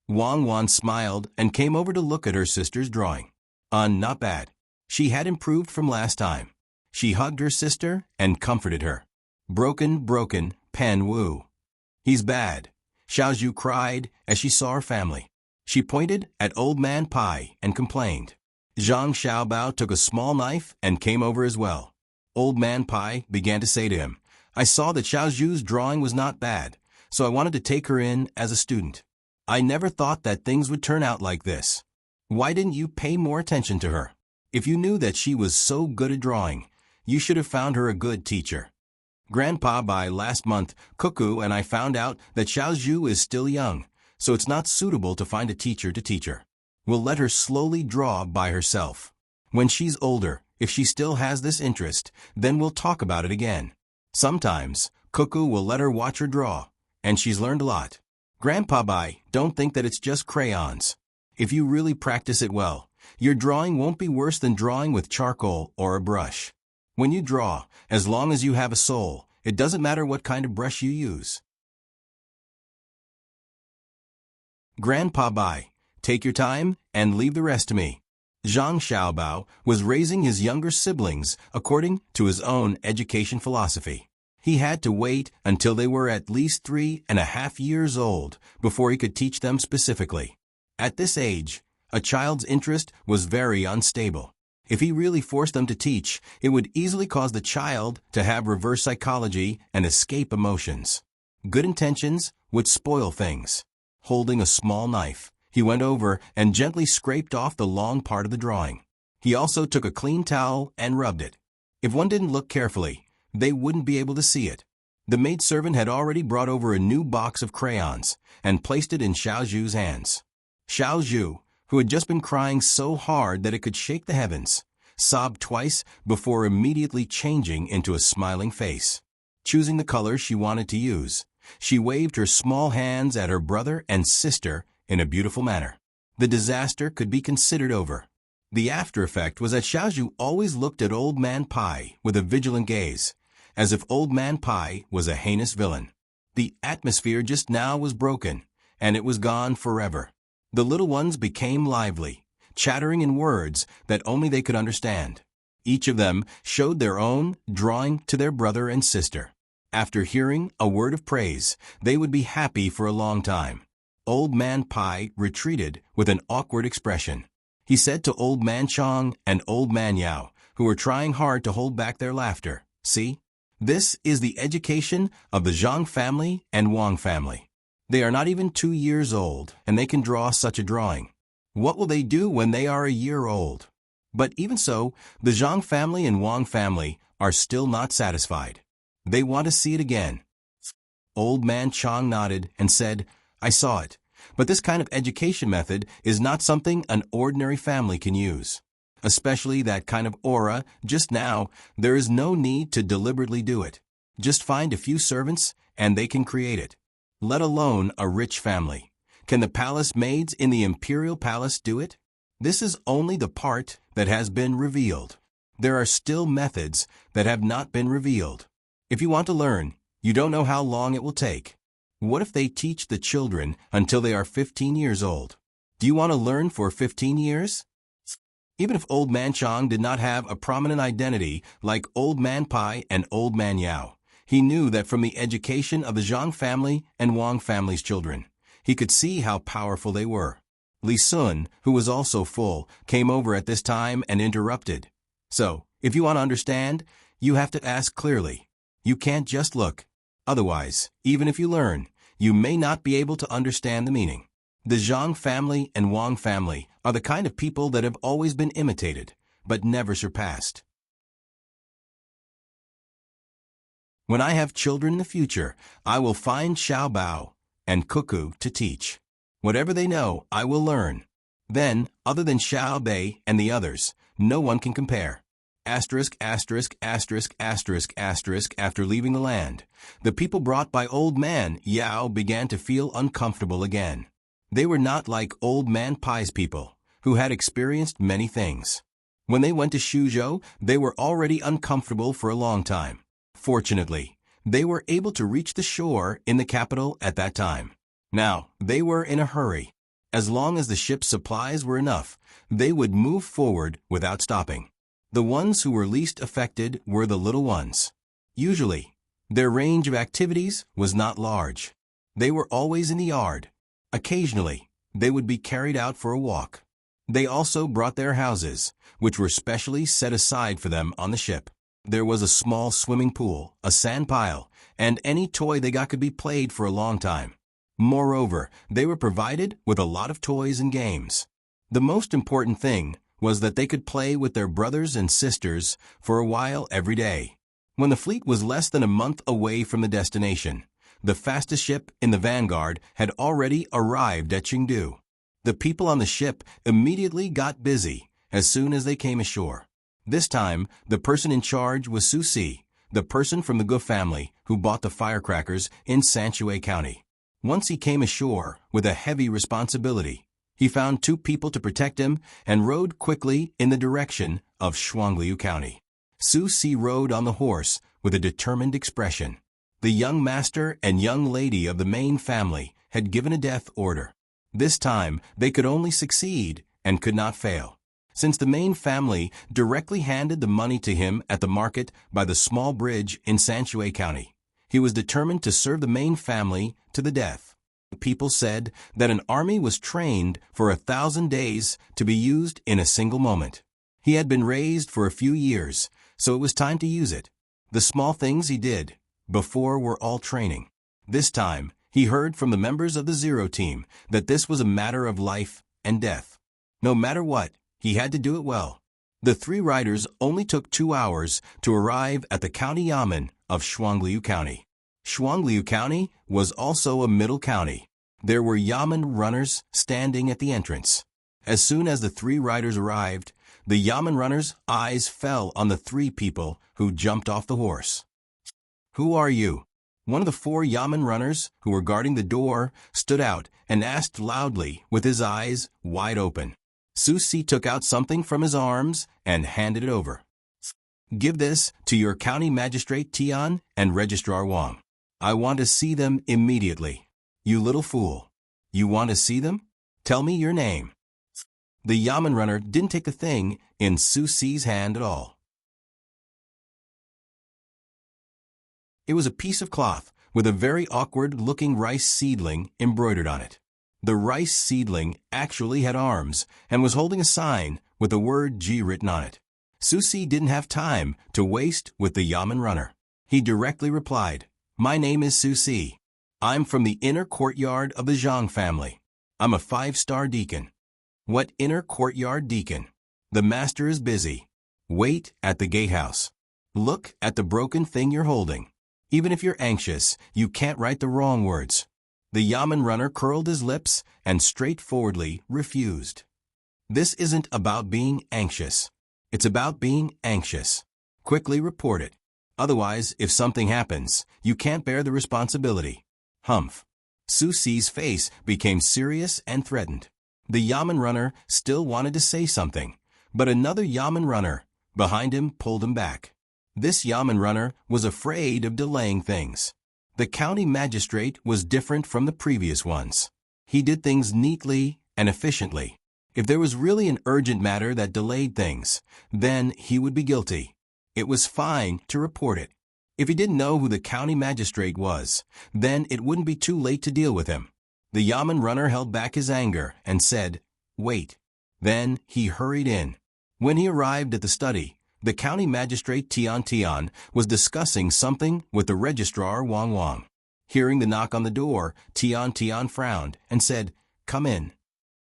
A: Wang Wan smiled and came over to look at her sister's drawing. Not bad. She had improved from last time. She hugged her sister and comforted her. Broken, Pen Wu. "He's bad." Xiao Zhu cried as she saw her family. She pointed at Old Man Pai and complained. Zhang Xiaobao took a small knife and came over as well. Old Man Pai began to say to him, "I saw that Xiao Zhu's drawing was not bad, so I wanted to take her in as a student. I never thought that things would turn out like this." Why didn't you pay more attention to her? If you knew that she was so good at drawing, you should have found her a good teacher. Grandpa, by last month, Cuckoo and I found out that Xiaozhu is still young, so it's not suitable to find a teacher to teach her. We'll let her slowly draw by herself. When she's older, if she still has this interest, then we'll talk about it again. Sometimes, Cuckoo will let her watch her draw, and she's learned a lot. Grandpa, don't think that it's just crayons. If you really practice it well, your drawing won't be worse than drawing with charcoal or a brush. When you draw, as long as you have a soul, it doesn't matter what kind of brush you use. Grandpa, take your time and leave the rest to me. Zhang Xiaobao was raising his younger siblings according to his own education philosophy. He had to wait until they were at least 3.5 years old before he could teach them specifically. At this age, a child's interest was very unstable. If he really forced them to teach, it would easily cause the child to have reverse psychology and escape emotions. Good intentions would spoil things. Holding a small knife, he went over and gently scraped off the long part of the drawing. He also took a clean towel and rubbed it. If one didn't look carefully, they wouldn't be able to see it. The maidservant had already brought over a new box of crayons and placed it in Xiaozhu's hands. Xiaozhu, who had just been crying so hard that it could shake the heavens, sobbed twice before immediately changing into a smiling face. Choosing the color she wanted to use, she waved her small hands at her brother and sister in a beautiful manner. The disaster could be considered over. The after effect was that Xiaozhu always looked at Old Man Pai with a vigilant gaze, as if Old Man Pai was a heinous villain. The atmosphere just now was broken, and it was gone forever. The little ones became lively, chattering in words that only they could understand. Each of them showed their own drawing to their brother and sister. After hearing a word of praise, they would be happy for a long time. Old Man Pai retreated with an awkward expression. He said to Old Man Chong and Old Man Yao, who were trying hard to hold back their laughter, "See? This is the education of the Zhang family and Wang family. They are not even 2 years old, and they can draw such a drawing. What will they do when they are a year old?" But even so, the Zhang family and Wang family are still not satisfied. They want to see it again. Old Man Chong nodded and said, "I saw it, but this kind of education method is not something an ordinary family can use. Especially that kind of aura just now, there is no need to deliberately do it. Just find a few servants and they can create it. Let alone a rich family. Can the palace maids in the imperial palace do it? This is only the part that has been revealed. There are still methods that have not been revealed. If you want to learn, you don't know how long it will take. What if they teach the children until they are 15 years old? Do you want to learn for 15 years? Even if Old Man Chong did not have a prominent identity like Old Man Pai and Old Man Yao, he knew that from the education of the Zhang family and Wang family's children, he could see how powerful they were. Li Sun, who was also full, came over at this time and interrupted. So, if you want to understand, you have to ask clearly. You can't just look. Otherwise, even if you learn, you may not be able to understand the meaning. The Zhang family and Wang family are the kind of people that have always been imitated, but never surpassed. When I have children in the future, I will find Xiaobao and Cuckoo to teach. Whatever they know, I will learn. Then, other than Xiaobei and the others, no one can compare. Asterisk, asterisk, asterisk, asterisk, asterisk. After leaving the land, the people brought by Old Man Yao began to feel uncomfortable again. They were not like Old Man Pai's people, who had experienced many things. When they went to Shuzhou, they were already uncomfortable for a long time. Fortunately, they were able to reach the shore in the capital at that time. Now, they were in a hurry. As long as the ship's supplies were enough, they would move forward without stopping. The ones who were least affected were the little ones. Usually, their range of activities was not large. They were always in the yard. Occasionally, they would be carried out for a walk. They also brought their houses, which were specially set aside for them on the ship. There was a small swimming pool, a sand pile, and any toy they got could be played for a long time. Moreover, they were provided with a lot of toys and games. The most important thing was that they could play with their brothers and sisters for a while every day. When the fleet was less than a month away from the destination, the fastest ship in the vanguard had already arrived at Chengdu. The people on the ship immediately got busy as soon as they came ashore. This time, the person in charge was Su Si, the person from the Gu family who bought the firecrackers in Sanshui County. Once he came ashore with a heavy responsibility, he found 2 people to protect him and rode quickly in the direction of Shuangliu County. Su Si rode on the horse with a determined expression. The young master and young lady of the main family had given a death order. This time, they could only succeed and could not fail. Since the main family directly handed the money to him at the market by the small bridge in Sanshui County, he was determined to serve the main family to the death. People said that an army was trained for 1,000 days to be used in a single moment. He had been raised for a few years, so it was time to use it. The small things he did before were all training. This time, he heard from the members of the Zero team that this was a matter of life and death. No matter what, he had to do it well. The 3 riders only took 2 hours to arrive at the county yamen of Shuangliu County. Shuangliu County was also a middle county. There were yamen runners standing at the entrance. As soon as the 3 riders arrived, the yamen runners' eyes fell on the 3 people who jumped off the horse. "Who are you?" One of the 4 yamen runners who were guarding the door stood out and asked loudly with his eyes wide open. Su Si took out something from his arms and handed it over. "Give this to your county magistrate Tian and registrar Wang. I want to see them immediately." "You little fool. You want to see them? Tell me your name." The yamen runner didn't take the thing in Su Si's hand at all. It was a piece of cloth with a very awkward-looking rice seedling embroidered on it. The rice seedling actually had arms and was holding a sign with the word G written on it. Su Si didn't have time to waste with the yamen runner. He directly replied, "My name is Su Si. I'm from the inner courtyard of the Zhang family. I'm a 5-star deacon." "What inner courtyard deacon?" "The master is busy. Wait at the gatehouse. Look at the broken thing you're holding. Even if you're anxious, you can't write the wrong words." The yamen runner curled his lips and straightforwardly refused. "This isn't about being anxious. It's about being anxious. Quickly report it. Otherwise, if something happens, you can't bear the responsibility." "Humph." Su Si's face became serious and threatened. The yamen runner still wanted to say something, but another yamen runner behind him pulled him back. This yamen runner was afraid of delaying things. The county magistrate was different from the previous ones. He did things neatly and efficiently. If there was really an urgent matter that delayed things, then he would be guilty. It was fine to report it. If he didn't know who the county magistrate was, then it wouldn't be too late to deal with him. The yamen runner held back his anger and said, "Wait." Then he hurried in. When he arrived at the study, the county magistrate Tian was discussing something with the registrar Wang. Hearing the knock on the door, Tian frowned and said, "Come in."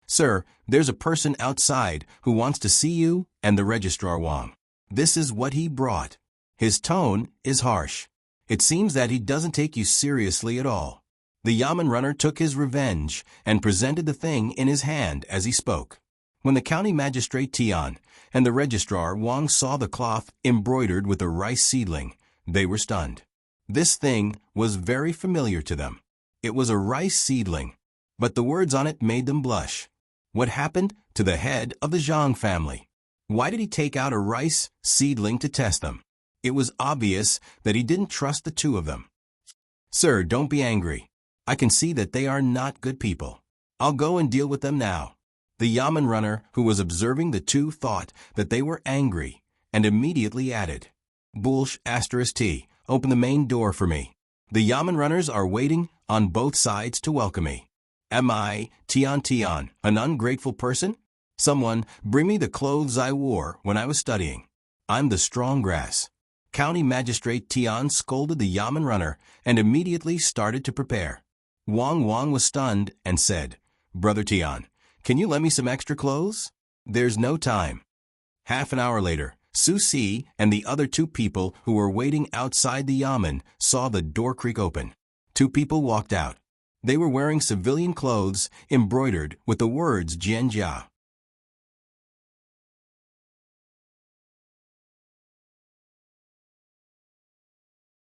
A: "Sir, there's a person outside who wants to see you and the registrar Wang. This is what he brought. His tone is harsh. It seems that he doesn't take you seriously at all." The yamen runner took his revenge and presented the thing in his hand as he spoke. When the county magistrate Tian and the registrar Wang saw the cloth embroidered with a rice seedling, they were stunned. This thing was very familiar to them. It was a rice seedling, but the words on it made them blush. What happened to the head of the Zhang family? Why did he take out a rice seedling to test them? It was obvious that he didn't trust the 2 of them. "Sir, don't be angry. I can see that they are not good people. I'll go and deal with them now." The yamen runner who was observing the 2 thought that they were angry and immediately added, "Bulsh *T, open the main door for me. The yamen runners are waiting on both sides to welcome me." "Am I, Tian, an ungrateful person? Someone bring me the clothes I wore when I was studying. I'm the strong grass." County Magistrate Tian scolded the yamen runner and immediately started to prepare. Wang was stunned and said, "Brother Tian, Can you lend me some extra clothes? There's no time. Half an hour later, Su Si and the other two people who were waiting outside the yamen saw the door creak open. Two people walked out. They were wearing civilian clothes embroidered with the words Jianjia.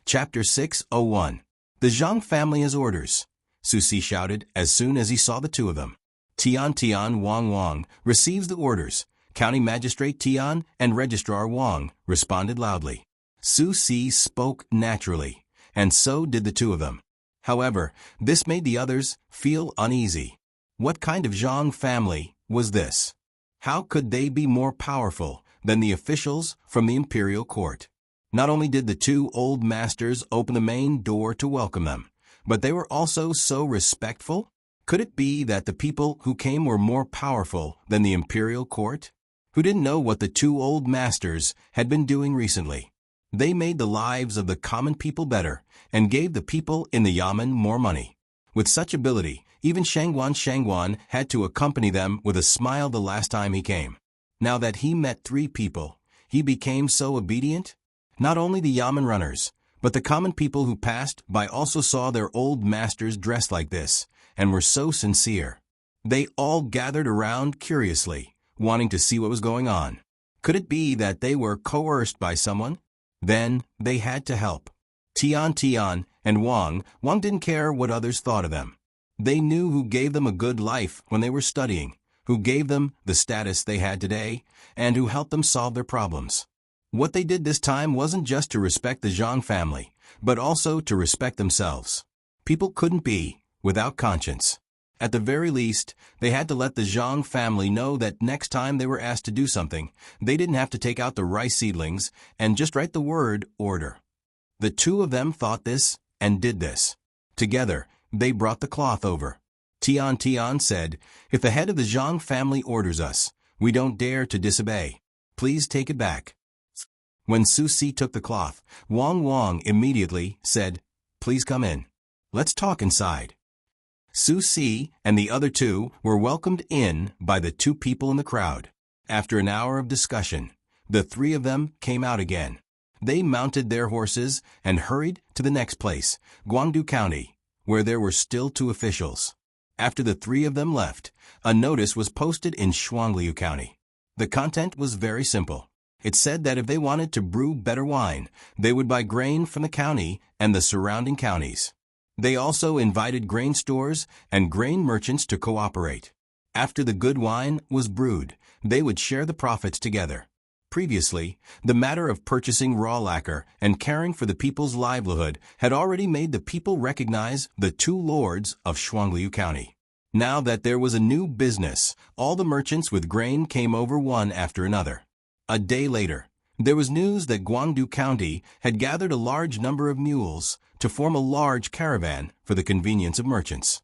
A: Chapter 601. The Zhang family has orders, Su Si shouted as soon as he saw the two of them. Tian Wang receives the orders. County Magistrate Tian and Registrar Wang responded loudly. Su Si spoke naturally, and so did the two of them. However, this made the others feel uneasy. What kind of Zhang family was this? How could they be more powerful than the officials from the imperial court? Not only did the two old masters open the main door to welcome them, but they were also so respectful. Could it be that the people who came were more powerful than the imperial court? Who didn't know what the two old masters had been doing recently? They made the lives of the common people better and gave the people in the yamen more money. With such ability, even Shangguan had to accompany them with a smile the last time he came. Now that he met three people, he became so obedient. Not only the yamen runners, but the common people who passed by also saw their old masters dressed like this and were so sincere. They all gathered around curiously, wanting to see what was going on. Could it be that they were coerced by someone? Then they had to help. Tian and Wang didn't care what others thought of them. They knew who gave them a good life when they were studying, who gave them the status they had today, and who helped them solve their problems. What they did this time wasn't just to respect the Zhang family, but also to respect themselves. People couldn't be without conscience. At the very least, they had to let the Zhang family know that next time they were asked to do something, they didn't have to take out the rice seedlings and just write the word order. The two of them thought this and did this. Together, they brought the cloth over. Tian said, "If the head of the Zhang family orders us, we don't dare to disobey. Please take it back." When Su Si took the cloth, Wang immediately said, "Please come in. Let's talk inside." Su Si and the other two were welcomed in by the two people in the crowd. After an hour of discussion, the three of them came out again. They mounted their horses and hurried to the next place, Guangdu County, where there were still two officials. After the three of them left, a notice was posted in Shuangliu County. The content was very simple. It said that if they wanted to brew better wine, they would buy grain from the county and the surrounding counties. They also invited grain stores and grain merchants to cooperate. After the good wine was brewed, they would share the profits together. Previously, the matter of purchasing raw lacquer and caring for the people's livelihood had already made the people recognize the two lords of Shuangliu County. Now that there was a new business, all the merchants with grain came over one after another. A day later, there was news that Guangdu County had gathered a large number of mules to form a large caravan for the convenience of merchants.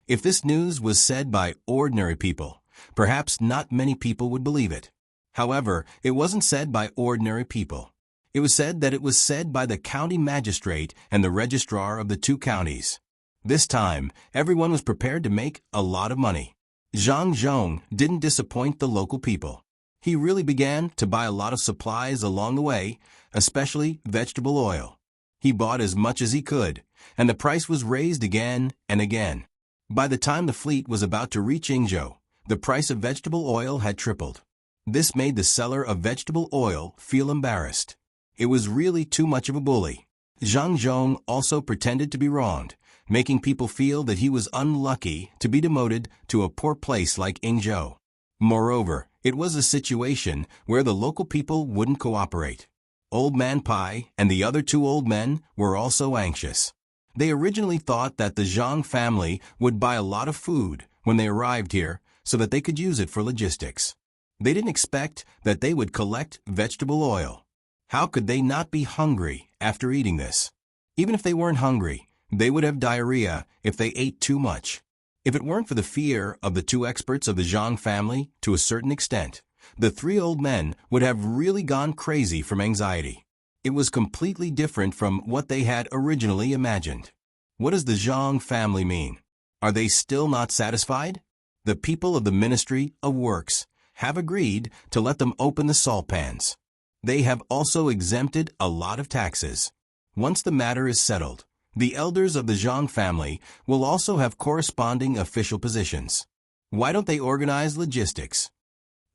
A: If this news was said by ordinary people, perhaps not many people would believe it. However, it wasn't said by ordinary people. It was said that it was said by the county magistrate and the registrar of the two counties. This time, everyone was prepared to make a lot of money. Zhang Zhong didn't disappoint the local people. He really began to buy a lot of supplies along the way, especially vegetable oil. He bought as much as he could, and the price was raised again and again. By the time the fleet was about to reach Yingzhou, the price of vegetable oil had tripled. This made the seller of vegetable oil feel embarrassed. It was really too much of a bully. Zhang Zhong also pretended to be wronged, making people feel that he was unlucky to be demoted to a poor place like Yingzhou. Moreover, it was a situation where the local people wouldn't cooperate. Old Man Pai and the other two old men were also anxious. They originally thought that the Zhang family would buy a lot of food when they arrived here so that they could use it for logistics. They didn't expect that they would collect vegetable oil. How could they not be hungry after eating this? Even if they weren't hungry, they would have diarrhea if they ate too much. If it weren't for the fear of the two experts of the Zhang family to a certain extent, the three old men would have really gone crazy from anxiety. It was completely different from what they had originally imagined. What does the Zhang family mean? Are they still not satisfied? The people of the Ministry of Works have agreed to let them open the salt pans. They have also exempted a lot of taxes. Once the matter is settled, the elders of the Zhang family will also have corresponding official positions. Why don't they organize logistics?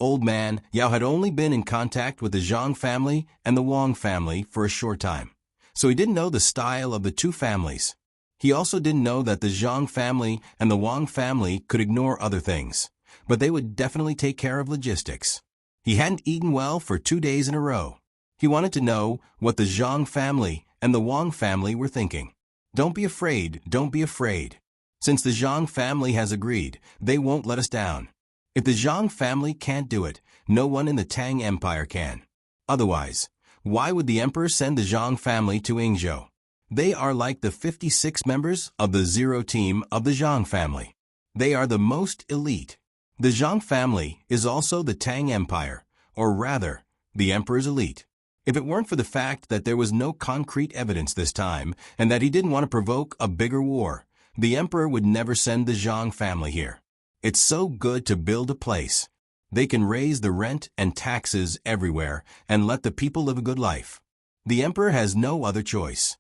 A: Old man Yao had only been in contact with the Zhang family and the Wang family for a short time, so he didn't know the style of the two families. He also didn't know that the Zhang family and the Wang family could ignore other things, but they would definitely take care of logistics. He hadn't eaten well for 2 days in a row. He wanted to know what the Zhang family and the Wang family were thinking. Don't be afraid, don't be afraid. Since the Zhang family has agreed, they won't let us down. If the Zhang family can't do it, no one in the Tang Empire can. Otherwise, why would the emperor send the Zhang family to Yingzhou? They are like the 56 members of the Zero team of the Zhang family. They are the most elite. The Zhang family is also the Tang Empire, or rather, the emperor's elite. If it weren't for the fact that there was no concrete evidence this time and that he didn't want to provoke a bigger war, the emperor would never send the Zhang family here. It's so good to build a place. They can raise the rent and taxes everywhere and let the people live a good life. The emperor has no other choice.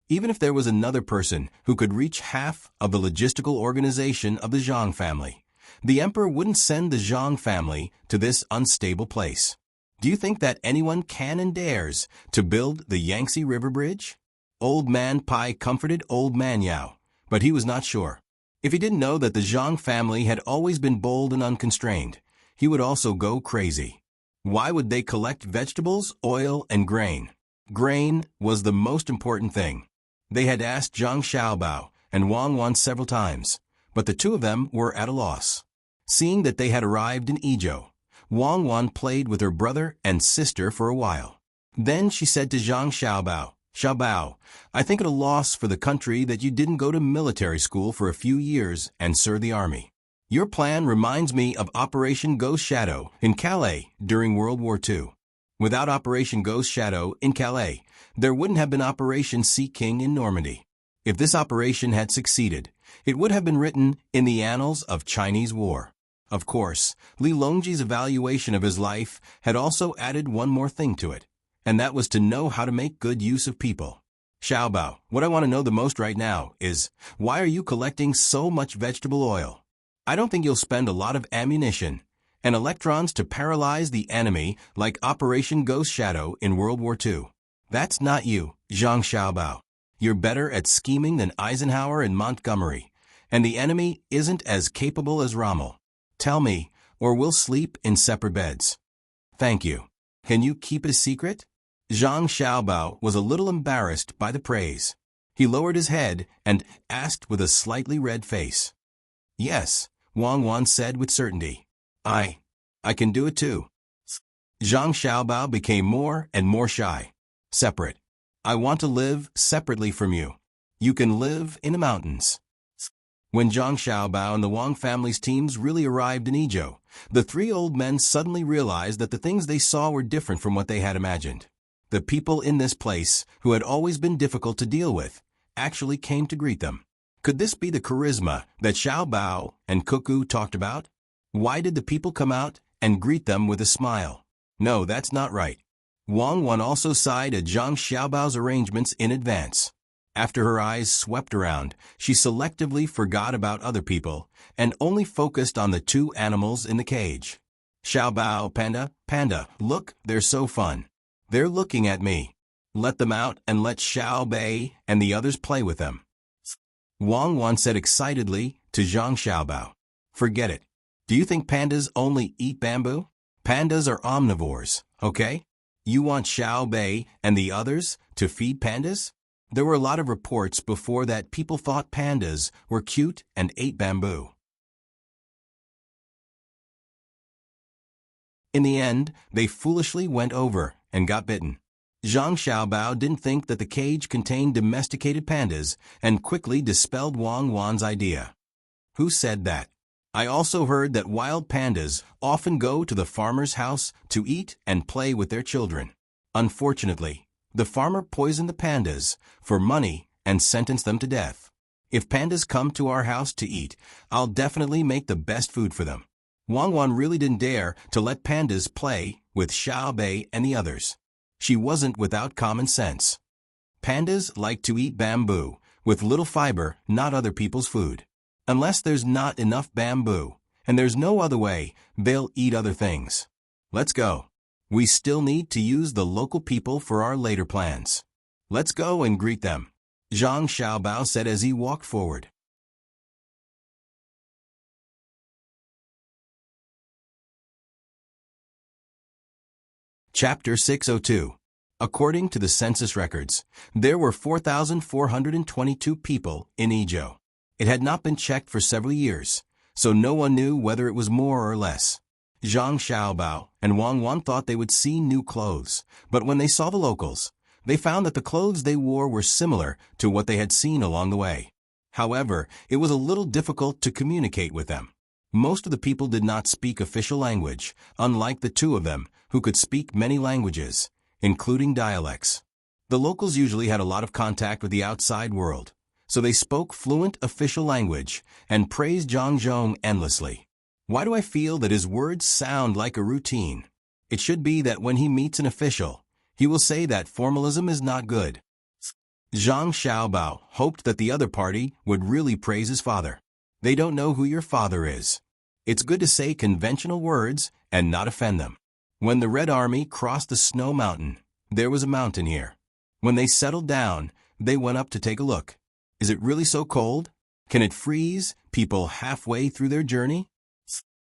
A: Even if there was another person who could reach half of the logistical organization of the Zhang family, the emperor wouldn't send the Zhang family to this unstable place. Do you think that anyone can and dares to build the Yangtze River Bridge? Old Man Pai comforted Old Man Yao, but he was not sure. If he didn't know that the Zhang family had always been bold and unconstrained, he would also go crazy. Why would they collect vegetables, oil, and grain? Grain was the most important thing. They had asked Zhang Xiaobao and Wang Wan several times, but the two of them were at a loss. Seeing that they had arrived in Yizhou, Wang Wan played with her brother and sister for a while. Then she said to Zhang Xiaobao, "Xiaobao, I think it a loss for the country that you didn't go to military school for a few years and serve the army. Your plan reminds me of Operation Ghost Shadow in Calais during World War II. Without Operation Ghost Shadow in Calais, there wouldn't have been Operation Sea King in Normandy. If this operation had succeeded, it would have been written in the annals of Chinese war." Of course, Li Longji's evaluation of his life had also added one more thing to it, and that was to know how to make good use of people. "Xiaobao, what I want to know the most right now is, why are you collecting so much vegetable oil? I don't think you'll spend a lot of ammunition and electrons to paralyze the enemy like Operation Ghost Shadow in World War II. That's not you, Zhang Xiaobao. You're better at scheming than Eisenhower and Montgomery, and the enemy isn't as capable as Rommel. Tell me, or we'll sleep in separate beds." "Thank you. Can you keep it a secret?" Zhang Xiaobao was a little embarrassed by the praise. He lowered his head and asked with a slightly red face. "Yes," Wang Wan said with certainty. I can do it too." Zhang Xiaobao became more and more shy. "Separate. I want to live separately from you. You can live in the mountains." When Zhang Xiaobao and the Wang family's teams really arrived in Yizhou, the three old men suddenly realized that the things they saw were different from what they had imagined. The people in this place, who had always been difficult to deal with, actually came to greet them. Could this be the charisma that Xiaobao and Cuckoo talked about? Why did the people come out and greet them with a smile? No, that's not right. Wang Wan also sighed at Zhang Xiaobao's arrangements in advance. After her eyes swept around, she selectively forgot about other people and only focused on the two animals in the cage. "Xiaobao, Panda, look, they're so fun. They're looking at me. Let them out and let Xiao Bei and the others play with them." Wang Wan said excitedly to Zhang Xiaobao, "Forget it. Do you think pandas only eat bamboo? Pandas are omnivores, okay? You want Xiao Bei and the others to feed pandas?" There were a lot of reports before that people thought pandas were cute and ate bamboo. In the end, they foolishly went over and got bitten. Zhang Xiaobao didn't think that the cage contained domesticated pandas and quickly dispelled Wang Wan's idea. "Who said that? I also heard that wild pandas often go to the farmer's house to eat and play with their children. Unfortunately, the farmer poisoned the pandas for money and sentenced them to death. If pandas come to our house to eat, I'll definitely make the best food for them. Wang Wan really didn't dare to let pandas play with Xiao Bei and the others. She wasn't without common sense. Pandas like to eat bamboo, with little fiber, not other people's food. Unless there's not enough bamboo, and there's no other way, they'll eat other things. Let's go. We still need to use the local people for our later plans. Let's go and greet them, Zhang Xiaobao said as he walked forward. Chapter 602. According to the census records, there were 4,422 people in Ezhou. It had not been checked for several years, so no one knew whether it was more or less. Zhang Xiaobao and Wang Wan thought they would see new clothes, but when they saw the locals, they found that the clothes they wore were similar to what they had seen along the way. However, it was a little difficult to communicate with them. Most of the people did not speak official language, unlike the two of them, who could speak many languages, including dialects. The locals usually had a lot of contact with the outside world, so they spoke fluent official language and praised Zhang Zhong endlessly. Why do I feel that his words sound like a routine? It should be that when he meets an official, he will say that formalism is not good. Zhang Xiaobao hoped that the other party would really praise his father. They don't know who your father is. It's good to say conventional words and not offend them. When the Red Army crossed the Snow Mountain, there was a mountain here. When they settled down, they went up to take a look. Is it really so cold? Can it freeze people halfway through their journey?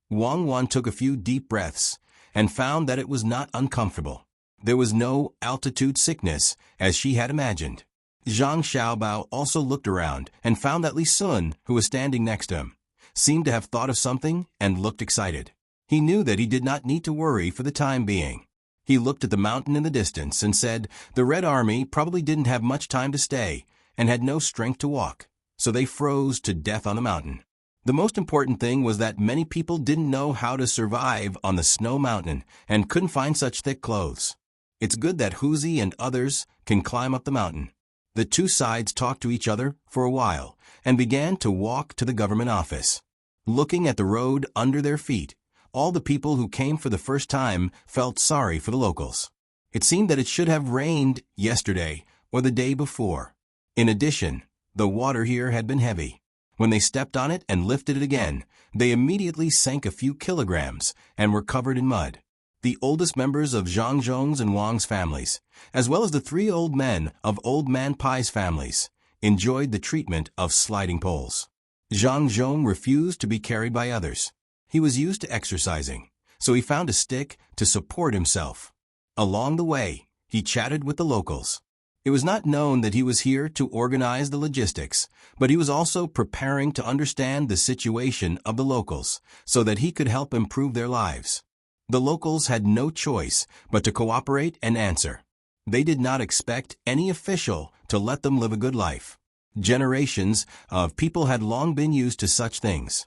A: Wang Wan took a few deep breaths and found that it was not uncomfortable. There was no altitude sickness, as she had imagined. Zhang Xiaobao also looked around and found that Li Sun, who was standing next to him, seemed to have thought of something and looked excited. He knew that he did not need to worry for the time being. He looked at the mountain in the distance and said the Red Army probably didn't have much time to stay and had no strength to walk, so they froze to death on the mountain. The most important thing was that many people didn't know how to survive on the snow mountain and couldn't find such thick clothes. It's good that Huzi and others can climb up the mountain. The two sides talked to each other for a while and began to walk to the government office. Looking at the road under their feet, all the people who came for the first time felt sorry for the locals. It seemed that it should have rained yesterday or the day before. In addition, the water here had been heavy. When they stepped on it and lifted it again, they immediately sank a few kilograms and were covered in mud. The oldest members of Zhang Zhong's and Wang's families, as well as the three old men of Old Man Pai's families, enjoyed the treatment of sliding poles. Zhang Zhong refused to be carried by others. He was used to exercising, so he found a stick to support himself. Along the way, he chatted with the locals. It was not known that he was here to organize the logistics, but he was also preparing to understand the situation of the locals so that he could help improve their lives. The locals had no choice but to cooperate and answer. They did not expect any official to let them live a good life. Generations of people had long been used to such things.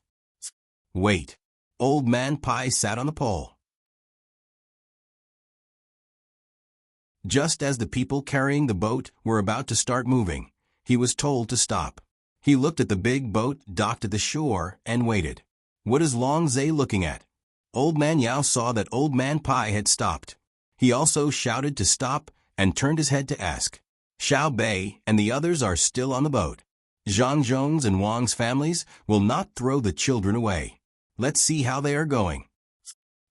A: Wait. Old Man Pai sat on the pole. Just as the people carrying the boat were about to start moving, he was told to stop. He looked at the big boat docked at the shore and waited. What is Long Zai looking at? Old Man Yao saw that Old Man Pai had stopped. He also shouted to stop and turned his head to ask. Xiao Bei and the others are still on the boat. Zhang Zhong's and Wang's families will not throw the children away. Let's see how they are going.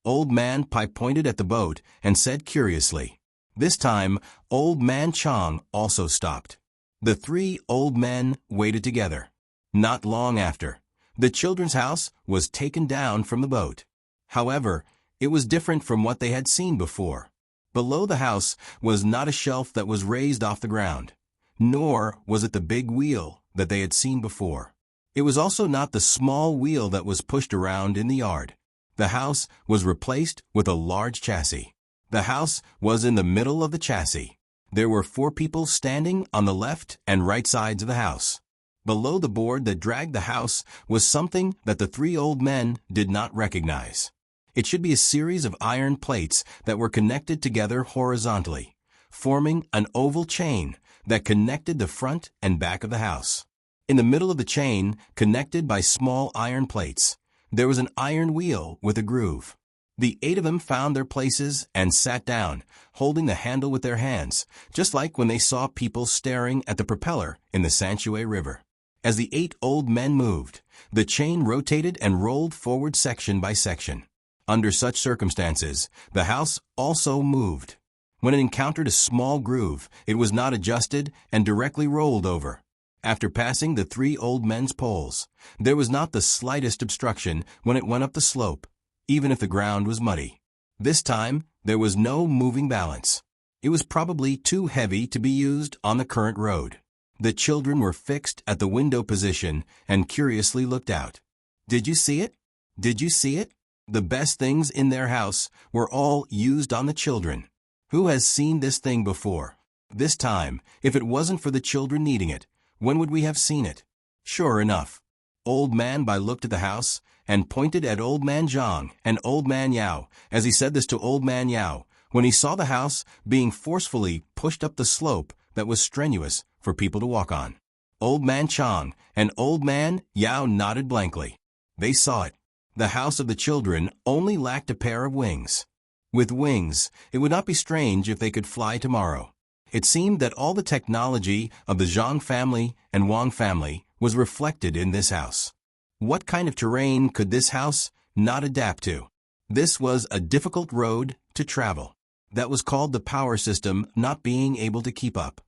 A: Old Man Pai pointed at the boat and said curiously. This time, Old Man Chang also stopped. The three old men waited together. Not long after, the children's house was taken down from the boat. However, it was different from what they had seen before. Below the house was not a shelf that was raised off the ground, nor was it the big wheel that they had seen before. It was also not the small wheel that was pushed around in the yard. The house was replaced with a large chassis. The house was in the middle of the chassis. There were 4 people standing on the left and right sides of the house. Below the board that dragged the house was something that the three old men did not recognize. It should be a series of iron plates that were connected together horizontally, forming an oval chain that connected the front and back of the house. In the middle of the chain, connected by small iron plates, there was an iron wheel with a groove. The 8 of them found their places and sat down, holding the handle with their hands, just like when they saw people staring at the propeller in the Sanchue River. As the 8 old men moved, the chain rotated and rolled forward section by section. Under such circumstances, the house also moved. When it encountered a small groove, it was not adjusted and directly rolled over. After passing the 3 old men's poles, there was not the slightest obstruction when it went up the slope, even if the ground was muddy. This time, there was no moving balance. It was probably too heavy to be used on the current road. The children were fixed at the window position and curiously looked out. Did you see it? Did you see it? The best things in their house were all used on the children. Who has seen this thing before? This time, if it wasn't for the children needing it, when would we have seen it? Sure enough, Old Man Bai looked at the house and pointed at Old Man Zhang and Old Man Yao as he said this to Old Man Yao when he saw the house being forcefully pushed up the slope that was strenuous for people to walk on. Old Man Chang and Old Man Yao nodded blankly. They saw it. The house of the children only lacked a pair of wings. With wings, it would not be strange if they could fly tomorrow. It seemed that all the technology of the Zhang family and Wang family was reflected in this house. What kind of terrain could this house not adapt to? This was a difficult road to travel. That was called the power system not being able to keep up.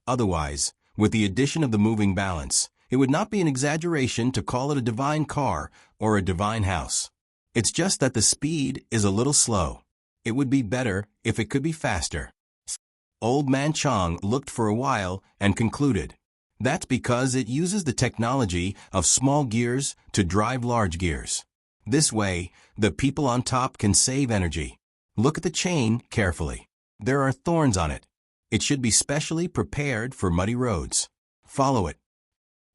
A: Otherwise, with the addition of the moving balance, it would not be an exaggeration to call it a divine car or a divine house. It's just that the speed is a little slow. It would be better if it could be faster. Old Man Chang looked for a while and concluded. That's because it uses the technology of small gears to drive large gears. This way, the people on top can save energy. Look at the chain carefully. There are thorns on it. It should be specially prepared for muddy roads. Follow it.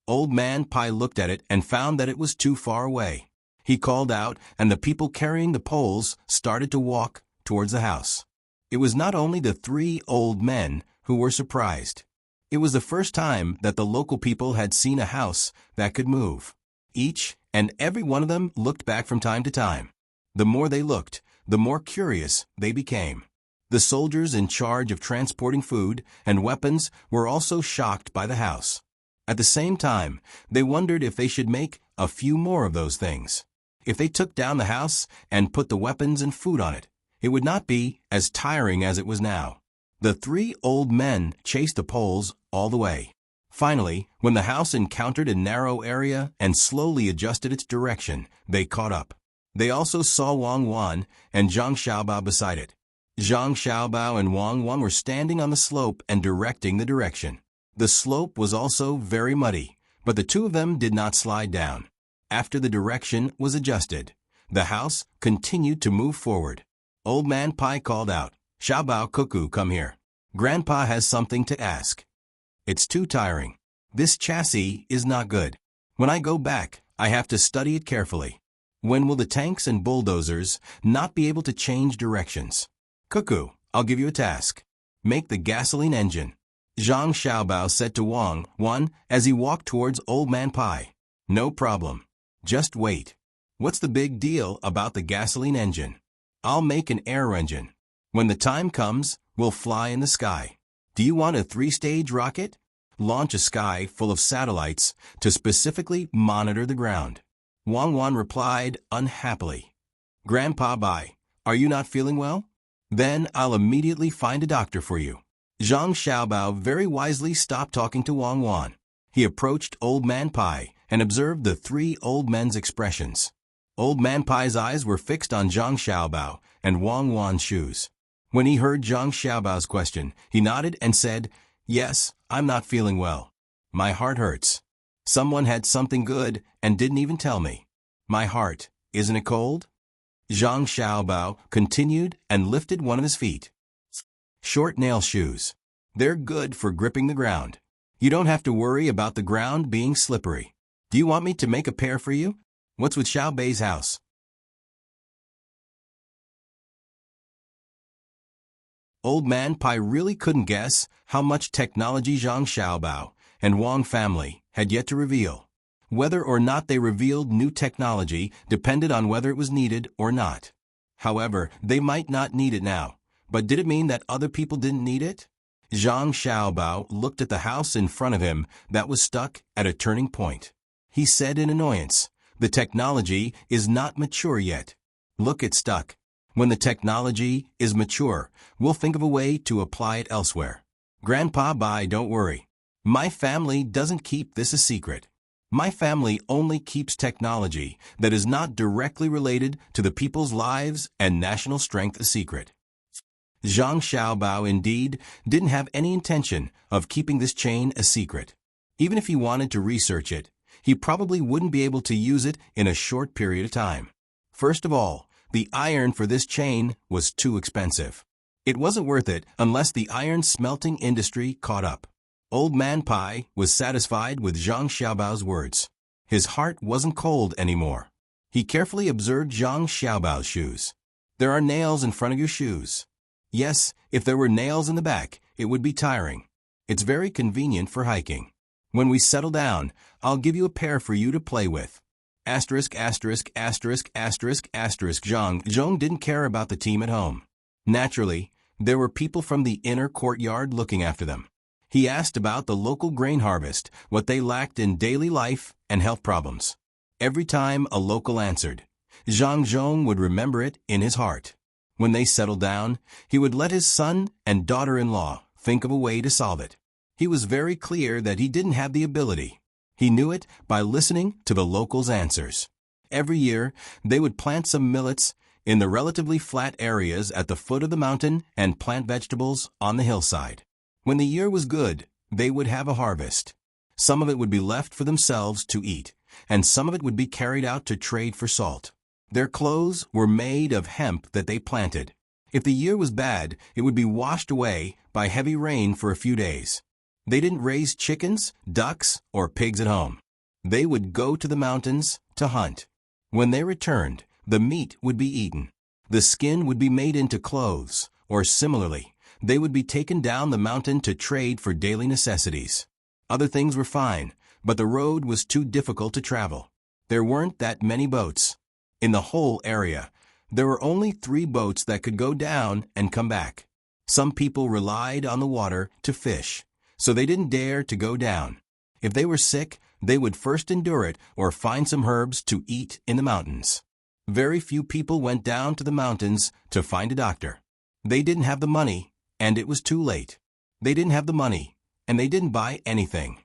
A: Old Man Pai looked at it and found that it was too far away. He called out, and the people carrying the poles started to walk towards the house. It was not only the 3 old men who were surprised. It was the first time that the local people had seen a house that could move. Each and every one of them looked back from time to time. The more they looked, the more curious they became. The soldiers in charge of transporting food and weapons were also shocked by the house. At the same time, they wondered if they should make a few more of those things. If they took down the house and put the weapons and food on it, it would not be as tiring as it was now. The 3 old men chased the poles all the way. Finally, when the house encountered a narrow area and slowly adjusted its direction, they caught up. They also saw Wang Wan and Zhang Xiaobao beside it. Zhang Xiaobao and Wang Wan were standing on the slope and directing the direction. The slope was also very muddy, but the 2 of them did not slide down. After the direction was adjusted, the house continued to move forward. Old Man Pai called out, "Xiaobao Cuckoo, come here. Grandpa has something to ask." It's too tiring. This chassis is not good. When I go back, I have to study it carefully. When will the tanks and bulldozers not be able to change directions? Cuckoo, I'll give you a task. Make the gasoline engine. Zhang Xiaobao said to Wang Wan as he walked towards Old Man Pai. No problem. Just wait. What's the big deal about the gasoline engine? I'll make an air engine. When the time comes, we'll fly in the sky. Do you want a 3-stage rocket? Launch a sky full of satellites to specifically monitor the ground. Wang Wan replied unhappily. Grandpa Bai, are you not feeling well? Then I'll immediately find a doctor for you. Zhang Xiaobao very wisely stopped talking to Wang Wan. He approached Old Man Pai and observed the 3 old men's expressions. Old Man Pai's eyes were fixed on Zhang Xiaobao and Wang Wan's shoes. When he heard Zhang Xiaobao's question, he nodded and said, "Yes, I'm not feeling well. My heart hurts. Someone had something good and didn't even tell me. My heart, isn't it cold?" Zhang Xiaobao continued and lifted one of his feet. Short nail shoes. They're good for gripping the ground. You don't have to worry about the ground being slippery. Do you want me to make a pair for you? What's with Xiao Bei's house? Old Man Pai really couldn't guess how much technology Zhang Xiaobao and Wang family had yet to reveal. Whether or not they revealed new technology depended on whether it was needed or not. However, they might not need it now. But did it mean that other people didn't need it? Zhang Xiaobao looked at the house in front of him that was stuck at a turning point. He said in annoyance, "The technology is not mature yet. Look, it's stuck. When the technology is mature, we'll think of a way to apply it elsewhere." Grandpa Bai, don't worry. My family doesn't keep this a secret. My family only keeps technology that is not directly related to the people's lives and national strength a secret. Zhang Xiaobao indeed didn't have any intention of keeping this chain a secret. Even if he wanted to research it, he probably wouldn't be able to use it in a short period of time. First of all, the iron for this chain was too expensive. It wasn't worth it unless the iron smelting industry caught up. Old Man Pai was satisfied with Zhang Xiaobao's words. His heart wasn't cold anymore. He carefully observed Zhang Xiaobao's shoes. There are nails in front of your shoes. Yes, if there were nails in the back, it would be tiring. It's very convenient for hiking. When we settle down, I'll give you a pair for you to play with. Asterisk, asterisk, asterisk, asterisk, asterisk. Zhang didn't care about the team at home. Naturally, there were people from the inner courtyard looking after them. He asked about the local grain harvest, what they lacked in daily life, and health problems. Every time a local answered, Zhang would remember it in his heart. When they settled down, he would let his son and daughter-in-law think of a way to solve it. He was very clear that he didn't have the ability. He knew it by listening to the locals' answers. Every year, they would plant some millets in the relatively flat areas at the foot of the mountain and plant vegetables on the hillside. When the year was good, they would have a harvest. Some of it would be left for themselves to eat, and some of it would be carried out to trade for salt. Their clothes were made of hemp that they planted. If the year was bad, it would be washed away by heavy rain for a few days. They didn't raise chickens, ducks, or pigs at home. They would go to the mountains to hunt. When they returned, the meat would be eaten. The skin would be made into clothes, or similarly, they would be taken down the mountain to trade for daily necessities. Other things were fine, but the road was too difficult to travel. There weren't that many boats. In the whole area, there were only 3 boats that could go down and come back. Some people relied on the water to fish, so they didn't dare to go down. If they were sick, they would first endure it or find some herbs to eat in the mountains. Very few people went down to the mountains to find a doctor. They didn't have the money, and it was too late. They didn't have the money, and they didn't buy anything.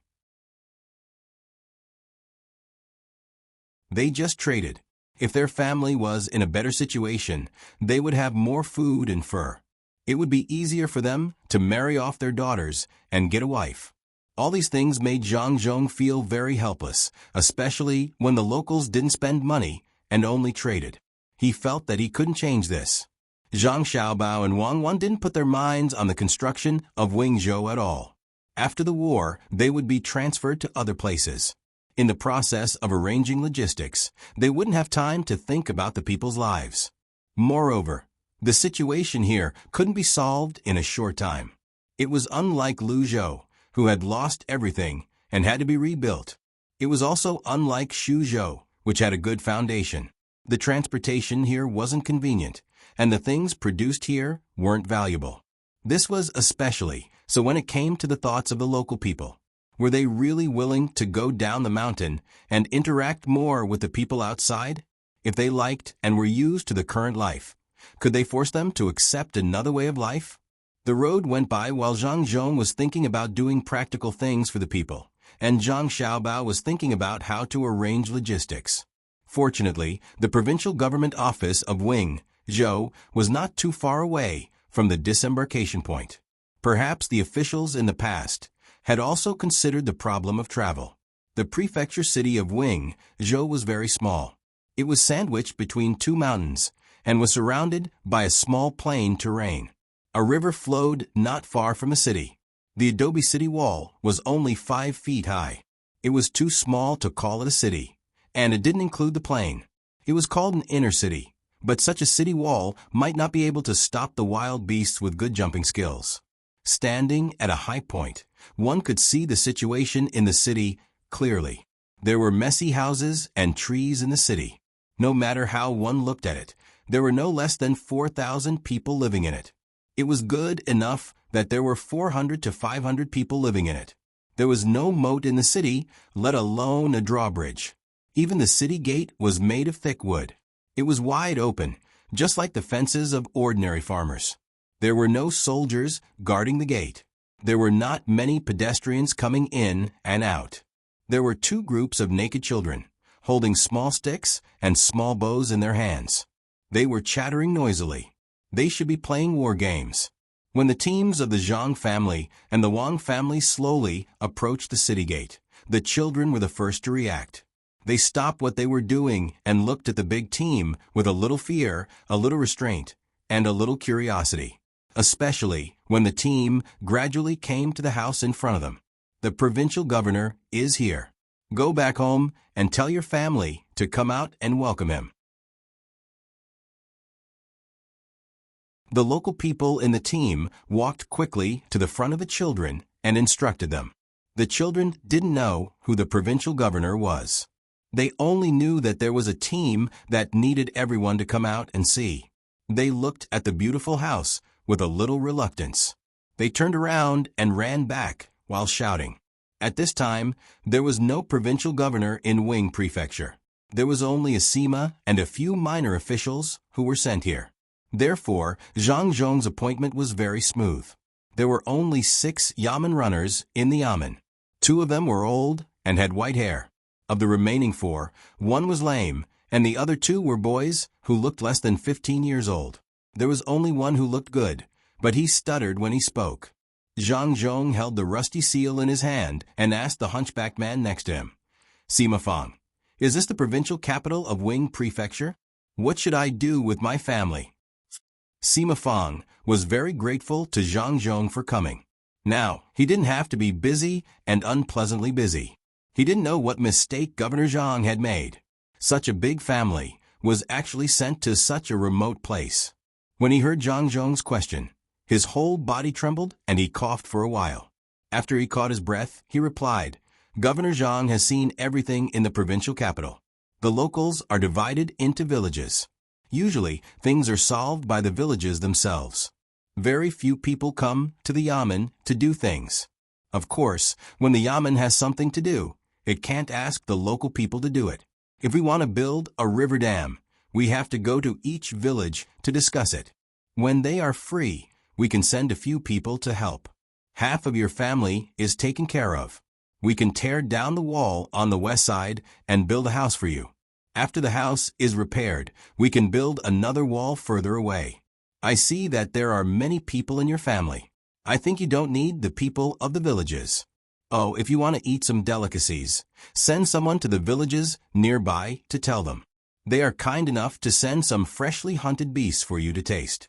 A: They just traded. If their family was in a better situation, they would have more food and fur. It would be easier for them to marry off their daughters and get a wife. All these things made Zhang feel very helpless, especially when the locals didn't spend money and only traded. He felt that he couldn't change this. Zhang Xiaobao and Wang didn't put their minds on the construction of Wingzhou at all. After the war, they would be transferred to other places. In the process of arranging logistics, they wouldn't have time to think about the people's lives. Moreover, the situation here couldn't be solved in a short time. It was unlike Luzhou, who had lost everything and had to be rebuilt. It was also unlike Xuzhou, which had a good foundation. The transportation here wasn't convenient, and the things produced here weren't valuable. This was especially so when it came to the thoughts of the local people. Were they really willing to go down the mountain and interact more with the people outside? If they liked and were used to the current life, could they force them to accept another way of life? The road went by while Zhang was thinking about doing practical things for the people, and Zhang Xiaobao was thinking about how to arrange logistics. Fortunately, the provincial government office of Wingzhou was not too far away from the disembarkation point. Perhaps the officials in the past had also considered the problem of travel. The prefecture city of Wingzhou was very small. It was sandwiched between 2 mountains and was surrounded by a small plain terrain. A river flowed not far from the city. The adobe city wall was only 5 feet high. It was too small to call it a city, and it didn't include the plain. It was called an inner city, but such a city wall might not be able to stop the wild beasts with good jumping skills. Standing at a high point, one could see the situation in the city clearly. There were messy houses and trees in the city. No matter how one looked at it, there were no less than 4,000 people living in it. It was good enough that there were 400 to 500 people living in it. There was no moat in the city, let alone a drawbridge. Even the city gate was made of thick wood. It was wide open, just like the fences of ordinary farmers. There were no soldiers guarding the gate. There were not many pedestrians coming in and out. There were 2 groups of naked children, holding small sticks and small bows in their hands. They were chattering noisily. They should be playing war games. When the teams of the Zhang family and the Wang family slowly approached the city gate, the children were the first to react. They stopped what they were doing and looked at the big team with a little fear, a little restraint, and a little curiosity, especially when the team gradually came to the house in front of them. The provincial governor is here. Go back home and tell your family to come out and welcome him. The local people in the team walked quickly to the front of the children and instructed them. The children didn't know who the provincial governor was. They only knew that there was a team that needed everyone to come out and see. They looked at the beautiful house with a little reluctance. They turned around and ran back while shouting. At this time, there was no provincial governor in Wing Prefecture. There was only a Sima and a few minor officials who were sent here. Therefore, Zhang Zhong's appointment was very smooth. There were only 6 yamen runners in the yamen. 2 of them were old and had white hair. Of the remaining 4, 1 was lame, and the other 2 were boys who looked less than 15 years old. There was only one who looked good, but he stuttered when he spoke. Zhang Zhong held the rusty seal in his hand and asked the hunchback man next to him, "Sima Fang, is this the provincial capital of Wing Prefecture? What should I do with my family?" Sima Fang was very grateful to Zhang Zhong for coming. Now, he didn't have to be busy and unpleasantly busy. He didn't know what mistake Governor Zhang had made. Such a big family was actually sent to such a remote place. When he heard Zhang Zhong's question, his whole body trembled and he coughed for a while. After he caught his breath, he replied, "Governor Zhang has seen everything in the provincial capital. The locals are divided into villages. Usually, things are solved by the villages themselves. Very few people come to the yamen to do things. Of course, when the yamen has something to do, it can't ask the local people to do it. If we want to build a river dam, we have to go to each village to discuss it. When they are free, we can send a few people to help. Half of your family is taken care of. We can tear down the wall on the west side and build a house for you. After the house is repaired, we can build another wall further away. I see that there are many people in your family. I think you don't need the people of the villages. Oh, if you want to eat some delicacies, send someone to the villages nearby to tell them. They are kind enough to send some freshly hunted beasts for you to taste."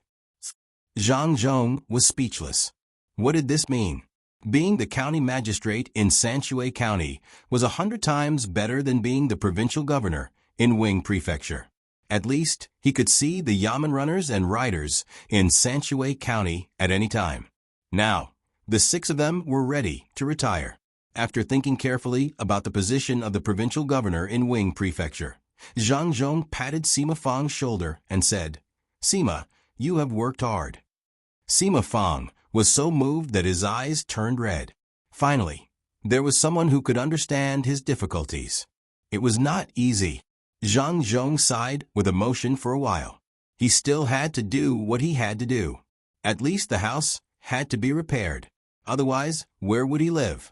A: Zhang Zhong was speechless. What did this mean? Being the county magistrate in Sanshui County was 100 times better than being the provincial governor in Wing Prefecture. At least, he could see the yamen runners and riders in Sanshui County at any time. Now, the 6 of them were ready to retire. After thinking carefully about the position of the provincial governor in Wing Prefecture, Zhang Zhong patted Sima Fang's shoulder and said, "Sima, you have worked hard." Sima Fang was so moved that his eyes turned red. Finally, there was someone who could understand his difficulties. It was not easy. Zhang Zhong sighed with emotion for a while. He still had to do what he had to do. At least the house had to be repaired. Otherwise, where would he live?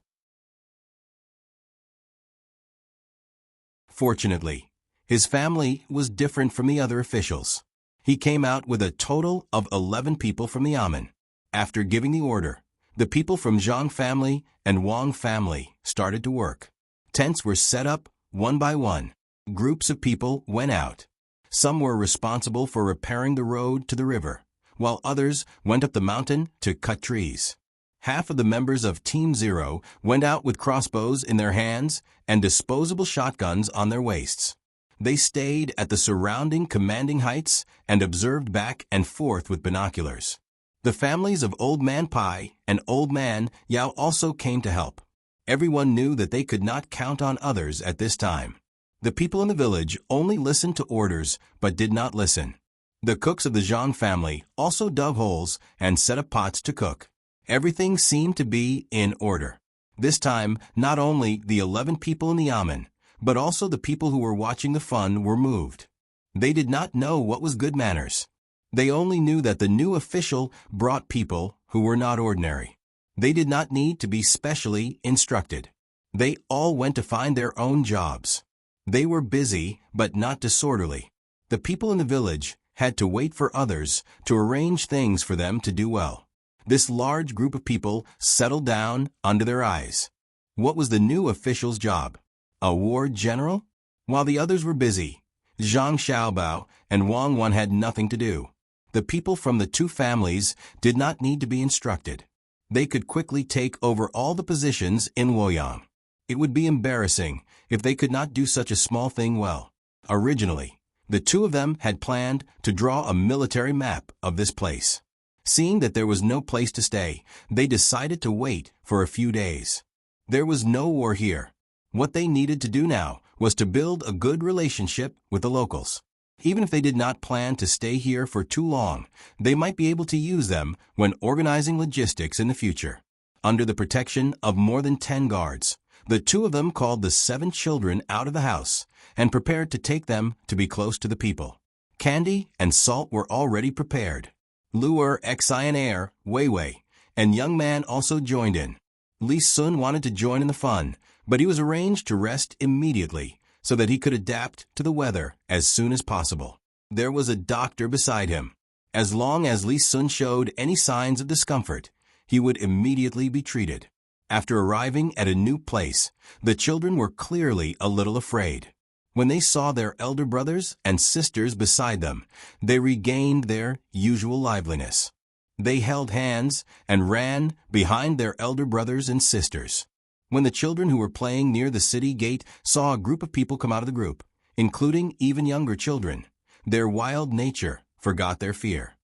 A: Fortunately, his family was different from the other officials. He came out with a total of 11 people from the yamen. After giving the order, the people from Zhang family and Wang family started to work. Tents were set up one by one. Groups of people went out. Some were responsible for repairing the road to the river, while others went up the mountain to cut trees. Half of the members of Team Zero went out with crossbows in their hands and disposable shotguns on their waists. They stayed at the surrounding commanding heights and observed back and forth with binoculars. The families of Old Man Pai and Old Man Yao also came to help. Everyone knew that they could not count on others at this time. The people in the village only listened to orders but did not listen. The cooks of the Zhang family also dug holes and set up pots to cook. Everything seemed to be in order. This time, not only the 11 people in the yamen, but also the people who were watching the fun were moved. They did not know what was good manners. They only knew that the new official brought people who were not ordinary. They did not need to be specially instructed. They all went to find their own jobs. They were busy, but not disorderly. The people in the village had to wait for others to arrange things for them to do well. This large group of people settled down under their eyes. What was the new official's job? A ward general? While the others were busy, Zhang Xiaobao and Wang Wan had nothing to do. The people from the two families did not need to be instructed. They could quickly take over all the positions in Luoyang. It would be embarrassing if they could not do such a small thing well. Originally, the two of them had planned to draw a military map of this place. Seeing that there was no place to stay, they decided to wait for a few days. There was no war here. What they needed to do now was to build a good relationship with the locals. Even if they did not plan to stay here for too long, they might be able to use them when organizing logistics in the future. Under the protection of more than 10 guards, the two of them called the 7 children out of the house and prepared to take them to be close to the people. Candy and salt were already prepared. Luer, Xionaire, Wei Wei, and Young Man also joined in. Li Sun wanted to join in the fun, but he was arranged to rest immediately so that he could adapt to the weather as soon as possible. There was a doctor beside him. As long as Li Sun showed any signs of discomfort, he would immediately be treated. After arriving at a new place, the children were clearly a little afraid. When they saw their elder brothers and sisters beside them, they regained their usual liveliness. They held hands and ran behind their elder brothers and sisters. When the children who were playing near the city gate saw a group of people come out of the group, including even younger children, their wild nature forgot their fear.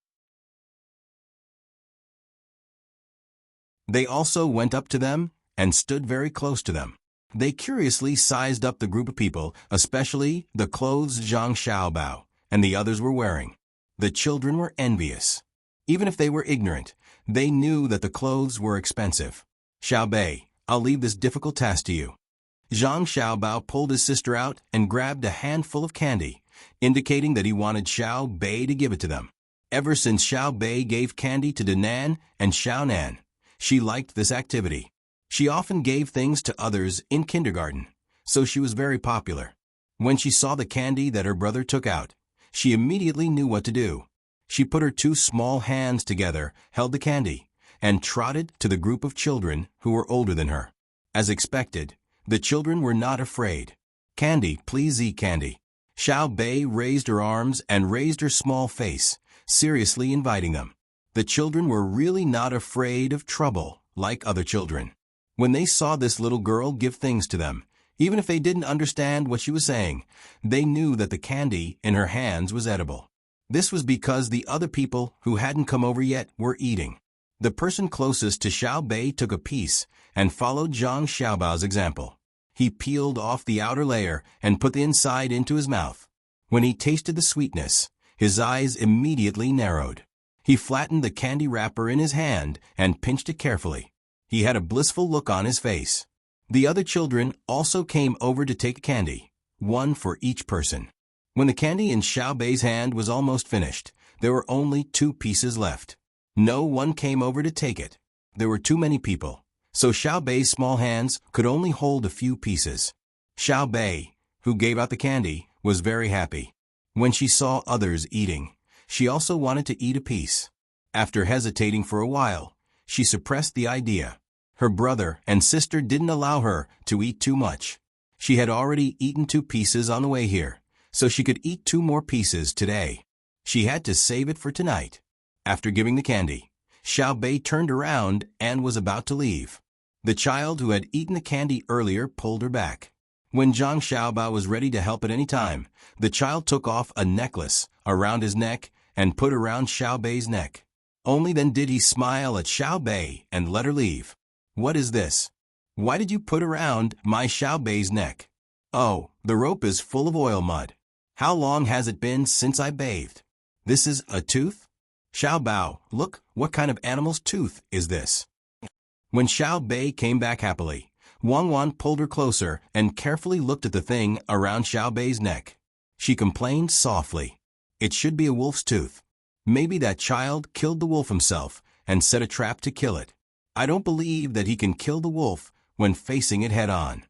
A: They also went up to them and stood very close to them. They curiously sized up the group of people, especially the clothes Zhang Xiaobao and the others were wearing. The children were envious. Even if they were ignorant, they knew that the clothes were expensive. Xiaobei, I'll leave this difficult task to you. Zhang Xiaobao pulled his sister out and grabbed a handful of candy, indicating that he wanted Xiaobei to give it to them. Ever since Xiaobei gave candy to Danan and Xiaonan, she liked this activity. She often gave things to others in kindergarten, so she was very popular. When she saw the candy that her brother took out, she immediately knew what to do. She put her 2 small hands together, held the candy, and trotted to the group of children who were older than her. As expected, the children were not afraid. Candy, please eat candy. Xiaobei raised her arms and raised her small face, seriously inviting them. The children were really not afraid of trouble like other children. When they saw this little girl give things to them, even if they didn't understand what she was saying, they knew that the candy in her hands was edible. This was because the other people who hadn't come over yet were eating. The person closest to Xiaobei took a piece and followed Zhang Xiaobao's example. He peeled off the outer layer and put the inside into his mouth. When he tasted the sweetness, his eyes immediately narrowed. He flattened the candy wrapper in his hand and pinched it carefully. He had a blissful look on his face. The other children also came over to take candy, 1 for each person. When the candy in Xiaobei's hand was almost finished, there were only 2 pieces left. No one came over to take it. There were too many people, so Xiaobei's small hands could only hold a few pieces. Xiaobei, who gave out the candy, was very happy. When she saw others eating, she also wanted to eat a piece. After hesitating for a while, she suppressed the idea. Her brother and sister didn't allow her to eat too much. She had already eaten 2 pieces on the way here, so she could eat 2 more pieces today. She had to save it for tonight. After giving the candy, Xiao Bei turned around and was about to leave. The child who had eaten the candy earlier pulled her back. When Zhang Xiaobao was ready to help at any time, the child took off a necklace around his neck and put around Xiao Bei's neck. Only then did he smile at Xiao Bei and let her leave. "What is this? Why did you put around my Xiao Bei's neck?" "Oh, the rope is full of oil mud. How long has it been since I bathed? This is a tooth? Xiao Bao, look, what kind of animal's tooth is this?" When Xiao Bei came back happily, Wang Wan pulled her closer and carefully looked at the thing around Xiao Bei's neck. She complained softly. "It should be a wolf's tooth. Maybe that child killed the wolf himself and set a trap to kill it. I don't believe that he can kill the wolf when facing it head on.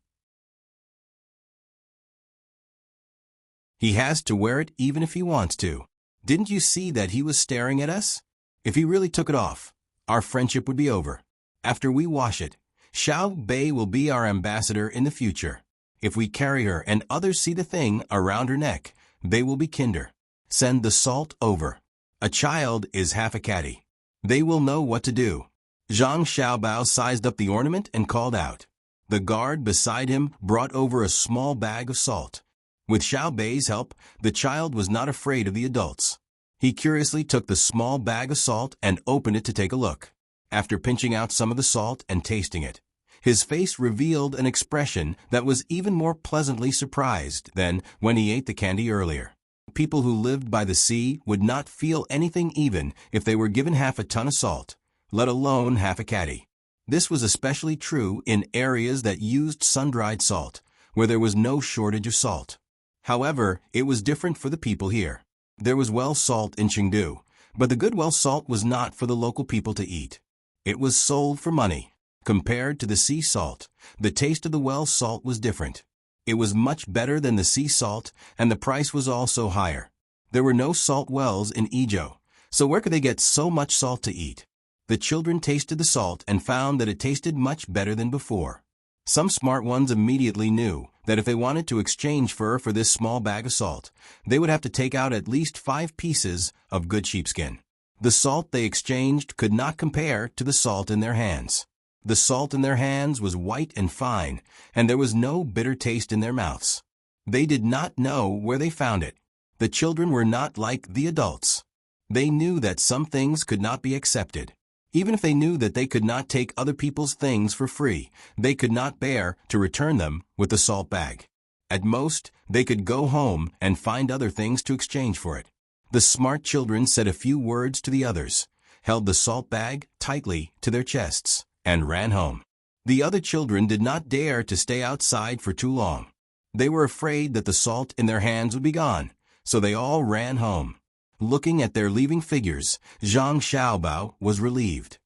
A: He has to wear it even if he wants to. Didn't you see that he was staring at us? If he really took it off, our friendship would be over. After we wash it, Xiao Bei will be our ambassador in the future. If we carry her and others see the thing around her neck, they will be kinder. Send the salt over. A child is half a caddy. They will know what to do." Zhang Xiaobao sized up the ornament and called out. The guard beside him brought over a small bag of salt. With Xiao Bei's help, the child was not afraid of the adults. He curiously took the small bag of salt and opened it to take a look. After pinching out some of the salt and tasting it, his face revealed an expression that was even more pleasantly surprised than when he ate the candy earlier. People who lived by the sea would not feel anything even if they were given half a ton of salt, let alone half a caddy. This was especially true in areas that used sun-dried salt, where there was no shortage of salt. However, it was different for the people here. There was well salt in Chengdu, but the good well salt was not for the local people to eat. It was sold for money. Compared to the sea salt, the taste of the well salt was different. It was much better than the sea salt, and the price was also higher. There were no salt wells in Izhou, so where could they get so much salt to eat? The children tasted the salt and found that it tasted much better than before. Some smart ones immediately knew that if they wanted to exchange fur for this small bag of salt, they would have to take out at least 5 pieces of good sheepskin. The salt they exchanged could not compare to the salt in their hands. The salt in their hands was white and fine, and there was no bitter taste in their mouths. They did not know where they found it. The children were not like the adults. They knew that some things could not be accepted. Even if they knew that they could not take other people's things for free, they could not bear to return them with the salt bag. At most, they could go home and find other things to exchange for it. The smart children said a few words to the others, held the salt bag tightly to their chests, and ran home. The other children did not dare to stay outside for too long. They were afraid that the salt in their hands would be gone, so they all ran home. Looking at their leaving figures, Zhang Xiaobao was relieved.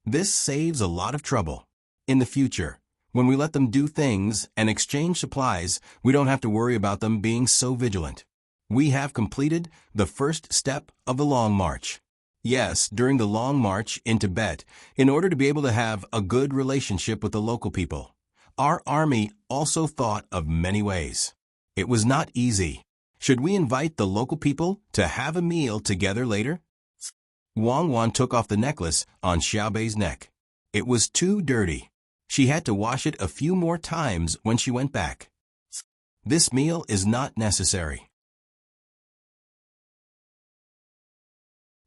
A: This saves a lot of trouble. In the future, when we let them do things and exchange supplies, we don't have to worry about them being so vigilant. We have completed the first step of the long march. Yes, during the long march in Tibet, in order to be able to have a good relationship with the local people, our army also thought of many ways. It was not easy. Should we invite the local people to have a meal together later? Wang Wan took off the necklace on Xiaobei's neck. It was too dirty. She had to wash it a few more times when she went back. This meal is not necessary.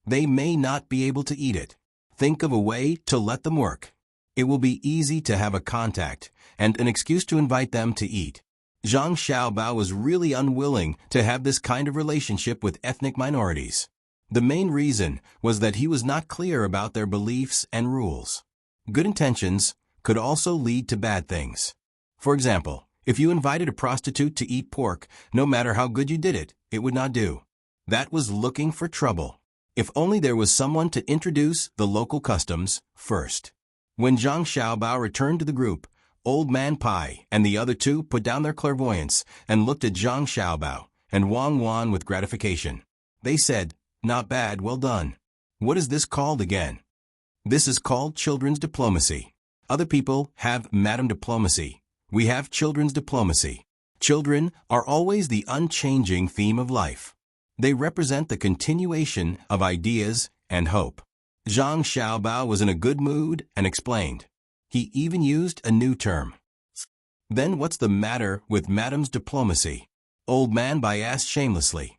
A: They may not be able to eat it. Think of a way to let them work. It will be easy to have a contact and an excuse to invite them to eat. Zhang Xiaobao was really unwilling to have this kind of relationship with ethnic minorities. The main reason was that he was not clear about their beliefs and rules. Good intentions could also lead to bad things. For example, if you invited a prostitute to eat pork, no matter how good you did it, it would not do. That was looking for trouble. If only there was someone to introduce the local customs first. When Zhang Xiaobao returned to the group, Old Man Pai and the other two put down their clairvoyance and looked at Zhang Xiaobao and Wang Wan with gratification. They said, "Not bad, well done." "What is this called again?" "This is called children's diplomacy. Other people have madam diplomacy. We have children's diplomacy. Children are always the unchanging theme of life. They represent the continuation of ideas and hope." Zhang Xiaobao was in a good mood and explained. He even used a new term. Then what's the matter with Madam's diplomacy? Old Man Bai asked shamelessly.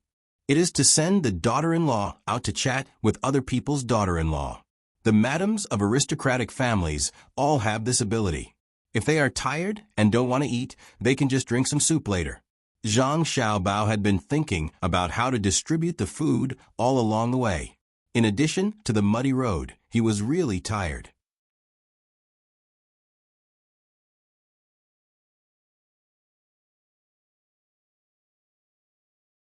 A: It is to send the daughter-in-law out to chat with other people's daughter-in-law. The madams of aristocratic families all have this ability. If they are tired and don't want to eat, they can just drink some soup later. Zhang Xiaobao had been thinking about how to distribute the food all along the way. In addition to the muddy road, he was really tired.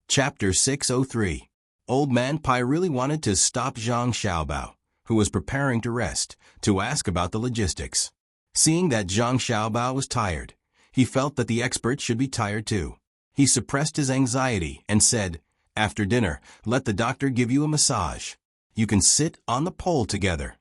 A: Chapter 603. Old Man Pai really wanted to stop Zhang Xiaobao, who was preparing to rest, to ask about the logistics. Seeing that Zhang Xiaobao was tired, he felt that the expert should be tired too. He suppressed his anxiety and said, "After dinner, let the doctor give you a massage. You can sit on the pole together."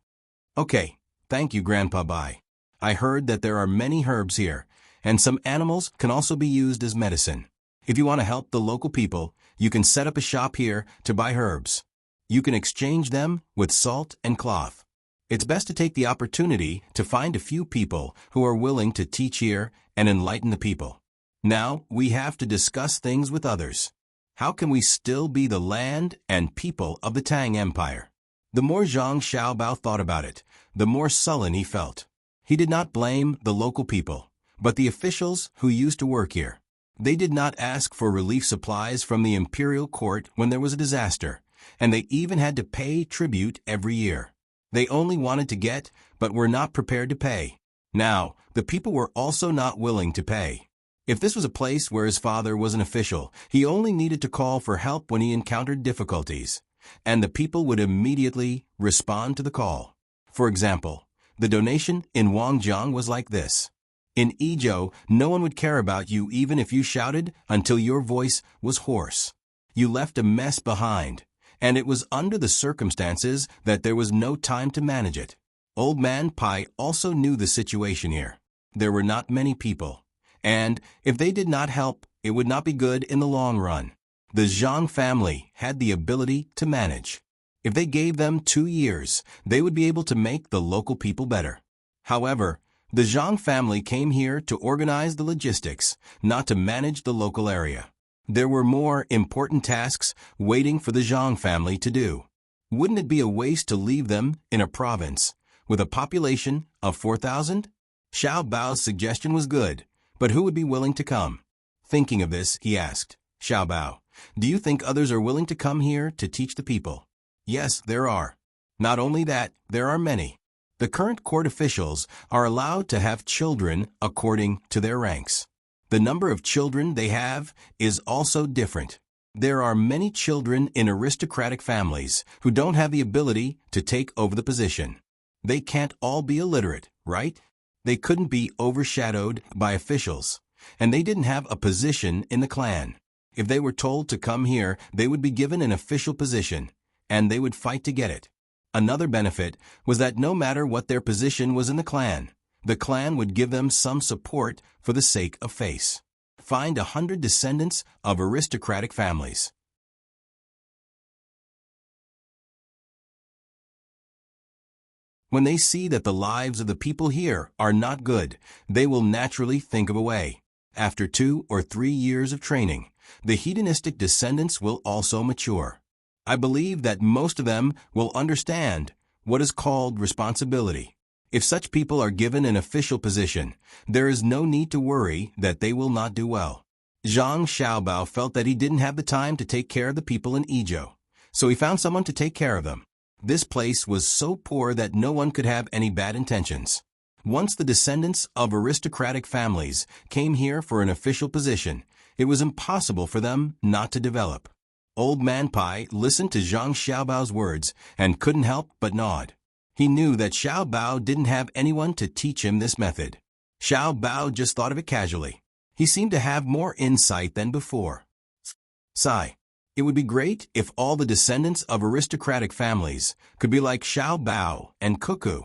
A: "Okay, thank you, Grandpa Bai. I heard that there are many herbs here, and some animals can also be used as medicine. If you want to help the local people, you can set up a shop here to buy herbs. You can exchange them with salt and cloth. It's best to take the opportunity to find a few people who are willing to teach here and enlighten the people. Now we have to discuss things with others. How can we still be the land and people of the Tang Empire?" The more Zhang Xiaobao thought about it, the more sullen he felt. He did not blame the local people, but the officials who used to work here. They did not ask for relief supplies from the imperial court when there was a disaster, and they even had to pay tribute every year. They only wanted to get, but were not prepared to pay. Now, the people were also not willing to pay. If this was a place where his father was an official, he only needed to call for help when he encountered difficulties, and the people would immediately respond to the call. For example, the donation in Wangjiang was like this. In Ezhou, no one would care about you even if you shouted until your voice was hoarse. You left a mess behind, and it was under the circumstances that there was no time to manage it. Old Man Pai also knew the situation here. There were not many people, and if they did not help, it would not be good in the long run. The Zhang family had the ability to manage. If they gave them 2 years, they would be able to make the local people better. However, the Zhang family came here to organize the logistics, not to manage the local area. There were more important tasks waiting for the Zhang family to do. Wouldn't it be a waste to leave them in a province with a population of 4,000? Xiao Bao's suggestion was good, but who would be willing to come? Thinking of this, he asked, "Xiao Bao, do you think others are willing to come here to teach the people?" "Yes, there are. Not only that, there are many. The current court officials are allowed to have children according to their ranks. The number of children they have is also different. There are many children in aristocratic families who don't have the ability to take over the position. They can't all be illiterate, right? They couldn't be overshadowed by officials, and they didn't have a position in the clan. If they were told to come here, they would be given an official position, and they would fight to get it. Another benefit was that no matter what their position was in the clan would give them some support for the sake of face. Find 100 descendants of aristocratic families. When they see that the lives of the people here are not good, they will naturally think of a way. After 2 or 3 years of training, the hedonistic descendants will also mature. I believe that most of them will understand what is called responsibility. If such people are given an official position, there is no need to worry that they will not do well. Zhang Xiaobao felt that he didn't have the time to take care of the people in Ezhou, so he found someone to take care of them. This place was so poor that no one could have any bad intentions. Once the descendants of aristocratic families came here for an official position, it was impossible for them not to develop. Old Man Pai listened to Zhang Xiaobao's words and couldn't help but nod. He knew that Xiao Bao didn't have anyone to teach him this method. Xiao Bao just thought of it casually. He seemed to have more insight than before. Sigh. It would be great if all the descendants of aristocratic families could be like Xiao Bao and Cuckoo.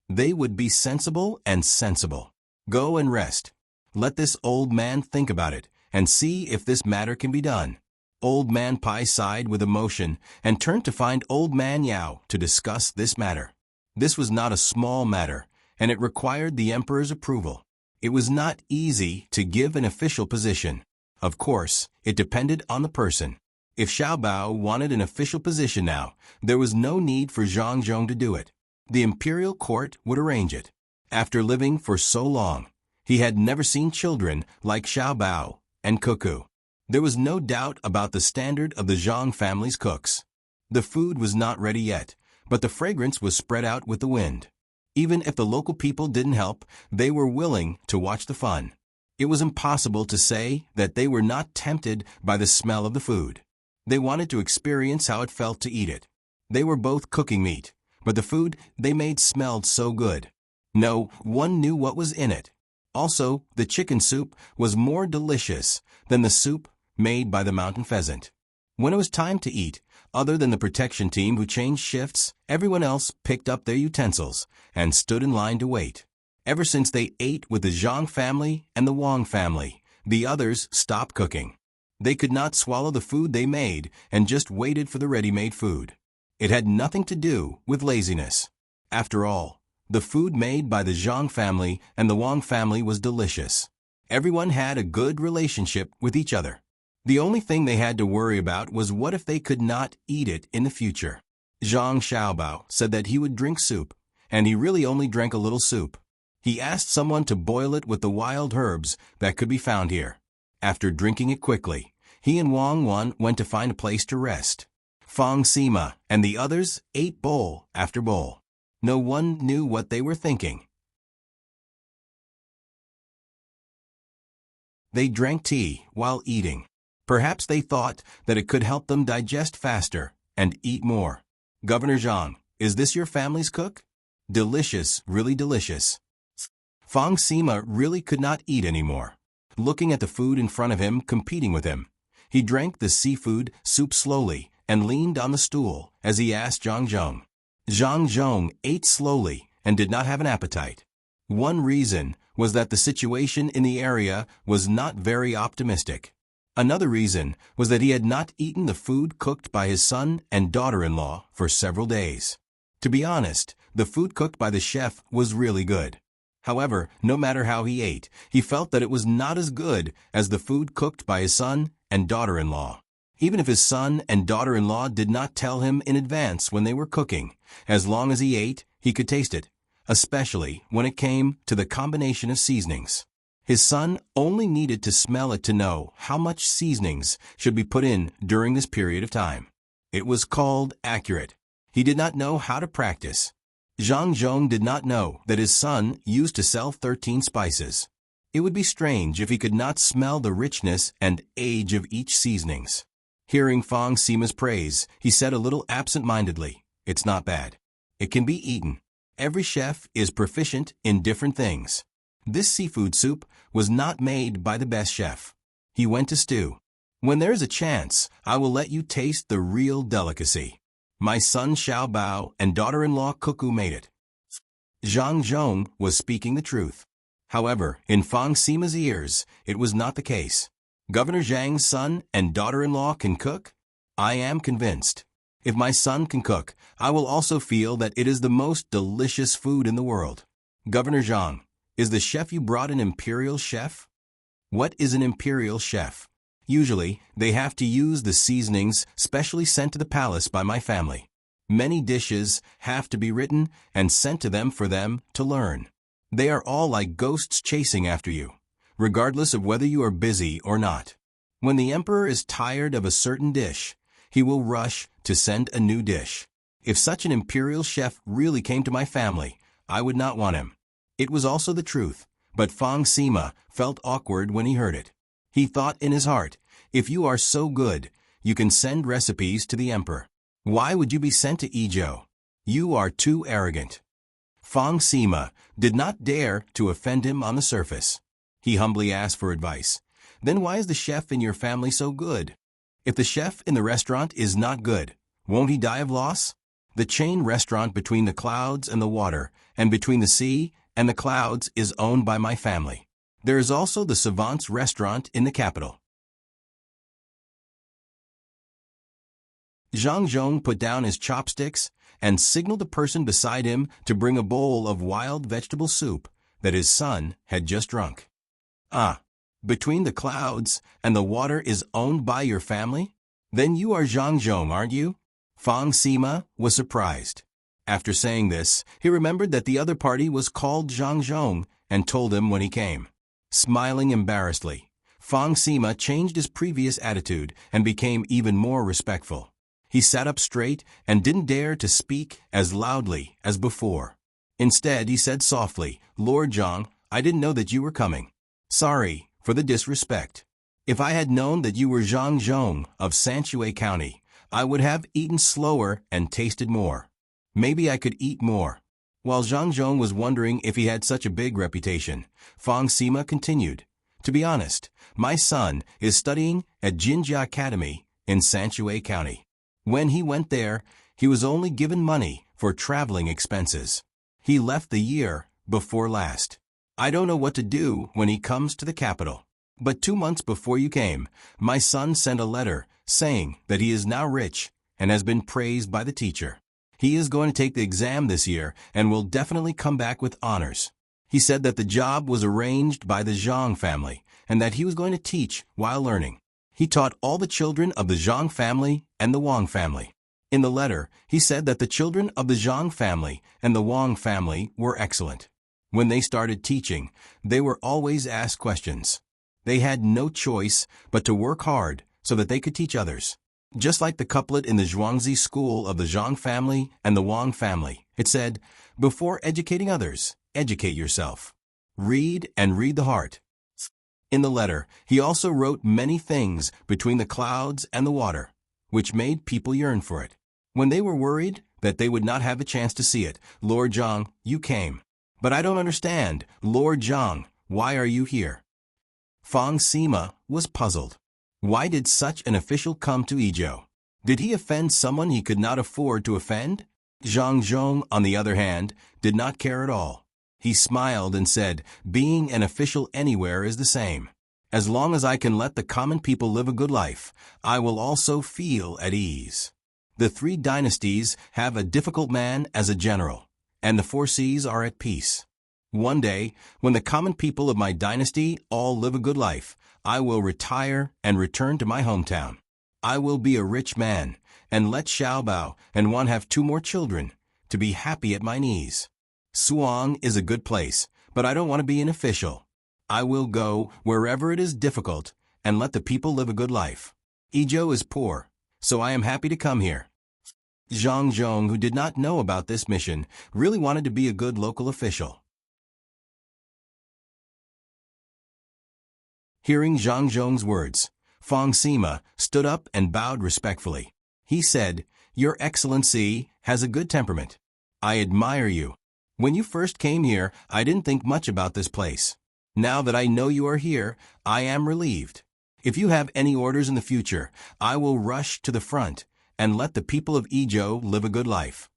A: They would be sensible and sensible. Go and rest. Let this old man think about it and see if this matter can be done. Old Man Pai sighed with emotion and turned to find Old Man Yao to discuss this matter. This was not a small matter, and it required the emperor's approval. It was not easy to give an official position. Of course, it depended on the person. If Xiao Bao wanted an official position now, there was no need for Zhang Zhong to do it. The imperial court would arrange it. After living for so long, he had never seen children like Xiao Bao and Cuckoo. There was no doubt about the standard of the Zhang family's cooks. The food was not ready yet, but the fragrance was spread out with the wind. Even if the local people didn't help, they were willing to watch the fun. It was impossible to say that they were not tempted by the smell of the food. They wanted to experience how it felt to eat it. They were both cooking meat, but the food they made smelled so good. No one knew what was in it. Also, the chicken soup was more delicious than the soup made by the mountain pheasant. When it was time to eat, other than the protection team who changed shifts, everyone else picked up their utensils and stood in line to wait. Ever since they ate with the Zhang family and the Wang family, the others stopped cooking. They could not swallow the food they made and just waited for the ready-made food. It had nothing to do with laziness. After all, the food made by the Zhang family and the Wang family was delicious. Everyone had a good relationship with each other. The only thing they had to worry about was what if they could not eat it in the future. Zhang Xiaobao said that he would drink soup, and he really only drank a little soup. He asked someone to boil it with the wild herbs that could be found here. After drinking it quickly, he and Wang Wan went to find a place to rest. Fang Sima and the others ate bowl after bowl. No one knew what they were thinking. They drank tea while eating. Perhaps they thought that it could help them digest faster and eat more. Governor Zhang, is this your family's cook? Delicious, really delicious. Fang Sima really could not eat anymore. Looking at the food in front of him, competing with him, he drank the seafood soup slowly and leaned on the stool as he asked Zhang Zhong. Zhang Zhong ate slowly and did not have an appetite. One reason was that the situation in the area was not very optimistic. Another reason was that he had not eaten the food cooked by his son and daughter-in-law for several days. To be honest, the food cooked by the chef was really good. However, no matter how he ate, he felt that it was not as good as the food cooked by his son and daughter-in-law. Even if his son and daughter-in-law did not tell him in advance when they were cooking, as long as he ate, he could taste it, especially when it came to the combination of seasonings. His son only needed to smell it to know how much seasonings should be put in during this period of time. It was called accurate. He did not know how to practice. Zhang Zhong did not know that his son used to sell 13 spices. It would be strange if he could not smell the richness and age of each seasonings. Hearing Fang Sima's praise, he said a little absent-mindedly, "It's not bad. It can be eaten. Every chef is proficient in different things." This seafood soup was not made by the best chef. He went to stew. "When there is a chance, I will let you taste the real delicacy. My son Xiao Bao and daughter-in-law Cuckoo made it." Zhang Zhong was speaking the truth. However, in Fang Sima's ears, it was not the case. Governor Zhang's son and daughter-in-law can cook? I am convinced. If my son can cook, I will also feel that it is the most delicious food in the world. Governor Zhang, is the chef you brought an imperial chef? What is an imperial chef? Usually, they have to use the seasonings specially sent to the palace by my family. Many dishes have to be written and sent to them for them to learn. They are all like ghosts chasing after you, regardless of whether you are busy or not. When the emperor is tired of a certain dish, he will rush to send a new dish. If such an imperial chef really came to my family, I would not want him. It was also the truth, but Fang Sima felt awkward when he heard it. He thought in his heart, if you are so good, you can send recipes to the emperor. Why would you be sent to Ezhou? You are too arrogant. Fang Sima did not dare to offend him on the surface. He humbly asked for advice. Then why is the chef in your family so good? If the chef in the restaurant is not good, won't he die of loss? The chain restaurant between the clouds and the water, and between the sea and the clouds is owned by my family. There is also the Savant's restaurant in the capital. Zhang Zhong put down his chopsticks and signaled the person beside him to bring a bowl of wild vegetable soup that his son had just drunk. Ah, between the clouds and the water is owned by your family? Then you are Zhang Zhong, aren't you? Fang Sima was surprised. After saying this, he remembered that the other party was called Zhang Zhong and told him when he came. Smiling embarrassedly, Fang Sima changed his previous attitude and became even more respectful. He sat up straight and didn't dare to speak as loudly as before. Instead, he said softly, "Lord Zhang, I didn't know that you were coming. Sorry for the disrespect. If I had known that you were Zhang Zhong of Sanshui County, I would have eaten slower and tasted more. Maybe I could eat more." While Zhang Zhong was wondering if he had such a big reputation, Fang Sima continued, "To be honest, my son is studying at Jinjia Academy in Sanshui County. When he went there, he was only given money for traveling expenses. He left the year before last. I don't know what to do when he comes to the capital. But 2 months before you came, my son sent a letter saying that he is now rich and has been praised by the teacher. He is going to take the exam this year and will definitely come back with honors. He said that the job was arranged by the Zhang family and that he was going to teach while learning. He taught all the children of the Zhang family and the Wang family. In the letter, he said that the children of the Zhang family and the Wang family were excellent. When they started teaching, they were always asked questions. They had no choice but to work hard so that they could teach others. Just like the couplet in the Zhuangzi school of the Zhang family and the Wang family, it said, "Before educating others, educate yourself. Read and read the heart." In the letter, he also wrote many things between the clouds and the water, which made people yearn for it. When they were worried that they would not have a chance to see it, "Lord Zhang, you came. But I don't understand. Lord Zhang, why are you here?" Fang Sima was puzzled. Why did such an official come to Izhou? Did he offend someone he could not afford to offend? Zhang Zhong, on the other hand, did not care at all. He smiled and said, "Being an official anywhere is the same. As long as I can let the common people live a good life, I will also feel at ease. The 3 dynasties have a difficult man as a general, and the 4 seas are at peace. One day, when the common people of my dynasty all live a good life, I will retire and return to my hometown. I will be a rich man, and let Xiaobao and Wan have 2 more children, to be happy at my knees. Suang is a good place, but I don't want to be an official. I will go wherever it is difficult and let the people live a good life. Izhou is poor, so I am happy to come here." Zhang Zhong, who did not know about this mission, really wanted to be a good local official. Hearing Zhang Zhong's words, Fang Sima stood up and bowed respectfully. He said, "Your Excellency has a good temperament. I admire you. When you first came here, I didn't think much about this place. Now that I know you are here, I am relieved. If you have any orders in the future, I will rush to the front and let the people of Izhou live a good life."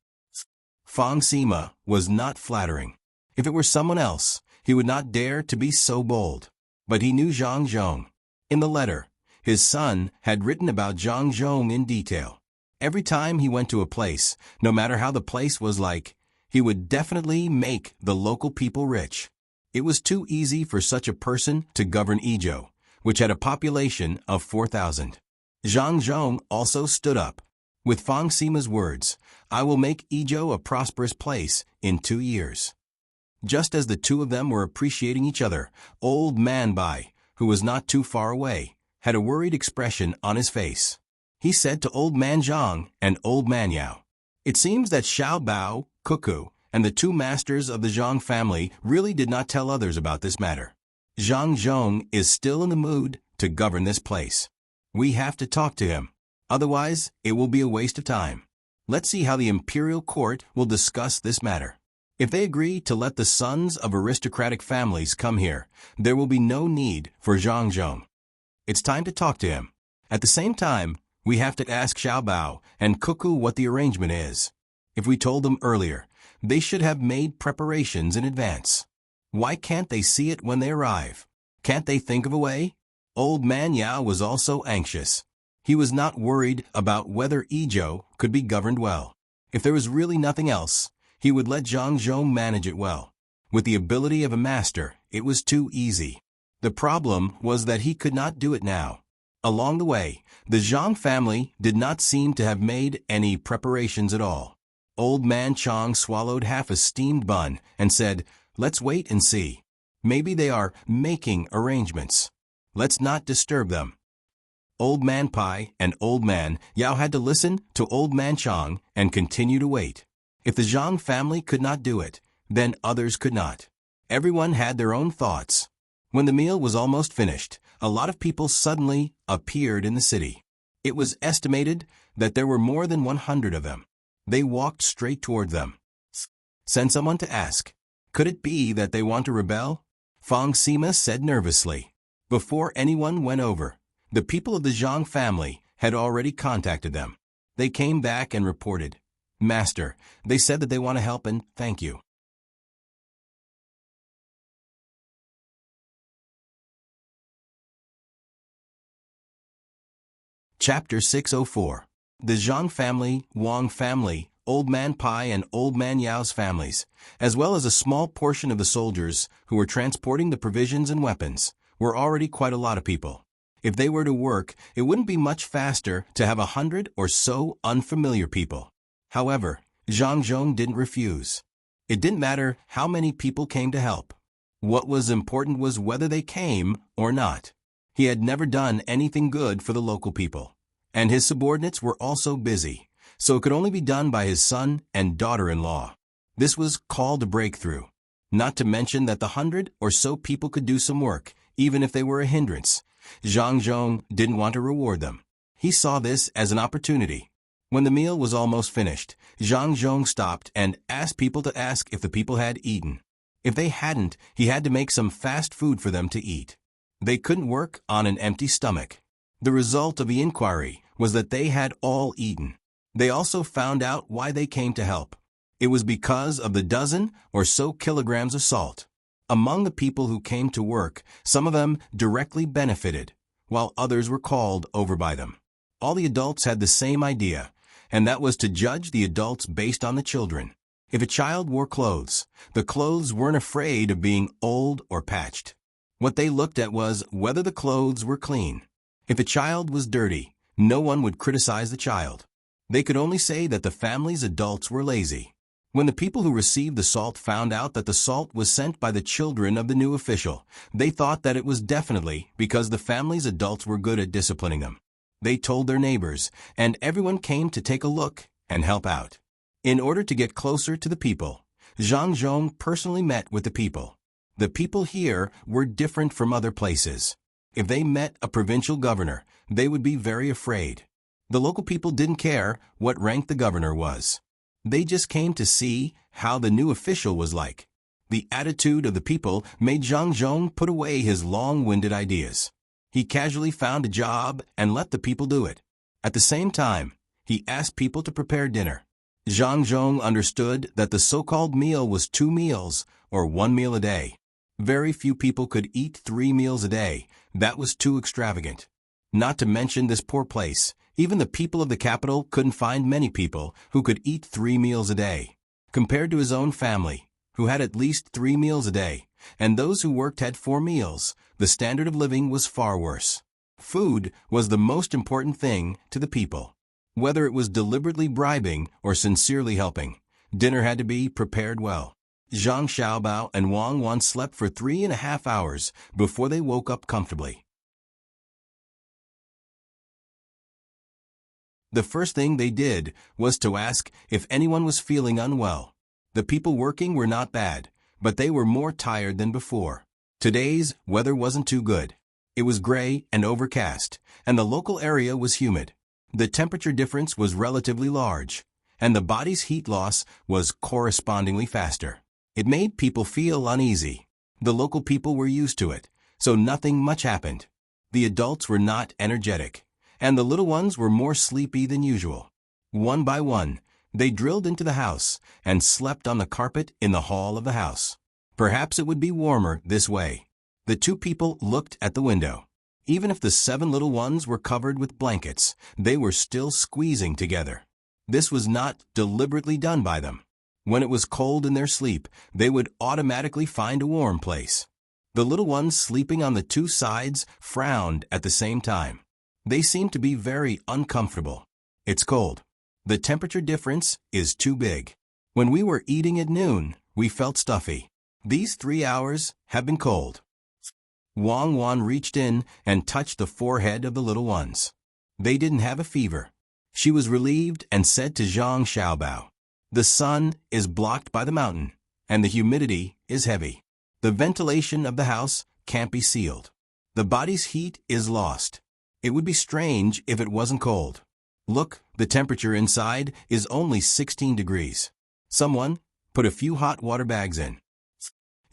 A: Fang Sima was not flattering. If it were someone else, he would not dare to be so bold. But he knew Zhang Zhong. In the letter, his son had written about Zhang Zhong in detail. Every time he went to a place, no matter how the place was like, he would definitely make the local people rich. It was too easy for such a person to govern Izhou, which had a population of 4,000. Zhang Zhong also stood up. With Fang Sima's words, "I will make Izhou a prosperous place in 2 years." Just as the 2 of them were appreciating each other, old Man Bai, who was not too far away, had a worried expression on his face. He said to Old Man Zhang and Old Man Yao, "It seems that Xiao Bao, Cuckoo, and the 2 masters of the Zhang family really did not tell others about this matter. Zhang Zhong is still in the mood to govern this place. We have to talk to him. Otherwise, it will be a waste of time. Let's see how the imperial court will discuss this matter. If they agree to let the sons of aristocratic families come here, there will be no need for Zhang Zhong. It's time to talk to him. At the same time, we have to ask Xiao Bao and Cuckoo what the arrangement is. If we told them earlier, they should have made preparations in advance. Why can't they see it when they arrive? Can't they think of a way?" Old Man Yao was also anxious. He was not worried about whether Ezhou could be governed well. If there was really nothing else, he would let Zhang Zhong manage it well. With the ability of a master, it was too easy. The problem was that he could not do it now. Along the way, the Zhang family did not seem to have made any preparations at all. Old man Chang swallowed half a steamed bun and said, "Let's wait and see. Maybe they are making arrangements. Let's not disturb them." Old Man Pai and Old Man Yao had to listen to Old Man Chang and continue to wait. If the Zhang family could not do it, then others could not. Everyone had their own thoughts. When the meal was almost finished, a lot of people suddenly appeared in the city. It was estimated that there were more than 100 of them. They walked straight toward them. Send someone to ask. Could it be that they want to rebel? Fang Sima said nervously. Before anyone went over, the people of the Zhang family had already contacted them. They came back and reported, "Master, they said that they want to help and thank you." Chapter 604. The Zhang family, Wang family, Old Man Pai and Old Man Yao's families, as well as a small portion of the soldiers who were transporting the provisions and weapons, were already quite a lot of people. If they were to work, it wouldn't be much faster to have 100 or so unfamiliar people. However, Zhang Zhong didn't refuse. It didn't matter how many people came to help. What was important was whether they came or not. He had never done anything good for the local people, and his subordinates were also busy, so it could only be done by his son and daughter-in-law. This was called a breakthrough. Not to mention that the 100 or so people could do some work, even if they were a hindrance. Zhang Zhong didn't want to reward them. He saw this as an opportunity. When the meal was almost finished, Zhang Zhong stopped and asked people to ask if the people had eaten. If they hadn't, he had to make some fast food for them to eat. They couldn't work on an empty stomach. The result of the inquiry was that they had all eaten. They also found out why they came to help. It was because of the dozen or so kilograms of salt. Among the people who came to work, some of them directly benefited, while others were called over by them. All the adults had the same idea, and that was to judge the adults based on the children. If a child wore clothes, the clothes weren't afraid of being old or patched. What they looked at was whether the clothes were clean. If a child was dirty, no one would criticize the child. They could only say that the family's adults were lazy. When the people who received the salt found out that the salt was sent by the children of the new official, they thought that it was definitely because the family's adults were good at disciplining them. They told their neighbors, and everyone came to take a look and help out. In order to get closer to the people, Zhang Zhong personally met with the people. The people here were different from other places. If they met a provincial governor, they would be very afraid. The local people didn't care what rank the governor was. They just came to see how the new official was like. The attitude of the people made Zhang Zhong put away his long-winded ideas. He casually found a job and let the people do it. At the same time, he asked people to prepare dinner. Zhang Zhong understood that the so-called meal was 2 meals or 1 meal a day. Very few people could eat 3 meals a day. That was too extravagant. Not to mention this poor place. Even the people of the capital couldn't find many people who could eat 3 meals a day. Compared to his own family, who had at least 3 meals a day, and those who worked had 4 meals, the standard of living was far worse. Food was the most important thing to the people. Whether it was deliberately bribing or sincerely helping, dinner had to be prepared well. Zhang Xiaobao and Wang Wan slept for 3.5 hours before they woke up comfortably. The first thing they did was to ask if anyone was feeling unwell. The people working were not bad, but they were more tired than before. Today's weather wasn't too good. It was gray and overcast, and the local area was humid. The temperature difference was relatively large, and the body's heat loss was correspondingly faster. It made people feel uneasy. The local people were used to it, so nothing much happened. The adults were not energetic, and the little ones were more sleepy than usual. One by one, they drilled into the house and slept on the carpet in the hall of the house. Perhaps it would be warmer this way. The 2 people looked at the window. Even if the 7 little ones were covered with blankets, they were still squeezing together. This was not deliberately done by them. When it was cold in their sleep, they would automatically find a warm place. The little ones sleeping on the 2 sides frowned at the same time. They seemed to be very uncomfortable. It's cold. The temperature difference is too big. When we were eating at noon, we felt stuffy. These 3 hours have been cold. Wang Wan reached in and touched the forehead of the little ones. They didn't have a fever. She was relieved and said to Zhang Xiaobao, "The sun is blocked by the mountain, and the humidity is heavy. The ventilation of the house can't be sealed. The body's heat is lost. It would be strange if it wasn't cold. Look, the temperature inside is only 16 degrees. Someone put a few hot water bags in."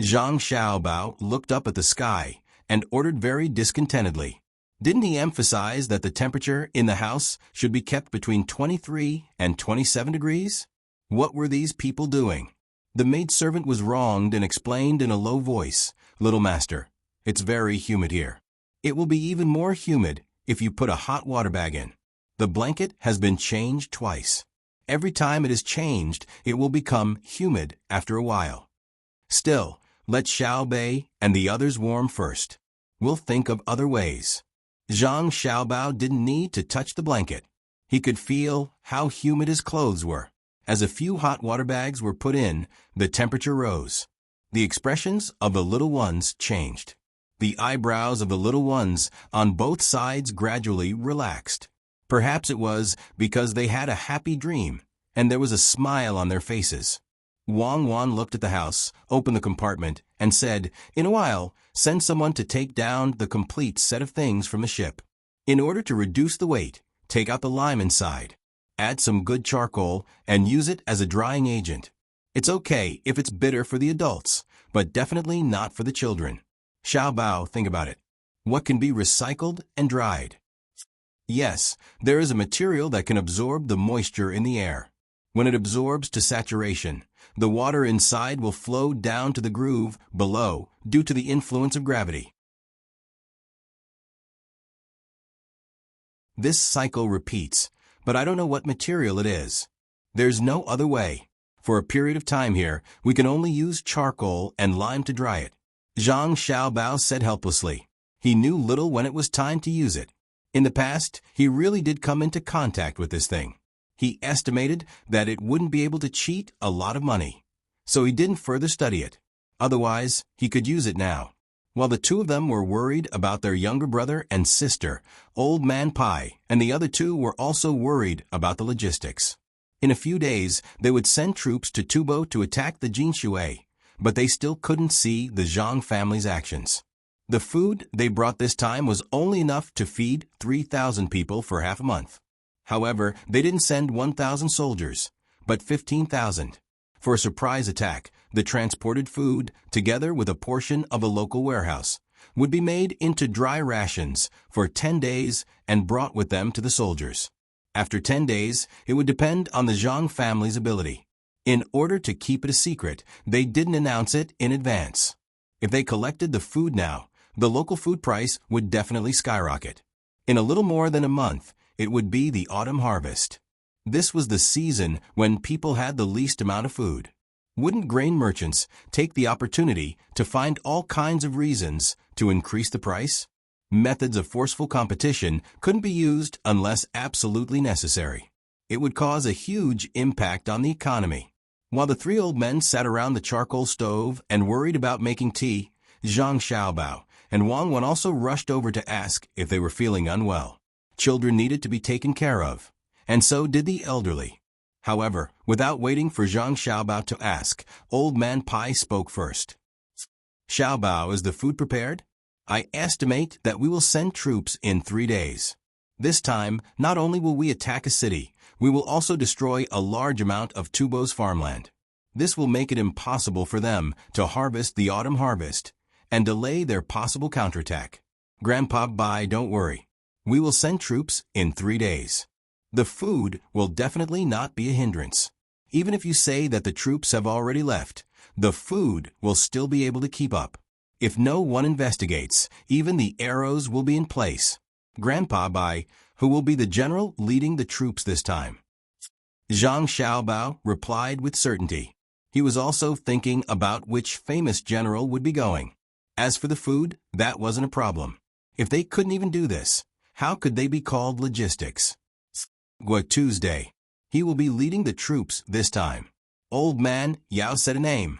A: Zhang Xiaobao looked up at the sky and ordered very discontentedly. Didn't he emphasize that the temperature in the house should be kept between 23 and 27 degrees? What were these people doing? The maidservant was wronged and explained in a low voice, "Little master, it's very humid here. It will be even more humid if you put a hot water bag in. The blanket has been changed twice. Every time it is changed, it will become humid after a while. Still, let Xiao Bei and the others warm first. We'll think of other ways." Zhang Xiaobao didn't need to touch the blanket. He could feel how humid his clothes were. As a few hot water bags were put in, the temperature rose. The expressions of the little ones changed. The eyebrows of the little ones on both sides gradually relaxed. Perhaps it was because they had a happy dream, and there was a smile on their faces. Wang Wan looked at the house, opened the compartment, and said, "In a while, send someone to take down the complete set of things from the ship. In order to reduce the weight, take out the lime inside. Add some good charcoal and use it as a drying agent. It's okay if it's bitter for the adults, but definitely not for the children. Xiao Bao, think about it. What can be recycled and dried? Yes, there is a material that can absorb the moisture in the air. When it absorbs to saturation, the water inside will flow down to the groove below due to the influence of gravity. This cycle repeats, but I don't know what material it is. There's no other way. For a period of time here, we can only use charcoal and lime to dry it." Zhang Xiaobao said helplessly. He knew little when it was time to use it. In the past, he really did come into contact with this thing. He estimated that it wouldn't be able to cheat a lot of money, so he didn't further study it. Otherwise, he could use it now. While the 2 of them were worried about their younger brother and sister, Old Man Pai and the other 2 were also worried about the logistics. In a few days, they would send troops to Tubo to attack the Jinshui, but they still couldn't see the Zhang family's actions. The food they brought this time was only enough to feed 3,000 people for half a month. However, they didn't send 1,000 soldiers, but 15,000. For a surprise attack, the transported food, together with a portion of a local warehouse, would be made into dry rations for 10 days and brought with them to the soldiers. After 10 days, it would depend on the Zhang family's ability. In order to keep it a secret, they didn't announce it in advance. If they collected the food now, the local food price would definitely skyrocket. In a little more than a month, it would be the autumn harvest. This was the season when people had the least amount of food. Wouldn't grain merchants take the opportunity to find all kinds of reasons to increase the price? Methods of forceful competition couldn't be used unless absolutely necessary. It would cause a huge impact on the economy. While the 3 old men sat around the charcoal stove and worried about making tea, Zhang Xiaobao and Wang Wan also rushed over to ask if they were feeling unwell. Children needed to be taken care of, and so did the elderly. However, without waiting for Zhang Xiaobao to ask, Old Man Pai spoke first. "Xiaobao, is the food prepared? I estimate that we will send troops in 3 days. This time, not only will we attack a city, we will also destroy a large amount of Tubo's farmland. This will make it impossible for them to harvest the autumn harvest and delay their possible counterattack. Grandpa Bai, don't worry. We will send troops in 3 days. The food will definitely not be a hindrance. Even if you say that the troops have already left, the food will still be able to keep up. If no one investigates, even the arrows will be in place. Grandpa Bai, who will be the general leading the troops this time? Zhang Xiaobao replied with certainty. He was also thinking about which famous general would be going. As for the food, that wasn't a problem. If they couldn't even do this, how could they be called logistics? Tuesday. He will be leading the troops this time. Old man Yao said a name.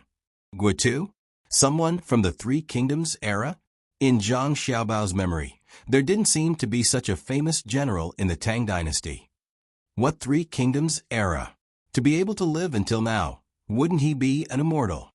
A: Guatu? Someone from the Three Kingdoms era? In Zhang Xiaobao's memory, there didn't seem to be such a famous general in the Tang Dynasty. What Three Kingdoms era? To be able to live until now, wouldn't he be an immortal?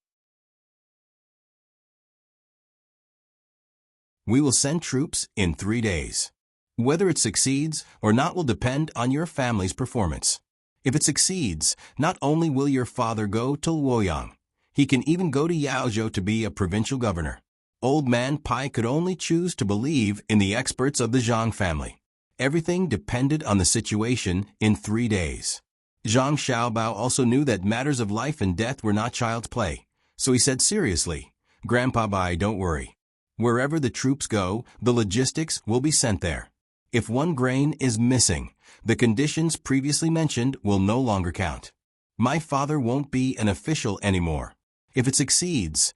A: We will send troops in 3 days. Whether it succeeds or not will depend on your family's performance. If it succeeds, not only will your father go to Luoyang, he can even go to Yaozhou to be a provincial governor. Old man Pai could only choose to believe in the experts of the Zhang family. Everything depended on the situation in 3 days. Zhang Xiaobao also knew that matters of life and death were not child's play, so he said seriously, Grandpa Bai, don't worry. Wherever the troops go, the logistics will be sent there. If one grain is missing, the conditions previously mentioned will no longer count. My father won't be an official anymore. If it succeeds,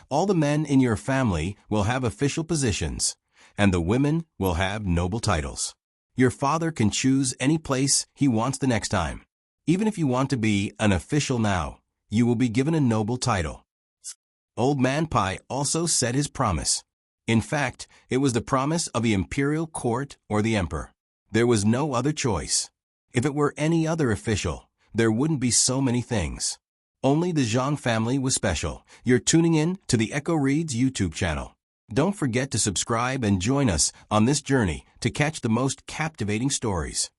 A: all the men in your family will have official positions, and the women will have noble titles. Your father can choose any place he wants the next time. Even if you want to be an official now, you will be given a noble title. Old man Pai also said his promise. In fact, it was the promise of the imperial court or the emperor. There was no other choice. If it were any other official, there wouldn't be so many things. Only the Zhang family was special. You're tuning in to the Echo Reads YouTube channel. Don't forget to subscribe and join us on this journey to catch the most captivating stories.